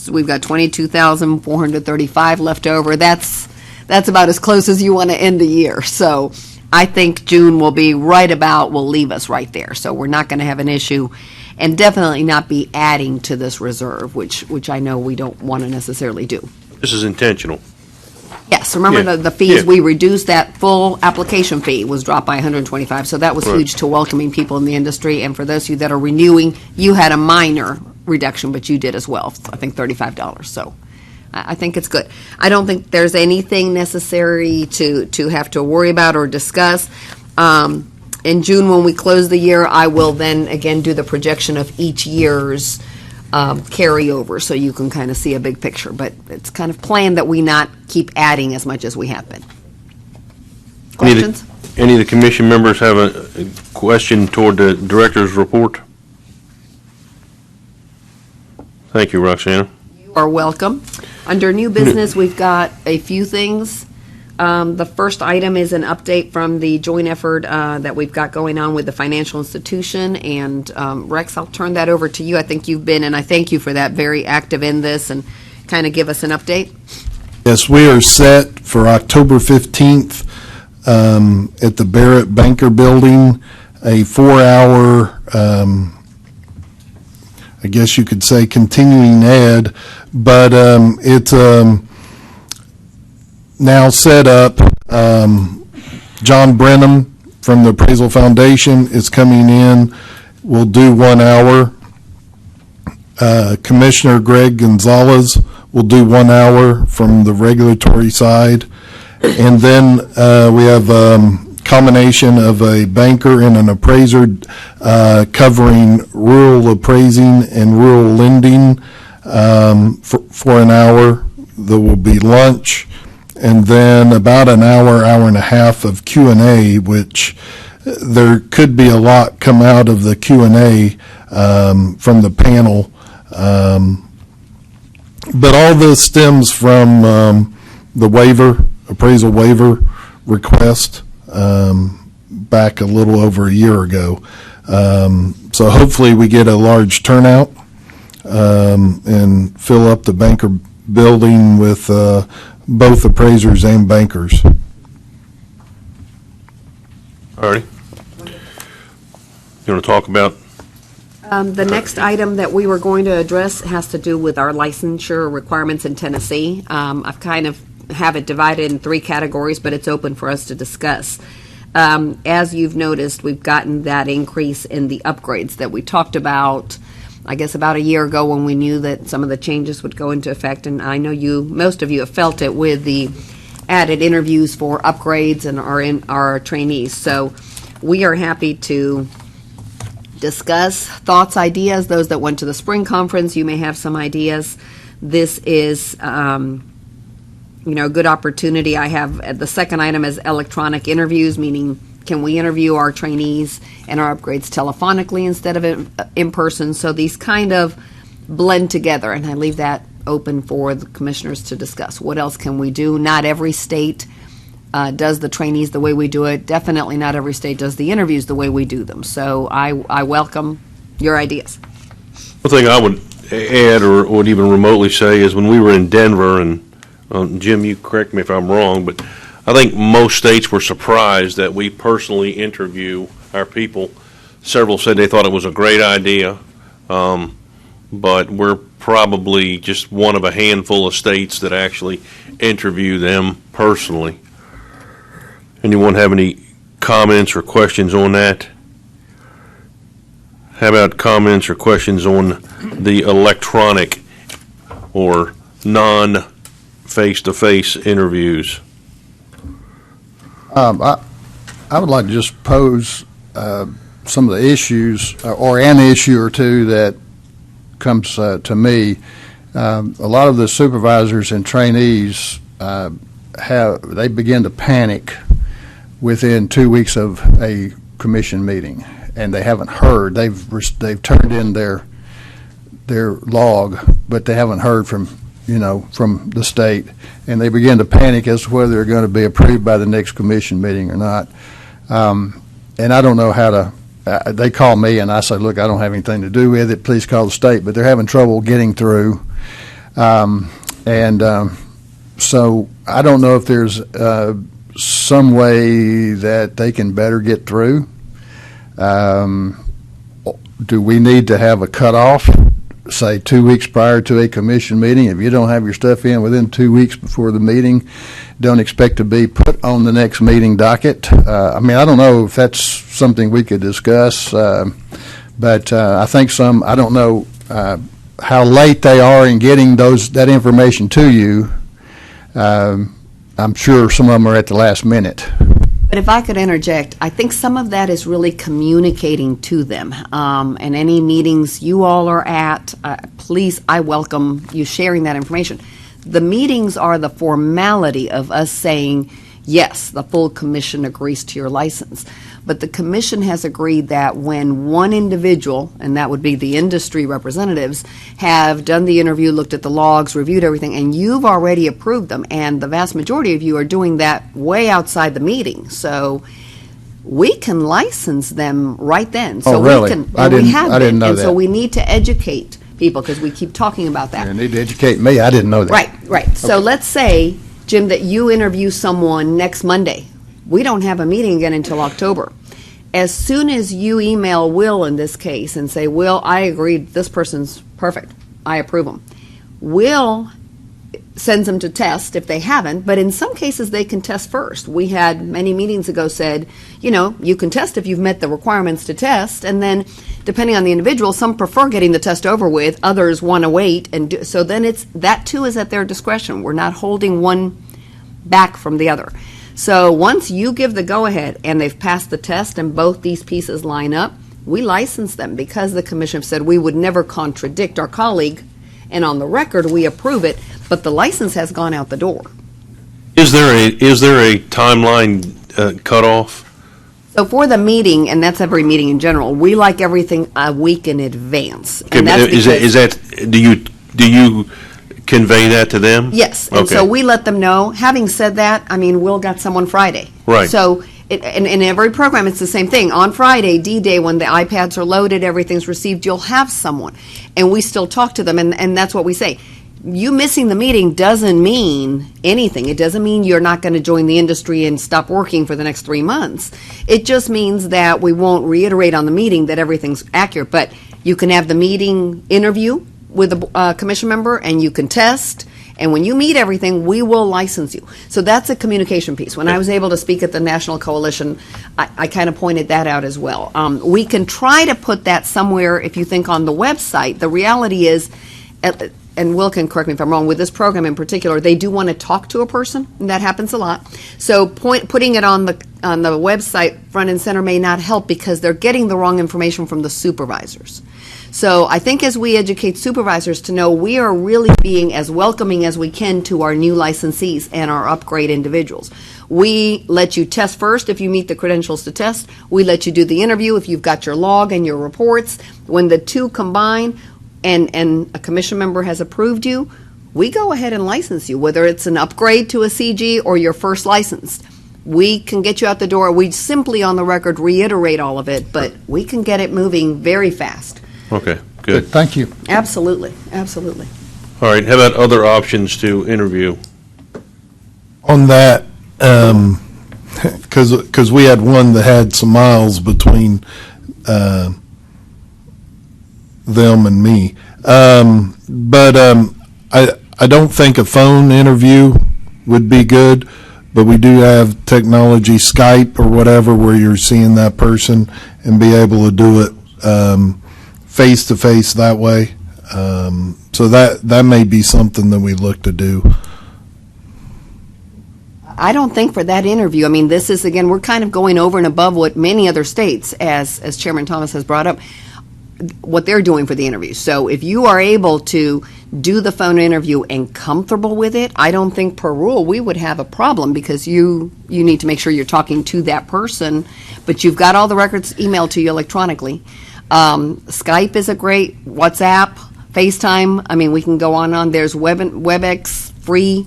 We've got 22,435 left over. That's about as close as you want to end the year. So I think June will be right about, will leave us right there. So we're not going to have an issue, and definitely not be adding to this reserve, which I know we don't want to necessarily do. This is intentional. Yes, remember Yeah. the fees, Yeah. we reduced that full application fee was dropped by 125, so that was Right. huge to welcoming people in the industry, and for those of you that are renewing, you had a minor reduction, but you did as well, I think $35, so I think it's good. I don't think there's anything necessary to have to worry about or discuss. In June, when we close the year, I will then again do the projection of each year's carryover, so you can kind of see a big picture. But it's kind of planned that we not keep adding as much as we have been. Questions? Any of the commission members have a question toward the director's report? Thank you, Roxanna. You are welcome. Under new business, we've got a few things. The first item is an update from the joint effort that we've got going on with the financial institution. And Rex, I'll turn that over to you. I think you've been, and I thank you for that, very active in this, and kind of give us an update. Yes, we are set for October 15th at the Barrett Banker Building, a 4-hour, I guess you could say, continuing ed, but it's now set up. John Brenham from the Appraisal Foundation is coming in. We'll do 1 hour. Commissioner Greg Gonzalez will do 1 hour from the regulatory side. And then we have combination of a banker and an appraiser covering rural appraising and rural lending for an hour. There will be lunch, and then about an hour, hour and a half of Q&A, which there could be a lot come out of the Q&A from the panel. But all this stems from the waiver, appraisal waiver request back a little over a year ago. So hopefully we get a large turnout and fill up the banker building with both appraisers and bankers. All right. You want to talk about? The next item that we were going to address has to do with our licensure requirements in Tennessee. I've kind of have it divided in 3 categories, but it's open for us to discuss. As you've noticed, we've gotten that increase in the upgrades that we talked about, I guess, about a year ago when we knew that some of the changes would go into effect. And I know most of you have felt it with the added interviews for upgrades and our trainees. So we are happy to discuss thoughts, ideas. Those that went to the spring conference, you may have some ideas. This is, a good opportunity. I have the second item as electronic interviews, meaning can we interview our trainees and our upgrades telephonically instead of in person? So these kind of blend together, and I leave that open for the commissioners to discuss. What else can we do? Not every state does the trainees the way we do it. Definitely not every state does the interviews the way we do them. So I welcome your ideas. One thing I would add or would even remotely say is when we were in Denver, and Jim, you correct me if I'm wrong, but I think most states were surprised that we personally interview our people. Several said they thought it was a great idea, but we're probably just one of a handful of states that actually interview them personally. Anyone have any comments or questions on that? How about comments or questions on the electronic or non-face-to-face interviews? I would like to just pose some of the issues or an issue or two that comes to me. A lot of the supervisors and trainees they begin to panic within 2 weeks of a commission meeting, and they haven't heard. They've turned in their log, but they haven't heard from the state, and they begin to panic as to whether they're going to be approved by the next commission meeting or not. And I don't know how to. They call me, and I say, "Look, I don't have anything to do with it. Please call the state." But they're having trouble getting through, so I don't know if there's some way that they can better get through. Do we need to have a cutoff, say 2 weeks prior to a commission meeting? If you don't have your stuff in within 2 weeks before the meeting, don't expect to be put on the next meeting docket. I don't know if that's something we could discuss, but I think I don't know how late they are in getting that information to you. I'm sure some of them are at the last minute. But if I could interject, I think some of that is really communicating to them. And any meetings you all are at, please, I welcome you sharing that information. The meetings are the formality of us saying, yes, the full commission agrees to your license. But the commission has agreed that when one individual, and that would be the industry representatives, have done the interview, looked at the logs, reviewed everything, and you've already approved them, and the vast majority of you are doing that way outside the meeting. So we can license them right then. So really? I didn't know that. So we need to educate people because we keep talking about that. You need to educate me. I didn't know that. Right. So let's say, Jim, that you interview someone next Monday. We don't have a meeting again until October. As soon as you email Will in this case and say, Will, I agree, this person's perfect, I approve them. Will sends them to test if they haven't, but in some cases they can test first. We had many meetings ago said, you can test if you've met the requirements to test, and then depending on the individual, some prefer getting the test over with, others want to wait, and so then that too is at their discretion. We're not holding one back from the other. So once you give the go-ahead and they've passed the test and both these pieces line up, we license them because the commission said we would never contradict our colleague, and on the record we approve it, but the license has gone out the door. Is there a timeline cutoff? So for the meeting, and that's every meeting in general, we like everything a week in advance. Okay, and that's do you convey that to them? Yes, and okay. So we let them know. Having said that, Will got someone Friday. Right. So in every program, it's the same thing. On Friday, D-Day, when the iPads are loaded, everything's received, you'll have someone. And we still talk to them, and that's what we say. You missing the meeting doesn't mean anything. It doesn't mean you're not going to join the industry and stop working for the next 3 months. It just means that we won't reiterate on the meeting that everything's accurate. But you can have the meeting interview with a commission member, and you can test. And when you meet everything, we will license you. So that's a communication piece. When I was able to speak at the National Coalition, I kind of pointed that out as well. We can try to put that somewhere, if you think, on the website. The reality is, and Will can correct me if I'm wrong, with this program in particular, they do want to talk to a person, and that happens a lot. So putting it on the website front and center may not help because they're getting the wrong information from the supervisors. So I think as we educate supervisors to know we are really being as welcoming as we can to our new licensees and our upgrade individuals. We let you test first if you meet the credentials to test. We let you do the interview if you've got your log and your reports. When the two combine and a commission member has approved you, we go ahead and license you, whether it's an upgrade to a CG or your first license. We can get you out the door. We simply on the record reiterate all of it, but we can get it moving very fast. Okay, good. Thank you. Absolutely, absolutely. All right, how about other options to interview? On that, because we had one that had some miles between them and me. But I don't think a phone interview would be good, but we do have technology, Skype or whatever, where you're seeing that person and be able to do it face-to-face that way. So that may be something that we look to do. I don't think for that interview, I mean, this is, again, we're kind of going over and above what many other states, as Chairman Thomas has brought up, what they're doing for the interview. So if you are able to do the phone interview and comfortable with it, I don't think per rule we would have a problem because you need to make sure you're talking to that person, but you've got all the records emailed to you electronically. Skype is a great, WhatsApp, FaceTime, I mean, we can go on and on. There's WebEx free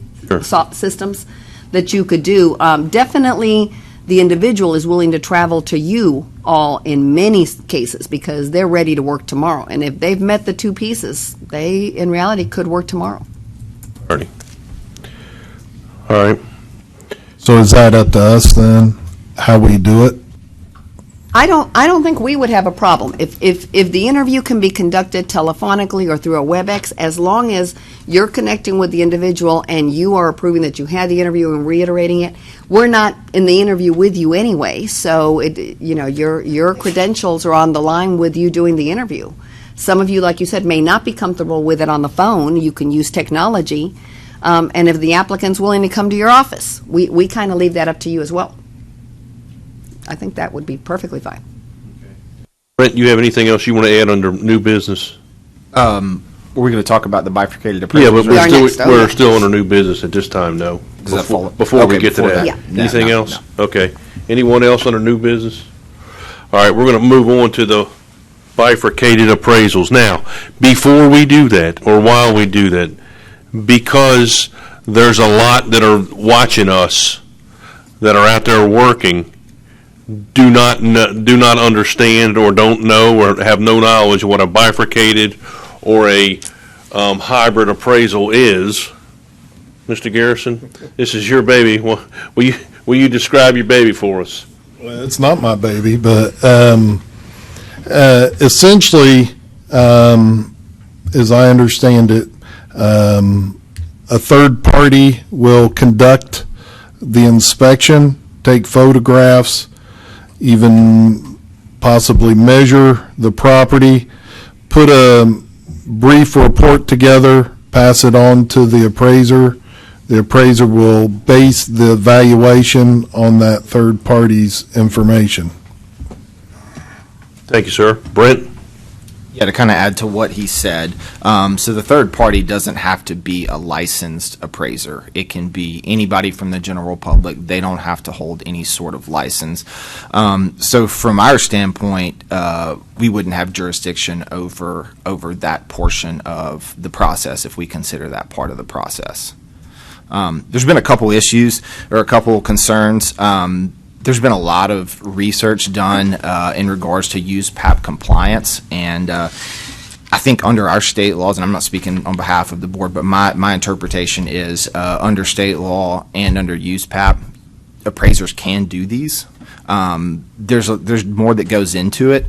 systems that you could do. Definitely the individual is willing to travel to you all in many cases because they're ready to work tomorrow. And if they've met the two pieces, they, in reality, could work tomorrow. All right. So is that up to us then, how we do it? I don't think we would have a problem. If the interview can be conducted telephonically or through a WebEx, as long as you're connecting with the individual and you are approving that you had the interview and reiterating it, we're not in the interview with you anyway, so your credentials are on the line with you doing the interview. Some of you, like you said, may not be comfortable with it on the phone. You can use technology, and if the applicant's willing to come to your office, we kind of leave that up to you as well. I think that would be perfectly fine. Brent, you have anything else you want to add under new business? Were we going to talk about the bifurcated appraisal? Yeah, but we're still under new business at this time, no. Does that fall? Before we Okay, get to before that. Yeah. Anything No, else? Okay. Anyone else under new business? All right, we're going to move on to the bifurcated appraisals. Now, before we do that, or while we do that, because there's a lot that are watching us, that are out there working, do not understand or don't know or have no knowledge of what a bifurcated or a hybrid appraisal is. Mr. Garrison, this is your baby. Will you describe your baby for us? Well, it's not my baby, but essentially, as I understand it, a third party will conduct the inspection, take photographs, even possibly measure the property, put a brief report together, pass it on to the appraiser. The appraiser will base the valuation on that third party's information. Thank you, sir. Brent? Yeah, to kind of add to what he said, so the third party doesn't have to be a licensed appraiser. It can be anybody from the general public. They don't have to hold any sort of license. So from our standpoint, we wouldn't have jurisdiction over that portion of the process if we consider that part of the process. There's been a couple issues or a couple concerns. there's been a lot of research done in regards to USPAP compliance, and I think under our state laws, and I'm not speaking on behalf of the board, but my interpretation is under state law and under USPAP, appraisers can do these. There's more that goes into it.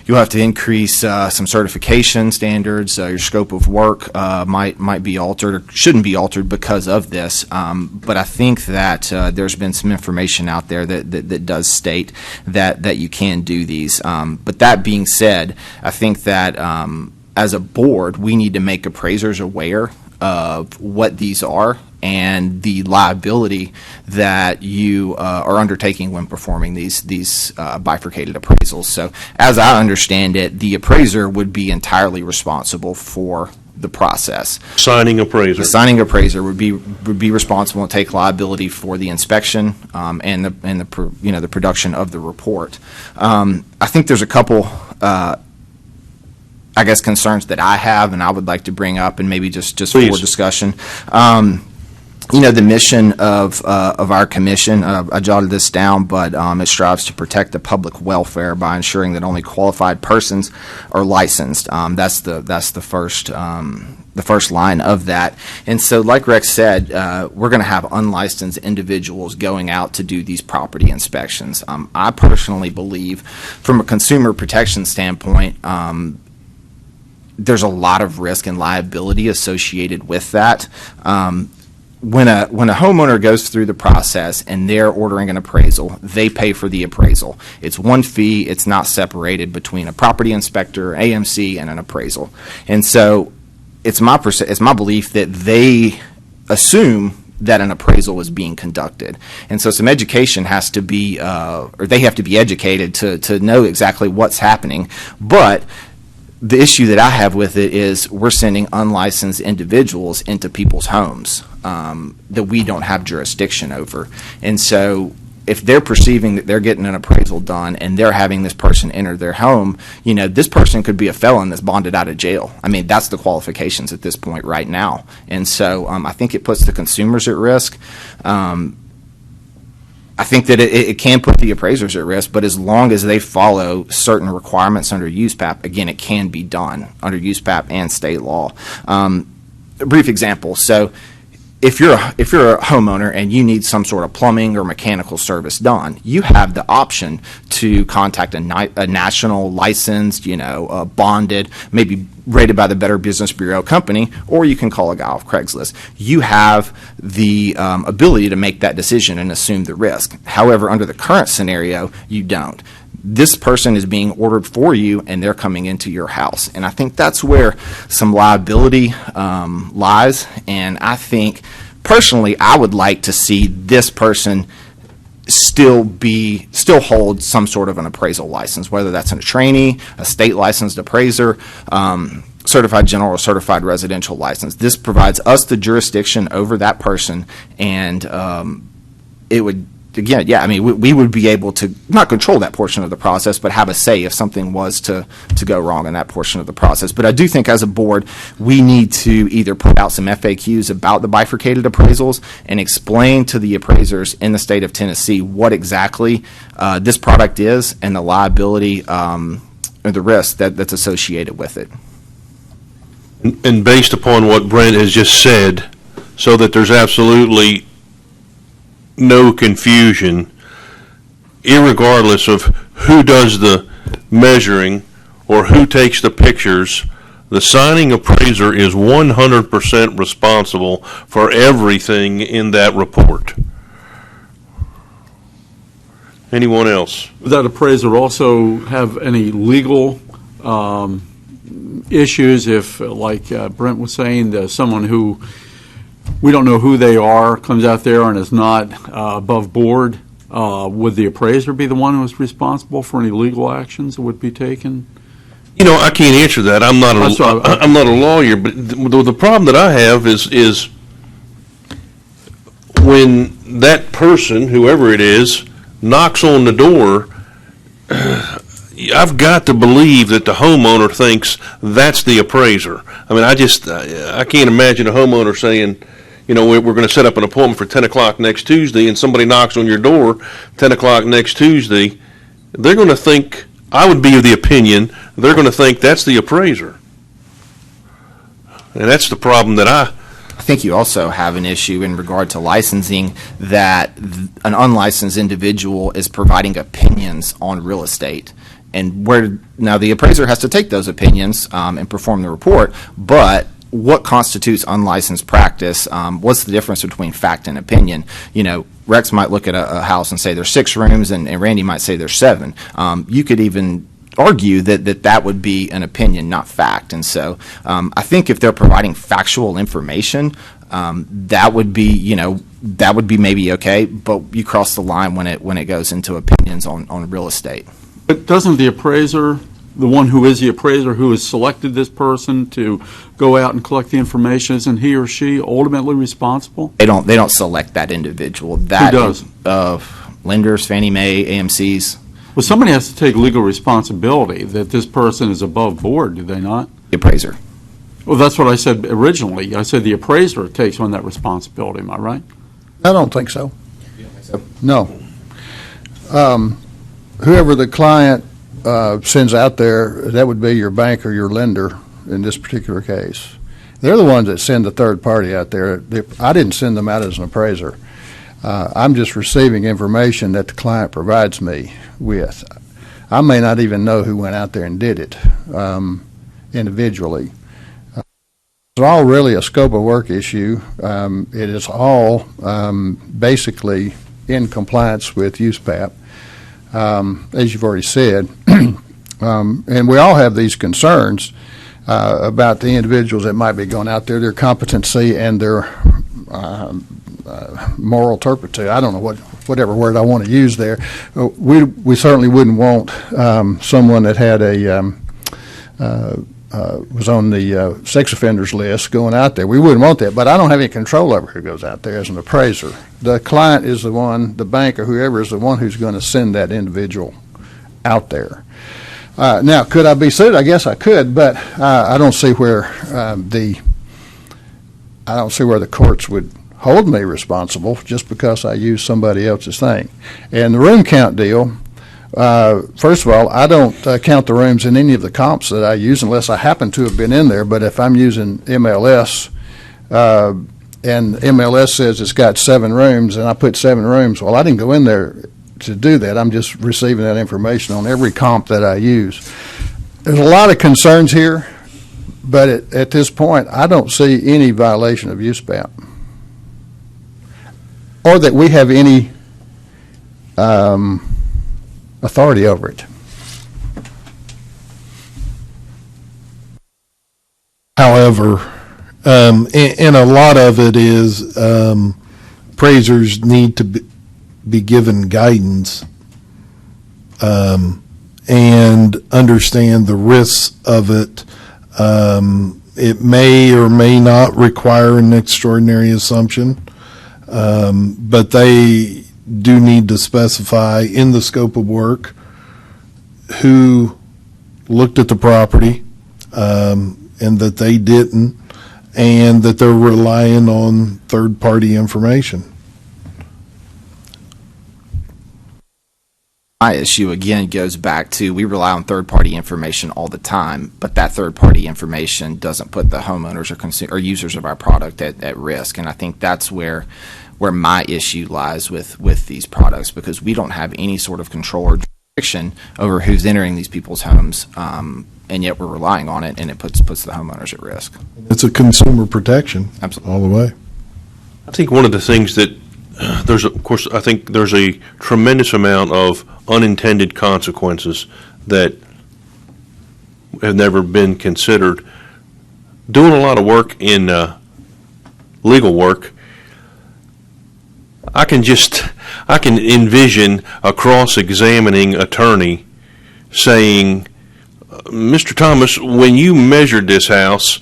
You'll have to increase some certification standards. Your scope of work might be altered or shouldn't be altered because of this. But I think that there's been some information out there that does state that you can do these. But that being said, I think that as a board, we need to make appraisers aware of what these are and the liability that you are undertaking when performing these bifurcated appraisals. So as I understand it, the appraiser would be entirely responsible for the process. Signing appraiser. The signing appraiser would be responsible and take liability for the inspection and the production of the report. I think there's a couple concerns that I have and I would like to bring up and maybe just for discussion. The mission of our commission, I jotted this down, but it strives to protect the public welfare by ensuring that only qualified persons are licensed. That's the first line of that. And so, like Rex said, we're going to have unlicensed individuals going out to do these property inspections. I personally believe, from a consumer protection standpoint, there's a lot of risk and liability associated with that. When a homeowner goes through the process and they're ordering an appraisal, they pay for the appraisal. It's one fee. It's not separated between a property inspector, AMC, and an appraisal. And so it's my belief that they assume that an appraisal is being conducted. And so some education has to be, or they have to be educated to know exactly what's happening. But the issue that I have with it is we're sending unlicensed individuals into people's homes that we don't have jurisdiction over. And so if they're perceiving that they're getting an appraisal done and they're having this person enter their home, this person could be a felon that's bonded out of jail. I mean, that's the qualifications at this point right now. And so I think it puts the consumers at risk. I think that it can put the appraisers at risk, but as long as they follow certain requirements under USPAP, again, it can be done under USPAP and state law. A brief example. So if you're a homeowner and you need some sort of plumbing or mechanical service done, you have the option to contact a national licensed, bonded, maybe rated by the Better Business Bureau company, or you can call a guy off Craigslist. You have the ability to make that decision and assume the risk. However, under the current scenario, you don't. This person is being ordered for you, and they're coming into your house. And I think that's where some liability lies. And I think, personally, I would like to see this person still hold some sort of an appraisal license, whether that's a trainee, a state licensed appraiser, certified general or certified residential license. This provides us the jurisdiction over that person, and it would, again, we would be able to not control that portion of the process, but have a say if something was to go wrong in that portion of the process. But I do think as a board, we need to either put out some FAQs about the bifurcated appraisals and explain to the appraisers in the state of Tennessee what exactly this product is and the liability or the risk that's associated with it. And based upon what Brent has just said, so that there's absolutely no confusion, irregardless of who does the measuring or who takes the pictures, the signing appraiser is 100% responsible for everything in that report. Anyone else? Would that appraiser also have any legal issues if, like Brent was saying, there's someone who we don't know who they are, comes out there and is not above board? Would the appraiser be the one who is responsible for any legal actions that would be taken? I can't answer that. I'm not a lawyer, but the problem that I have is when that person, whoever it is, knocks on the door, I've got to believe that the homeowner thinks that's the appraiser. I mean, I can't imagine a homeowner saying, you know, we're going to set up an appointment for 10 o'clock next Tuesday, and somebody knocks on your door 10 o'clock next Tuesday, they're going to think, I would be of the opinion, they're going to think that's the appraiser. And that's the problem that I think you also have an issue in regard to licensing, that an unlicensed individual is providing opinions on real estate. And where now the appraiser has to take those opinions and perform the report, but what constitutes unlicensed practice? What's the difference between fact and opinion? You know, Rex might look at a house and say there's 6 rooms, and Randy might say there's 7. You could even argue that would be an opinion, not fact. And so I think if they're providing factual information, that would be, you know, that would be maybe okay, but you cross the line when it goes into opinions on real estate. But doesn't the appraiser, the one who is the appraiser who has selected this person to go out and collect the information, isn't he or she ultimately responsible? They don't select that individual. That Who does? Lenders, Fannie Mae, AMCs. Well, somebody has to take legal responsibility that this person is above board, do they not? The appraiser. Well, that's what I said originally. I said the appraiser takes on that responsibility. Am I right? I don't think so. No. Whoever the client sends out there, that would be your bank or your lender in this particular case. They're the ones that send the third party out there. I didn't send them out as an appraiser. I'm just receiving information that the client provides me with. I may not even know who went out there and did it individually. It's all really a scope of work issue. It is all basically in compliance with USPAP, as you've already said. And we all have these concerns about the individuals that might be going out there, their competency and their moral turpitude. I don't know whatever word I want to use there. We certainly wouldn't want someone that had was on the sex offenders list going out there. We wouldn't want that, but I don't have any control over who goes out there as an appraiser. The client is the one, the bank or whoever is the one who's going to send that individual out there. Now, could I be sued? I guess I could, but I don't see where the courts would hold me responsible just because I use somebody else's thing. And the room count deal, first of all, I don't count the rooms in any of the comps that I use unless I happen to have been in there. But if I'm using MLS and MLS says it's got 7 rooms and I put 7 rooms, well, I didn't go in there to do that. I'm just receiving that information on every comp that I use. There's a lot of concerns here, but at this point, I don't see any violation of USPAP or that we have any authority over it. However, and a lot of it is appraisers need to be given guidance and understand the risks of it. It may or may not require an extraordinary assumption, but they do need to specify in the scope of work who looked at the property and that they didn't, and that they're relying on third-party information. My issue, again, goes back to we rely on third-party information all the time, but that third-party information doesn't put the homeowners or users of our product at risk. And I think that's where my issue lies with these products, because we don't have any sort of control or jurisdiction over who's entering these people's homes, and yet we're relying on it, and it puts the homeowners at risk. It's a consumer protection. Absolutely. All the way. I think one of the things that I think there's a tremendous amount of unintended consequences that have never been considered. Doing a lot of work in legal work, I can envision a cross-examining attorney saying, Mr. Thomas, when you measured this house,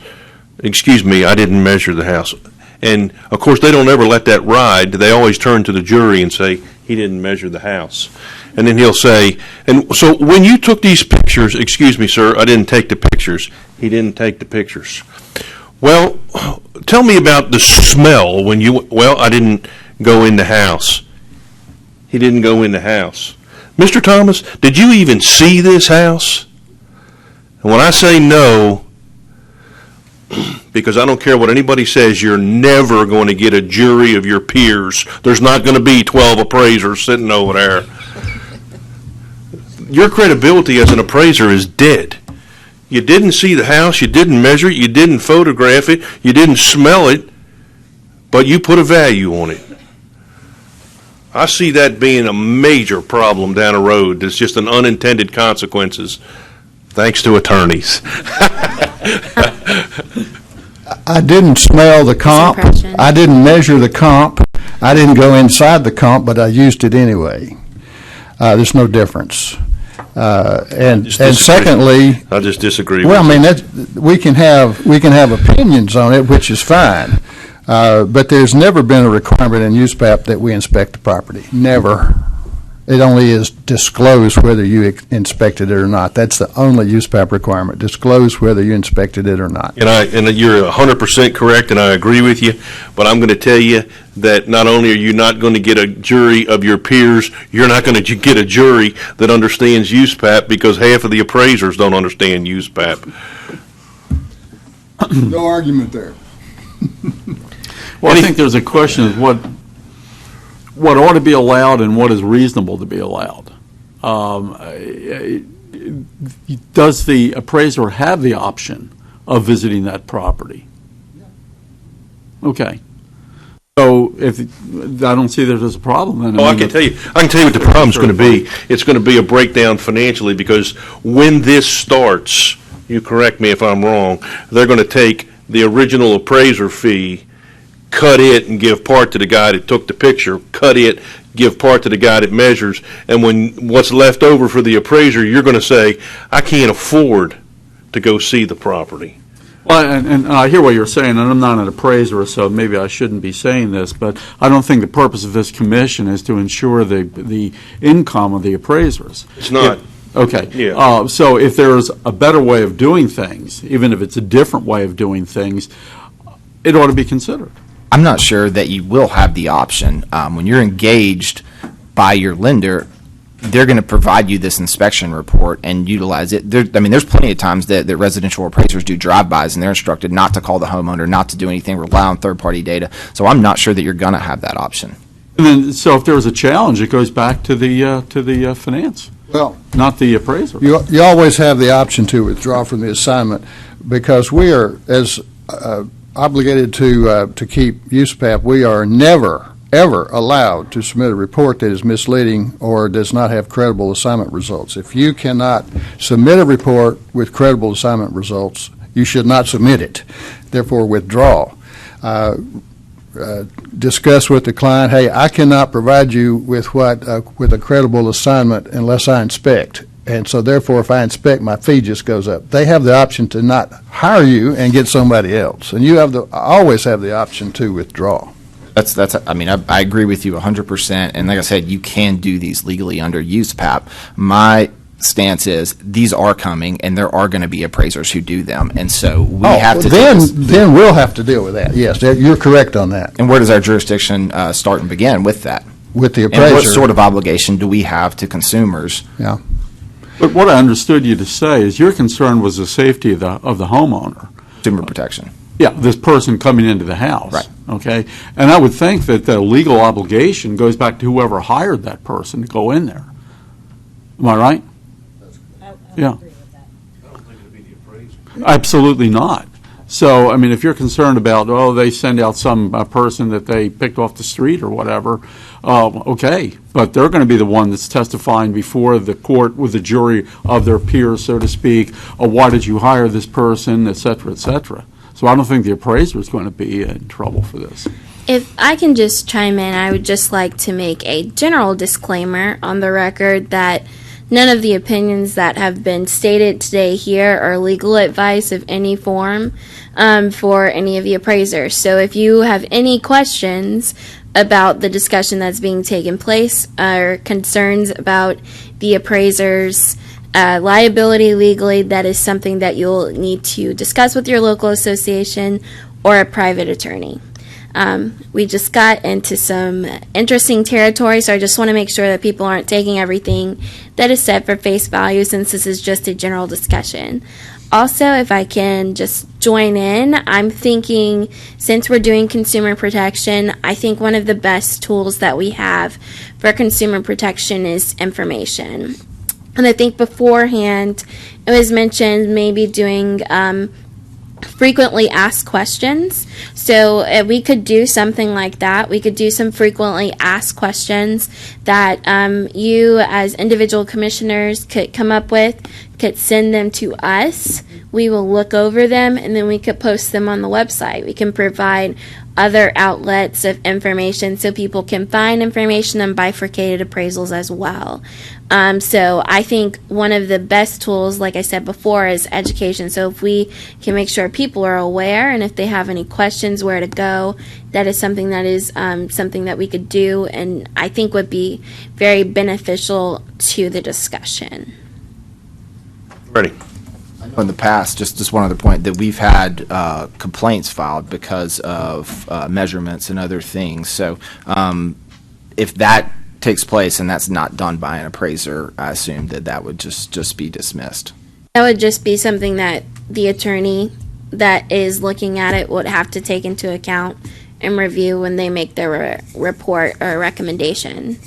excuse me, I didn't measure the house. And, of course, they don't ever let that ride. They always turn to the jury and say, he didn't measure the house. And then he'll say, and so when you took these pictures, excuse me, sir, I didn't take the pictures. He didn't take the pictures. Well, tell me about the smell when you, well, I didn't go in the house. He didn't go in the house. Mr. Thomas, did you even see this house? And when I say no, because I don't care what anybody says, you're never going to get a jury of your peers. There's not going to be 12 appraisers sitting over there. Your credibility as an appraiser is dead. You didn't see the house, you didn't measure it, you didn't photograph it, you didn't smell it, but you put a value on it. I see that being a major problem down the road. There's just an unintended consequences, thanks to attorneys. I didn't smell the comp. Impression. I didn't measure the comp. I didn't go inside the comp, but I used it anyway. There's no difference. And Just disagree. secondly, I just disagree well, I with mean, you. we can have opinions on it, which is fine. But there's never been a requirement in USPAP that we inspect the property. Never. It only is disclose whether you inspected it or not. That's the only USPAP requirement. Disclose whether you inspected it or not. And you're 100% correct, and I agree with you, but I'm going to tell you that not only are you not going to get a jury of your peers, you're not going to get a jury that understands USPAP, because half of the appraisers don't understand USPAP. No argument there. Well, I think there's a question of what ought to be allowed and what is reasonable to be allowed. Does the appraiser have the option of visiting that property? Okay. So if I don't see that there's a problem, then I can tell you what the problem's going to be. It's going to be a breakdown financially, because when this starts, you correct me if I'm wrong, they're going to take the original appraiser fee, cut it and give part to the guy that took the picture, cut it, give part to the guy that measures, and when what's left over for the appraiser, you're going to say, I can't afford to go see the property. Well, and I hear what you're saying, and I'm not an appraiser, so maybe I shouldn't be saying this, but I don't think the purpose of this commission is to ensure the income of the appraisers. It's not. Okay. Yeah. So if there's a better way of doing things, even if it's a different way of doing things, it ought to be considered. I'm not sure that you will have the option. When you're engaged by your lender, they're going to provide you this inspection report and utilize it. There's plenty of times that residential appraisers do drive-bys, and they're instructed not to call the homeowner, not to do anything, rely on third-party data. So I'm not sure that you're going to have that option. And then, so if there's a challenge, it goes back to the finance, Well, not the appraiser. you always have the option to withdraw from the assignment, because we are, as obligated to keep USPAP, we are never, ever allowed to submit a report that is misleading or does not have credible assignment results. If you cannot submit a report with credible assignment results, you should not submit it. Therefore, withdraw. Discuss with the client, hey, I cannot provide you with with a credible assignment unless I inspect. And so therefore, if I inspect, my fee just goes up. They have the option to not hire you and get somebody else. And you always have the option to withdraw. I agree with you 100%. And like I said, you can do these legally under USPAP. My stance is these are coming, and there are going to be appraisers who do them. And so we have to then we'll have to deal with that. Yes, you're correct on that. And where does our jurisdiction start and begin with that? With the And appraiser. what sort of obligation do we have to consumers? Yeah. But what I understood you to say is your concern was the safety of the homeowner. Consumer protection. Yeah, this person coming into the house. Right. Okay? And I would think that the legal obligation goes back to whoever hired that person to go in there. Am I right? Yeah. Absolutely not. So, I mean, if you're concerned about, they send out some person that they picked off the street or whatever, okay, but they're going to be the one that's testifying before the court with the jury of their peers, so to speak, why did you hire this person, et cetera, et cetera. So I don't think the appraiser is going to be in trouble for this. If I can just chime in, I would just like to make a general disclaimer on the record that none of the opinions that have been stated today here are legal advice of any form for any of the appraisers. So if you have any questions about the discussion that's being taken place or concerns about the appraisers' liability legally, that is something that you'll need to discuss with your local association or a private attorney. We just got into some interesting territory, so I just want to make sure that people aren't taking everything that is said for face value, since this is just a general discussion. Also, if I can just join in, I'm thinking, since we're doing consumer protection, I think one of the best tools that we have for consumer protection is information. And I think beforehand, it was mentioned maybe doing frequently asked questions. So if we could do something like that, we could do some frequently asked questions that you as individual commissioners could come up with, could send them to us. We will look over them, and then we could post them on the website. We can provide other outlets of information so people can find information on bifurcated appraisals as well. So I think one of the best tools, like I said before, is education. So if we can make sure people are aware, and if they have any questions where to go, that is something that we could do, and I think would be very beneficial to the discussion. Ready. In the past, just one other point, that we've had complaints filed because of measurements and other things. So if that takes place and that's not done by an appraiser, I assume that would just be dismissed. That would just be something that the attorney that is looking at it would have to take into account and review when they make their report or recommendation.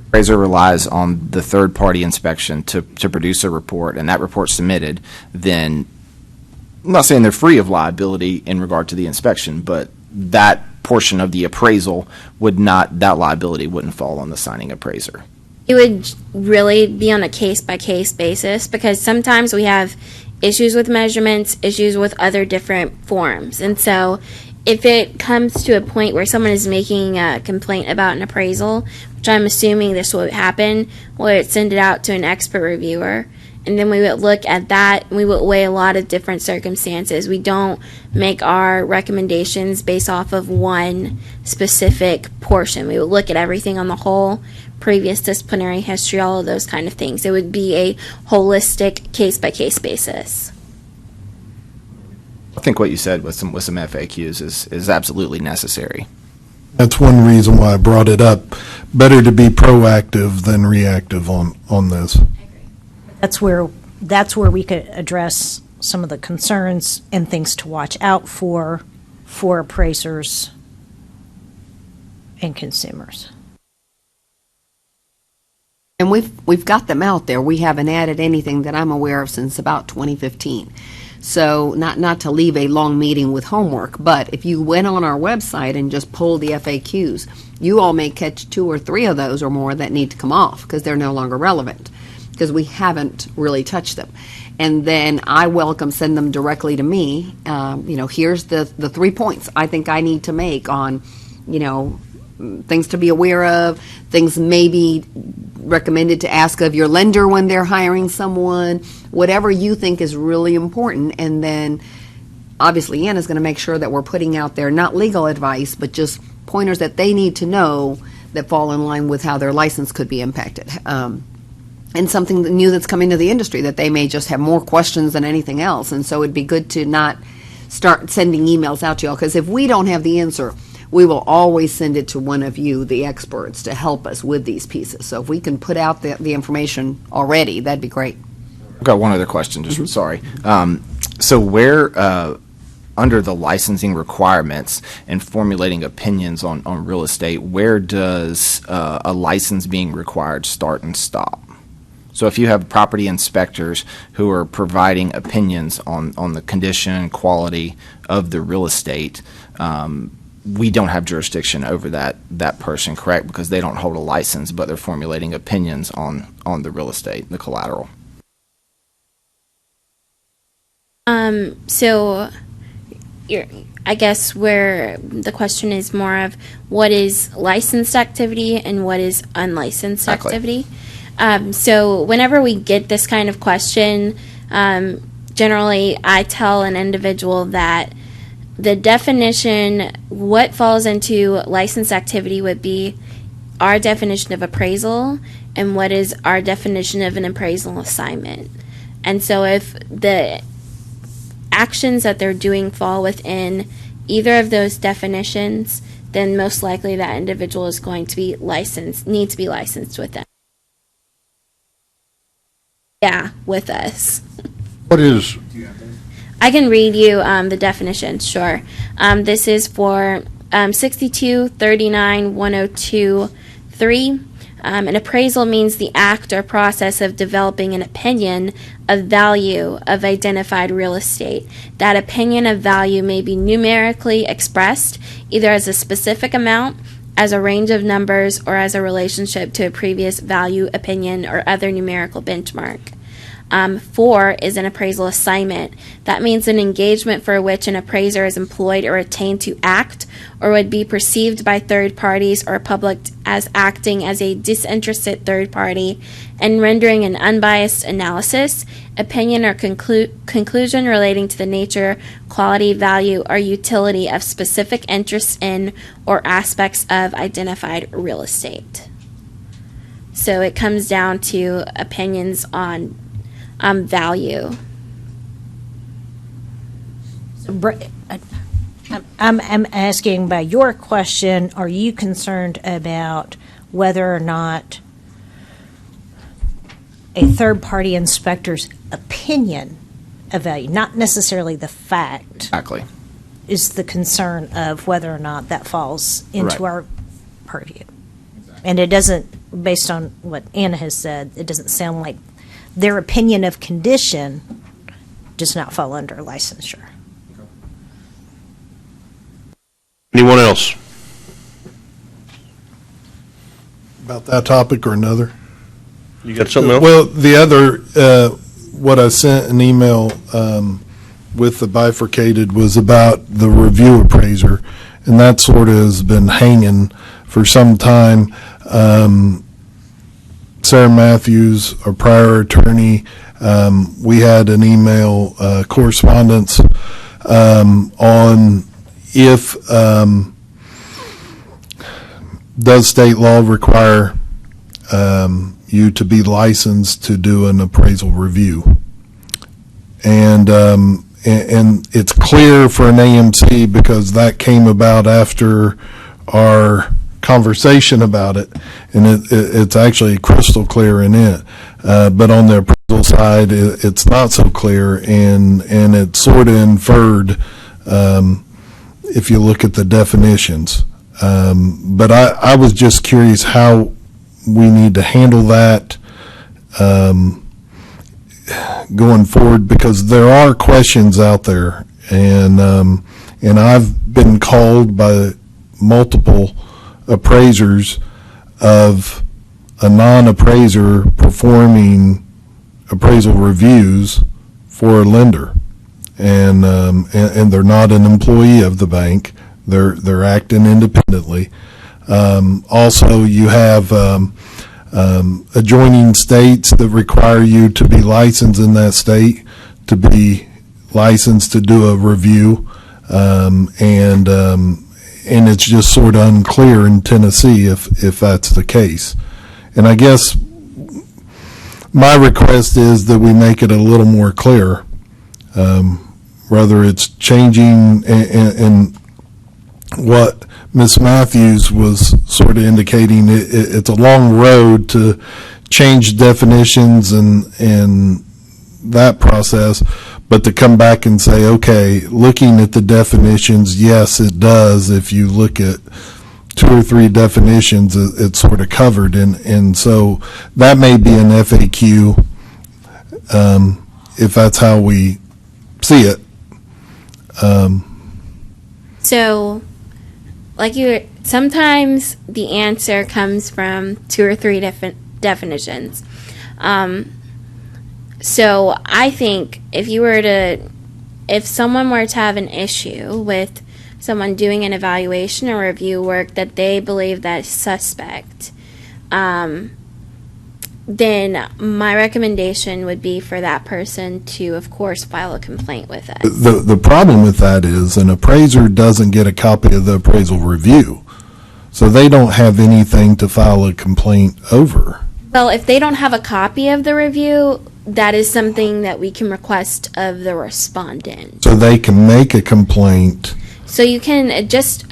Appraiser relies on the third-party inspection to produce a report, and that report submitted, then I'm not saying they're free of liability in regard to the inspection, but that portion of the appraisal that liability wouldn't fall on the signing appraiser. It would really be on a case-by-case basis, because sometimes we have issues with measurements, issues with other different forms, and so if it comes to a point where someone is making a complaint about an appraisal, which I'm assuming this will happen, we would send it out to an expert reviewer, and then we would look at that, and we would weigh a lot of different circumstances. We don't make our recommendations based off of one specific portion. We would look at everything on the whole, previous disciplinary history, all of those kind of things. It would be a holistic case-by-case basis. I think what you said with some FAQs is absolutely necessary. That's one reason why I brought it up. Better to be proactive than reactive on this. That's where we could address some of the concerns and things to watch out for appraisers and consumers. And we've got them out there. We haven't added anything that I'm aware of since about 2015. So not to leave a long meeting with homework, but if you went on our website and just pulled the FAQs, you all may catch 2 or 3 of those or more that need to come off because they're no longer relevant, because we haven't really touched them. And then I send them directly to me. Here's the 3 points I think I need to make on, things to be aware of, things maybe recommended to ask of your lender when they're hiring someone, whatever you think is really important. And then obviously Anna's going to make sure that we're putting out there not legal advice, but just pointers that they need to know that fall in line with how their license could be impacted. And something new that's coming to the industry that they may just have more questions than anything else. And so it'd be good to not start sending emails out to y'all, because if we don't have the answer, we will always send it to one of you, the experts, to help us with these pieces. So if we can put out the information already, that'd be great. I've got one other question, sorry. So where, under the licensing requirements and formulating opinions on real estate, where does a license being required start and stop? So if you have property inspectors who are providing opinions on the condition and quality of the real estate, we don't have jurisdiction over that person, correct? Because they don't hold a license, but they're formulating opinions on the real estate, the collateral. So I guess where the question is more of what is licensed activity and what is unlicensed activity. So whenever we get this kind of question, generally I tell an individual that the definition, what falls into licensed activity would be our definition of appraisal and what is our definition of an appraisal assignment. And so if the actions that they're doing fall within either of those definitions, then most likely that individual is going to be licensed, need to be licensed with them. Yeah, with us. What is, I can read you the definition, sure. This is for 6239-102-3. An appraisal means the act or process of developing an opinion of value of identified real estate. That opinion of value may be numerically expressed either as a specific amount, as a range of numbers, or as a relationship to a previous value, opinion, or other numerical benchmark. 4 is an appraisal assignment. That means an engagement for which an appraiser is employed or retained to act or would be perceived by third parties or public as acting as a disinterested third party and rendering an unbiased analysis, opinion, or conclusion relating to the nature, quality, value, or utility of specific interests in or aspects of identified real estate. So it comes down to opinions on value. I'm asking by your question, are you concerned about whether or not a third-party inspector's opinion of value, not necessarily the fact, Exactly. is the concern of whether or not that falls into Right. our purview? And it doesn't, based on what Anna has said, it doesn't sound like their opinion of condition does not fall under licensure. Anyone else? About that topic or another? You got something else? Well, the other, what I sent an email with the bifurcated was about the review appraiser, and that sort of has been hanging for some time. Sarah Matthews, our prior attorney, we had an email correspondence on if, does state law require you to be licensed to do an appraisal review? And it's clear for an AMC because that came about after our conversation about it, and it's actually crystal clear in it. But on the appraisal side, it's not so clear, and it's sort of inferred if you look at the definitions. But I was just curious how we need to handle that going forward, because there are questions out there, and I've been called by multiple appraisers of a non-appraiser performing appraisal reviews for a lender, and they're not an employee of the bank. They're acting independently. Also, you have adjoining states that require you to be licensed in that state to be licensed to do a review, and it's just sort of unclear in Tennessee if that's the case. And I guess my request is that we make it a little more clear, whether it's changing and what Ms. Matthews was sort of indicating, it's a long road to change definitions and that process, but to come back and say, okay, looking at the definitions, yes, it does. If you look at 2 or 3 definitions, it's sort of covered. And so that may be an FAQ if that's how we see it. So, sometimes the answer comes from 2 or 3 different definitions. So I think if someone were to have an issue with someone doing an evaluation or review work that they believe that is suspect, then my recommendation would be for that person to, of course, file a complaint with us. The problem with that is an appraiser doesn't get a copy of the appraisal review, so they don't have anything to file a complaint over. Well, if they don't have a copy of the review, that is something that we can request of the respondent. So they can make a complaint. So you can just,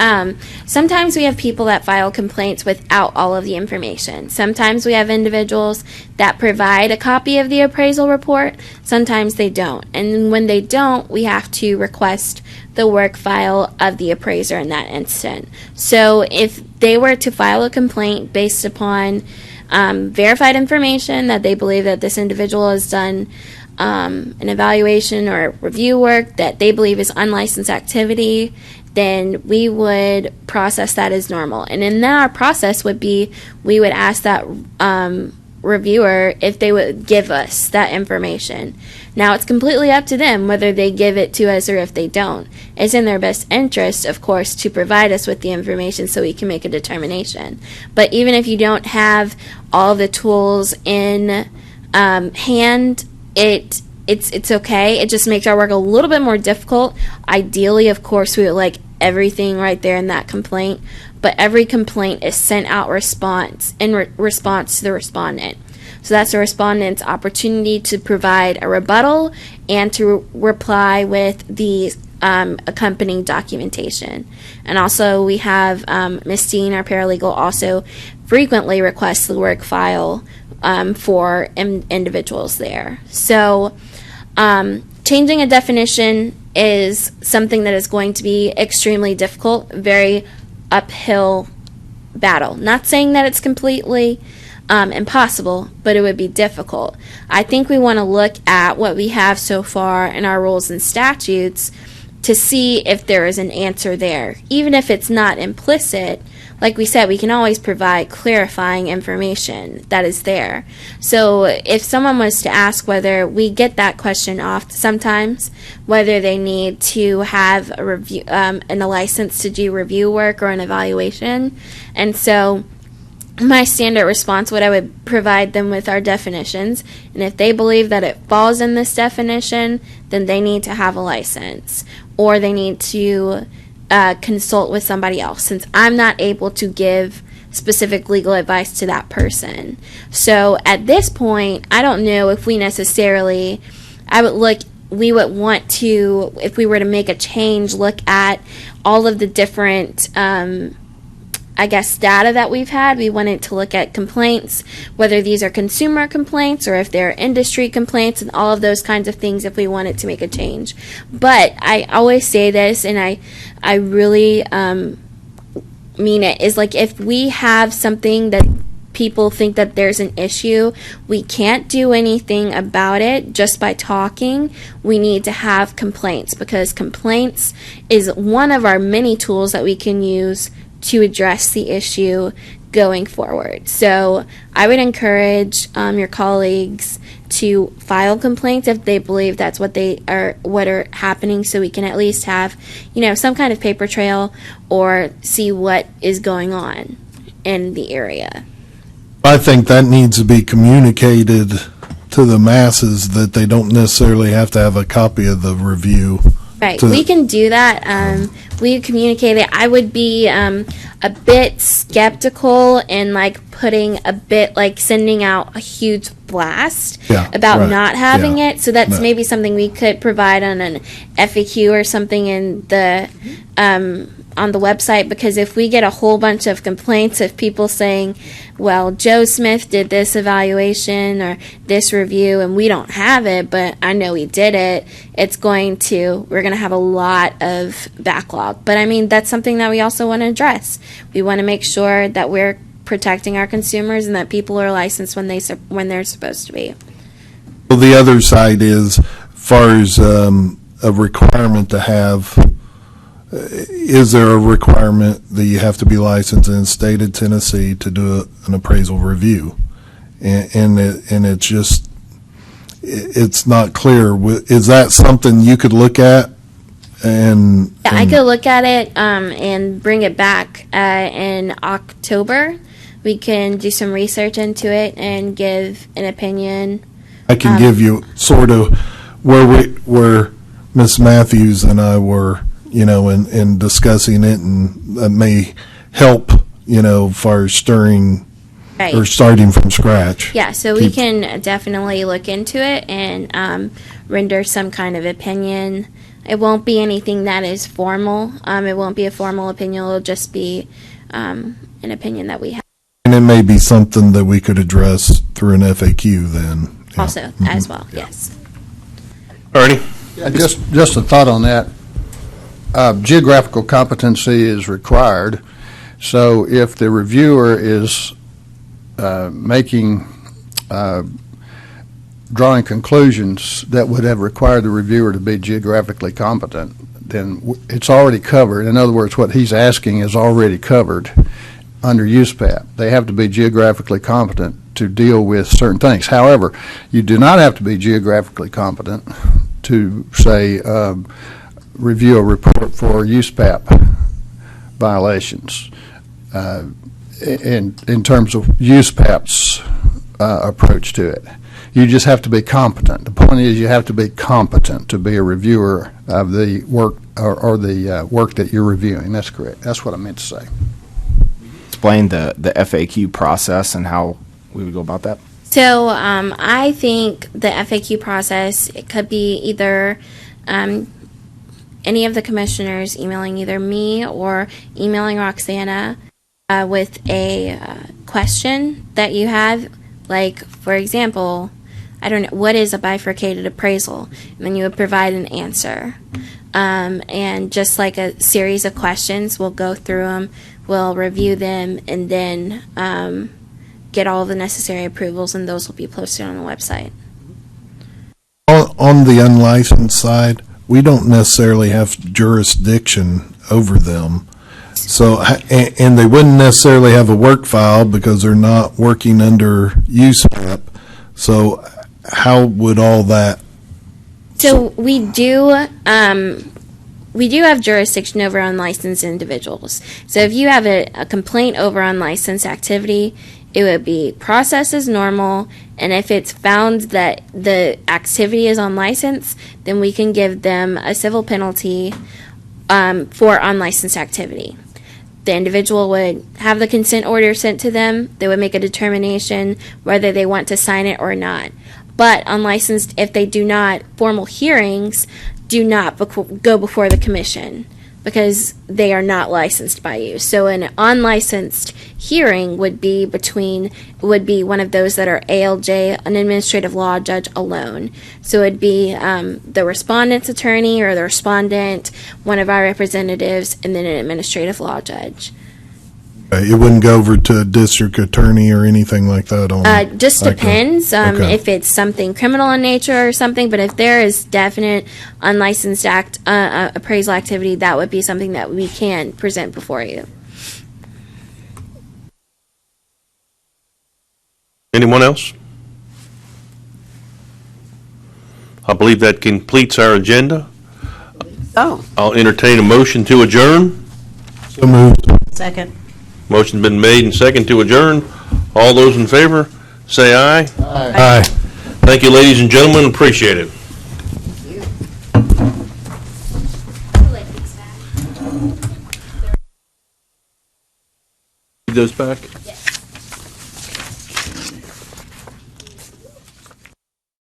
sometimes we have people that file complaints without all of the information. Sometimes we have individuals that provide a copy of the appraisal report. Sometimes they don't. And when they don't, we have to request the work file of the appraiser in that instant. So if they were to file a complaint based upon verified information that they believe that this individual has done an evaluation or review work that they believe is unlicensed activity, then we would process that as normal. And in that, our process would be we would ask that reviewer if they would give us that information. Now, it's completely up to them whether they give it to us or if they don't. It's in their best interest, of course, to provide us with the information so we can make a determination. But even if you don't have all of the tools in hand, it's okay. It just makes our work a little bit more difficult. Ideally, of course, we would like everything right there in that complaint, but every complaint is sent out response to the respondent. So that's the respondent's opportunity to provide a rebuttal and to reply with the accompanying documentation. And also we have Ms. Dean, our paralegal, also frequently requests the work file for individuals there. So changing a definition is something that is going to be extremely difficult, very uphill battle. Not saying that it's completely impossible, but it would be difficult. I think we want to look at what we have so far in our rules and statutes to see if there is an answer there. Even if it's not implicit, like we said, we can always provide clarifying information that is there. So if someone was to ask whether we get that question off sometimes, whether they need to have a review, and a license to do review work or an evaluation, and so my standard response, what I would provide them with are definitions, and if they believe that it falls in this definition, then they need to have a license, or they need to consult with somebody else, since I'm not able to give specific legal advice to that person. So at this point, I don't know if we necessarily, we would want to, if we were to make a change, look at all of the different data that we've had. We wanted to look at complaints, whether these are consumer complaints or if they're industry complaints, and all of those kinds of things if we wanted to make a change. But I always say this, and I really mean it, is like if we have something that people think that there's an issue, we can't do anything about it just by talking. We need to have complaints, because complaints is one of our many tools that we can use to address the issue going forward. So I would encourage your colleagues to file complaints if they believe that's what are happening, so we can at least have, some kind of paper trail or see what is going on in the area. I think that needs to be communicated to the masses, that they don't necessarily have to have a copy of the review. Right, we can do that. We communicate it. I would be a bit skeptical in sending out a huge blast about not having it. So that's maybe something we could provide on an FAQ or something in the on the website, because if we get a whole bunch of complaints of people saying, well, Joe Smith did this evaluation or this review and we don't have it, but I know he did it, we're going to have a lot of backlog. But I mean, that's something that we also want to address. We want to make sure that we're protecting our consumers and that people are licensed when they're supposed to be. Well, the other side is, as far as a requirement to have, is there a requirement that you have to be licensed in the state of Tennessee to do an appraisal review? And it's just, it's not clear. Is that something you could look at? I could look at it and bring it back in October. We can do some research into it and give an opinion. I can give you sort of where Ms. Matthews and I were, in discussing it, and that may help, as far as stirring Right. or starting from scratch. Yeah, so we Keep- can definitely look into it and render some kind of opinion. It won't be anything that is formal. It won't be a formal opinion. It'll just be an opinion that we have And it may be something that we could address through an FAQ then. Yeah. also as well. Yes. Ernie? Yeah, just a thought on that. Geographical competency is required, so if the reviewer is drawing conclusions that would have required the reviewer to be geographically competent, then it's already covered. In other words, what he's asking is already covered under USPAP. They have to be geographically competent to deal with certain things. However, you do not have to be geographically competent to, say, review a report for USPAP violations in terms of USPAP's approach to it. You just have to be competent. The point is you have to be competent to be a reviewer of the work or the work that you're reviewing. That's correct. That's what I meant to say. Explain the FAQ process and how we would go about that. So I think the FAQ process, it could be either any of the commissioners emailing either me or emailing Roxana with a question that you have. Like, for example, I don't know, what is a bifurcated appraisal? And then you would provide an answer. And just like a series of questions, we'll go through them, we'll review them, and then get all the necessary approvals, and those will be posted on the website. On the unlicensed side, we don't necessarily have jurisdiction over them. So, and they wouldn't necessarily have a work file because they're not working under USPAP. So how would all that? So we do have jurisdiction over unlicensed individuals. So if you have a complaint over unlicensed activity, it would be processed as normal, and if it's found that the activity is unlicensed, then we can give them a civil penalty for unlicensed activity. The individual would have the consent order sent to them. They would make a determination whether they want to sign it or not. But unlicensed, if they do not, formal hearings do not go before the commission because they are not licensed by you. So an unlicensed hearing would be one of those that are ALJ, an administrative law judge alone. So it'd be the respondent's attorney or the respondent, one of our representatives, and then an administrative law judge. It wouldn't go over to a district attorney or anything like that on. Just depends Okay. if it's something criminal in nature or something. But if there is definite unlicensed appraisal activity, that would be something that we can present before you. Anyone else? I believe that completes our agenda. Oh. I'll entertain a motion to adjourn. So moved. Second. Motion's been made and second to adjourn. All those in favor, say aye. Aye. Thank you, ladies and gentlemen. Appreciate it. Those back?